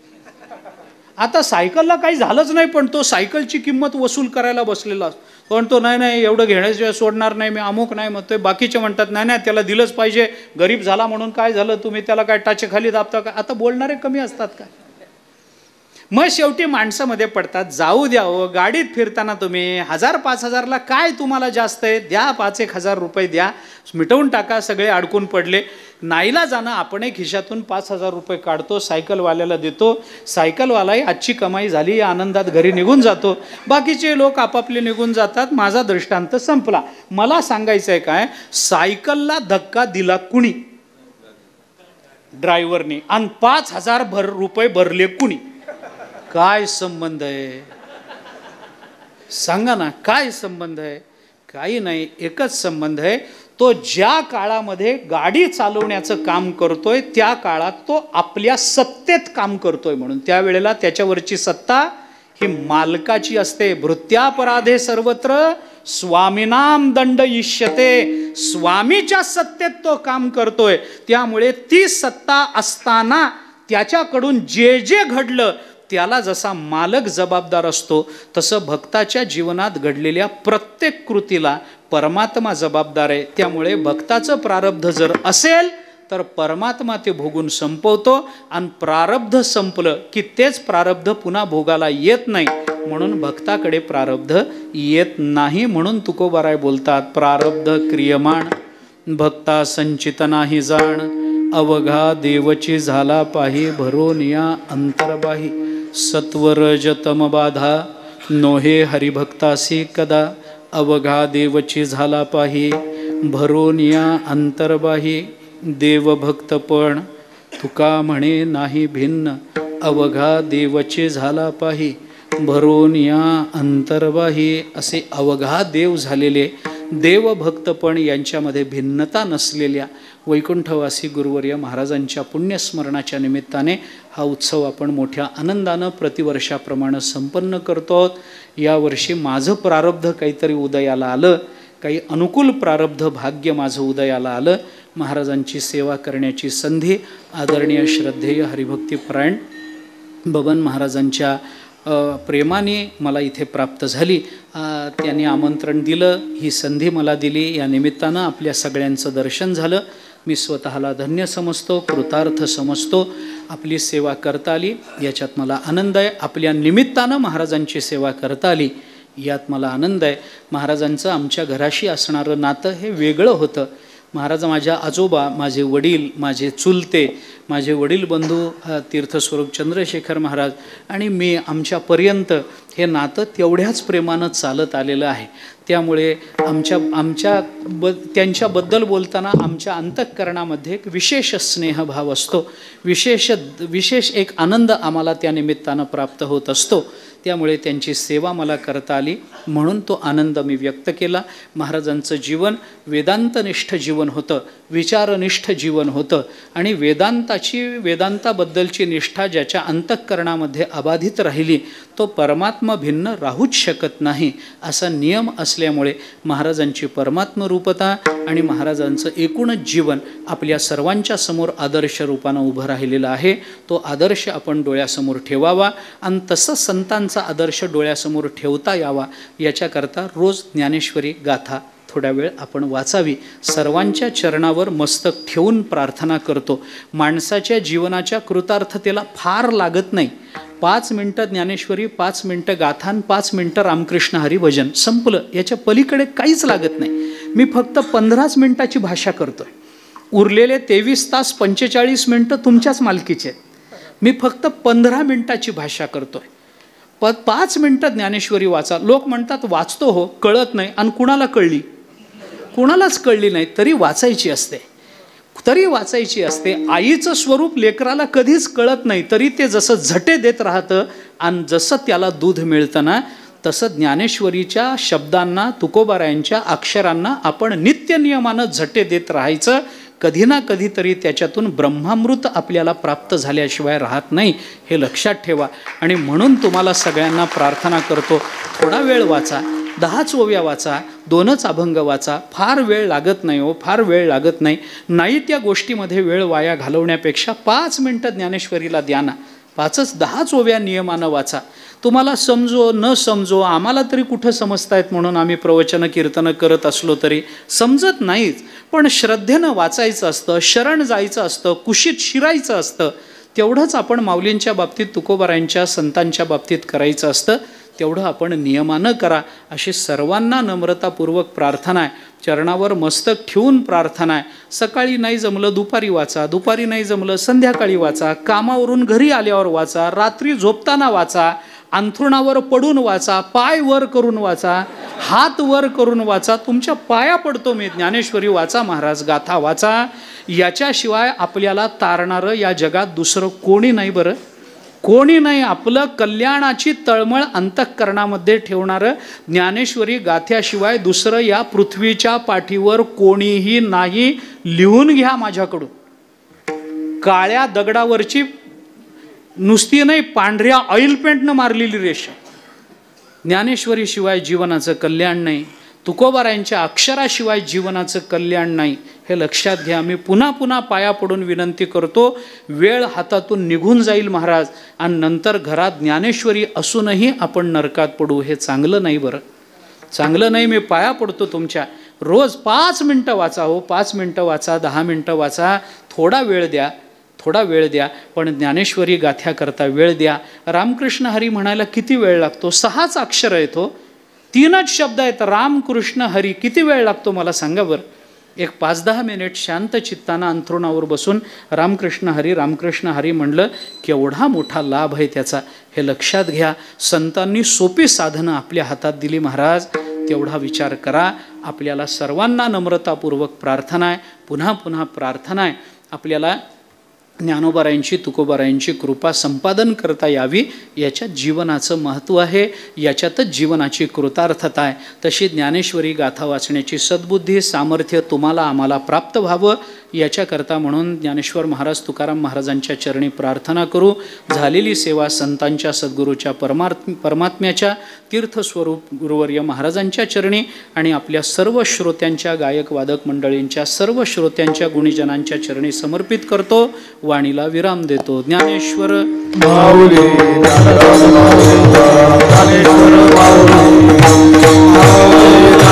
आता सायकलला काही झालंच नाही, पण तो सायकलची किंमत वसूल करायला बसलेला असतो. पण तो नाही नाही, एवढं घेण्याशिवाय सोडणार नाही मी, अमुक नाही म्हणतोय. बाकीचे म्हणतात, नाही नाही त्याला दिलंच पाहिजे, गरीब झाला म्हणून काय झालं, तुम्ही त्याला काय टाचे खाली दाबता का? आता बोलणारे कमी असतात का? मग शेवटी माणसामध्ये पडतात. जाऊ द्या हो, गाडीत फिरताना तुम्ही 1000-5000ला काय तुम्हाला जास्त आहे, द्या 5-1000 रुपये द्या, मिटवून टाका, सगळे अडकून पडले. नाईला जाणं आपण एक खिशातून 5000 रुपये काढतो, सायकलवाल्याला देतो. सायकलवालाही आजची कमाई झाली या आनंदात घरी निघून जातो. बाकीचे लोक आपापले निघून जातात. माझा दृष्टांत संपला. मला सांगायचं आहे काय, सायकलला धक्का दिला कुणी? ड्रायव्हरनी. आणि 5000 रुपये भरले कुणी? काय संबंध आहे सांगा ना, काय संबंध आहे? काही नाही, एकच संबंध आहे. तो ज्या काळामध्ये गाडी चालवण्याचं काम करतोय त्या काळात तो आपल्या सत्तेत काम करतोय म्हणून. त्यावेळेला त्याच्यावरची सत्ता ही मालकाची असते. भृत्यापराधे सर्वत्र स्वामीनाम दंड इष्यते. स्वामीच्या सत्तेत तो काम करतोय. त्यामुळे ती सत्ता असताना त्याच्याकडून जे जे घडलं त्याला जसा मालक जबाबदार असतो तसं भक्ताच्या जीवनात घडलेल्या प्रत्येक कृतीला परमात्मा जबाबदार आहे. त्यामुळे भक्ताचं प्रारब्ध जर असेल तर परमात्मा ते भोगून संपवतो आणि प्रारब्ध संपलं की तेच प्रारब्ध पुन्हा भोगाला येत नाही. म्हणून भक्ताकडे प्रारब्ध येत नाही. म्हणून तुकोबाराय बोलतात, प्रारब्ध क्रियमाण भक्ता संचित नाही जाण. अवघा देवची झाला पाही भरून या अंतर्बाही. सत्वरजतम बाधा नोहे हरिभक्तासी कदा. अवघा देवची झाला पाही भरून या अंतर्बाही. देवभक्तपण तुका म्हणे नाही भिन्न. अवघा देवची झाला पाही भरून या अंतर्बाही. असे अवघा देव झालेले देवभक्तपण यांच्यामध्ये भिन्नता नसलेल्या वैकुंठवासी गुरुवर्य महाराजांच्या पुण्यस्मरणाच्या निमित्ताने हा उत्सव आपण मोठ्या आनंदानं प्रतिवर्षाप्रमाणे संपन्न करतो. यावर्षी माझं प्रारब्ध काहीतरी उदयाला आलं, काही अनुकूल प्रारब्ध भाग्य माझं उदयाला आलं. महाराजांची सेवा करण्याची संधी आदरणीय श्रद्धेय हरिभक्तीपरायण बबन महाराजांच्या प्रेमाने मला इथे प्राप्त झाली. त्यांनी आमंत्रण दिलं, ही संधी मला दिली. या निमित्तानं आपल्या सगळ्यांचं दर्शन झालं. मी स्वतःला धन्य समजतो, कृतार्थ समजतो. आपली सेवा करता आली याच्यात मला आनंद आहे. आपल्या निमित्तानं महाराजांची सेवा करता आली यात मला आनंद आहे. महाराजांचं आमच्या घराशी असणारं नातं हे वेगळं होतं. महाराज माझ्या आजोबा, माझे वडील, माझे चुलते, माझे वडील बंधू तीर्थस्वरूप चंद्रशेखर महाराज आणि मी आमच्यापर्यंत हे नातं तेवढ्याच प्रेमानं चालत आलेलं आहे. त्यामुळे त्यांच्याबद्दल बोलताना आमच्या अंतःकरणामध्ये एक विशेष स्नेहभाव असतो. विशेष एक आनंद आम्हाला त्या निमित्तानं प्राप्त होत असतो. त्यामुळे त्यांची सेवा मला करता आली म्हणून तो आनंद मी व्यक्त केला. महाराजांचं जीवन वेदांतनिष्ठ जीवन होतं, विचारनिष्ठ जीवन होतं आणि वेदांताबद्दलची निष्ठा ज्याच्या अंतःकरणामध्ये अबाधित राहिली तो परमात्मा भिन्न राहूच शकत नाही असा नियम असल्यामुळे महाराजांची परमात्मरूपता आणि महाराजांचं एकूणच जीवन आपल्या सर्वांच्या समोर आदर्श रूपानं उभं राहिलेलं आहे. तो आदर्श आपण डोळ्यासमोर ठेवावा आणि तसं संतांचा आदर्श डोळ्यासमोर ठेवता यावा याच्याकरता रोज ज्ञानेश्वरी गाथा थोडा वेळ आपण वाचावी. सर्वांच्या चरणावर मस्तक ठेवून प्रार्थना करतो. माणसाच्या जीवनाच्या कृतार्थतेला फार लागत नाही. 5 मिनटं ज्ञानेश्वरी, 5 मिनटं गाथान, 5 मिनटं रामकृष्ण हरी भजन संपलं. याच्या पलीकडे काहीच लागत नाही. मी फक्त 15 मिनटाची भाषा करतोय. उरलेले 23 तास 45 मिनटं तुमच्याच मालकीचे आहेत. मी फक्त 15 मिनटाची भाषा करतोय. 5 मिनटं ज्ञानेश्वरी वाचा. लोक म्हणतात वाचतो हो, कळत नाही. आणि कुणाला कळली? कुणालाच कळली नाही तरी वाचायची असते, आईचं स्वरूप लेकराला कधीच कळत नाही तरी ते जसं झटे देत राहतं आणि जसं त्याला दूध मिळतं ना तसं ज्ञानेश्वरीच्या शब्दांना, तुकोबारायांच्या अक्षरांना आपण नित्यनियमानं झटे देत राहायचं. कधी ना कधीतरी त्याच्यातून ब्रह्मामृत आपल्याला प्राप्त झाल्याशिवाय राहत नाही, हे लक्षात ठेवा. आणि म्हणून तुम्हाला सगळ्यांना प्रार्थना करतो, थोडा वेळ वाचा, 10 ओव्या वाचा, 2 अभंग वाचा. फार वेळ लागत नाही हो, फार वेळ लागत नाही. नाही त्या गोष्टीमध्ये वेळ वाया घालवण्यापेक्षा 5 मिनटं ज्ञानेश्वरीला द्या ना. 5-10 ओव्या नियमानं वाचा. तुम्हाला समजो न समजो, आम्हाला तरी कुठं समजतायत म्हणून आम्ही प्रवचन कीर्तन करत असलो तरी समजत नाहीच, पण श्रद्धेनं वाचायचं असतं, शरण जायचं असतं, कुशीत शिरायचं असतं. तेवढंच आपण माऊलींच्या बाबतीत, तुकोबारायांच्या संतांच्या बाबतीत करायचं असतं. तेवढं आपण नियमानं करा अशी सर्वांना नम्रतापूर्वक प्रार्थना आहे. चरणावर मस्तक ठेवून प्रार्थना आहे. सकाळी नाही जमलं दुपारी वाचा, दुपारी नाही जमलं संध्याकाळी वाचा, कामावरून घरी आल्यावर वाचा, रात्री झोपताना वाचा, अंथरुणावर पडून वाचा, पाय वर करून वाचा, हात वर करून वाचा. तुमच्या पाया पडतो मी, ज्ञानेश्वरी वाचा, महाराज गाथा वाचा. याच्याशिवाय आपल्याला तारणारं या जगात दुसरं कोणी नाही. बरं कोणी नाही. आपलं कल्याणाची तळमळ अंतःकरणामध्ये ठेवणारं ज्ञानेश्वरी गाथ्याशिवाय दुसरं या पृथ्वीच्या पाठीवर कोणीही नाही. लिहून घ्या माझ्याकडून. काळ्या दगडावरची नुसती नाही, पांढऱ्या ऑइल पेंटनं मारलेली रेषा. ज्ञानेश्वरीशिवाय जीवनाचं कल्याण नाही. तुकोबारायांच्या अक्षराशिवाय जीवनाचं कल्याण नाही. हे लक्षात घ्या. मी पुन्हा पुन्हा पाया पडून विनंती करतो, वेळ हातातून निघून जाईल महाराज, आणि नंतर घरात ज्ञानेश्वरी असूनही आपण नरकात पडू. हे चांगलं नाही. बरं, चांगलं नाही. मी पाया पडतो तुमच्या. रोज 5 मिनटं वाचा हो, 5 मिनटं वाचा, 10 मिनटं वाचा. थोडा वेळ द्या, थोडा वेळ द्या, पण ज्ञानेश्वरी गाथ्याकरता वेळ द्या. रामकृष्ण हरी म्हणायला किती वेळ लागतो? 6च अक्षर आहेत हो, 3च शब्द आहेत. रामकृष्ण हरी. किती वेळ लागतो मला सांगा बरं? एक 5-10 मिनिट शांत चित्तानं अंथरुणावर बसून रामकृष्ण हरी म्हणलं, केवढा मोठा लाभ आहे त्याचा. हे लक्षात घ्या. संतांनी सोपी साधनं आपल्या हातात दिली महाराज. तेवढा विचार करा. आपल्याला सर्वांना नम्रतापूर्वक प्रार्थना आहे, पुन्हा पुन्हा प्रार्थना आहे, आपल्याला ज्ञानोबारायांची तुकोबारायांची कृपा संपादन करता यावी. याच्यात जीवनाचं महत्त्व आहे, याच्यातच जीवनाची कृतार्थता आहे. तशी ज्ञानेश्वरी गाथा वाचण्याची सद्बुद्धी सामर्थ्य तुम्हाला आम्हाला प्राप्त व्हावं याच्याकरता म्हणून ज्ञानेश्वर महाराज तुकाराम महाराजांच्या चरणी प्रार्थना करू. झालेली सेवा संतांच्या सद्गुरूच्या परमात्म्याच्या तीर्थस्वरूप गुरुवर्य महाराजांच्या चरणी आणि आपल्या सर्व श्रोत्यांच्या गायक वादक मंडळींच्या सर्व श्रोत्यांच्या गुणीजनांच्या चरणी समर्पित करतो. वाणीला विराम देतो. ज्ञानेश्वर माऊली, ज्ञानेश्वर माऊली.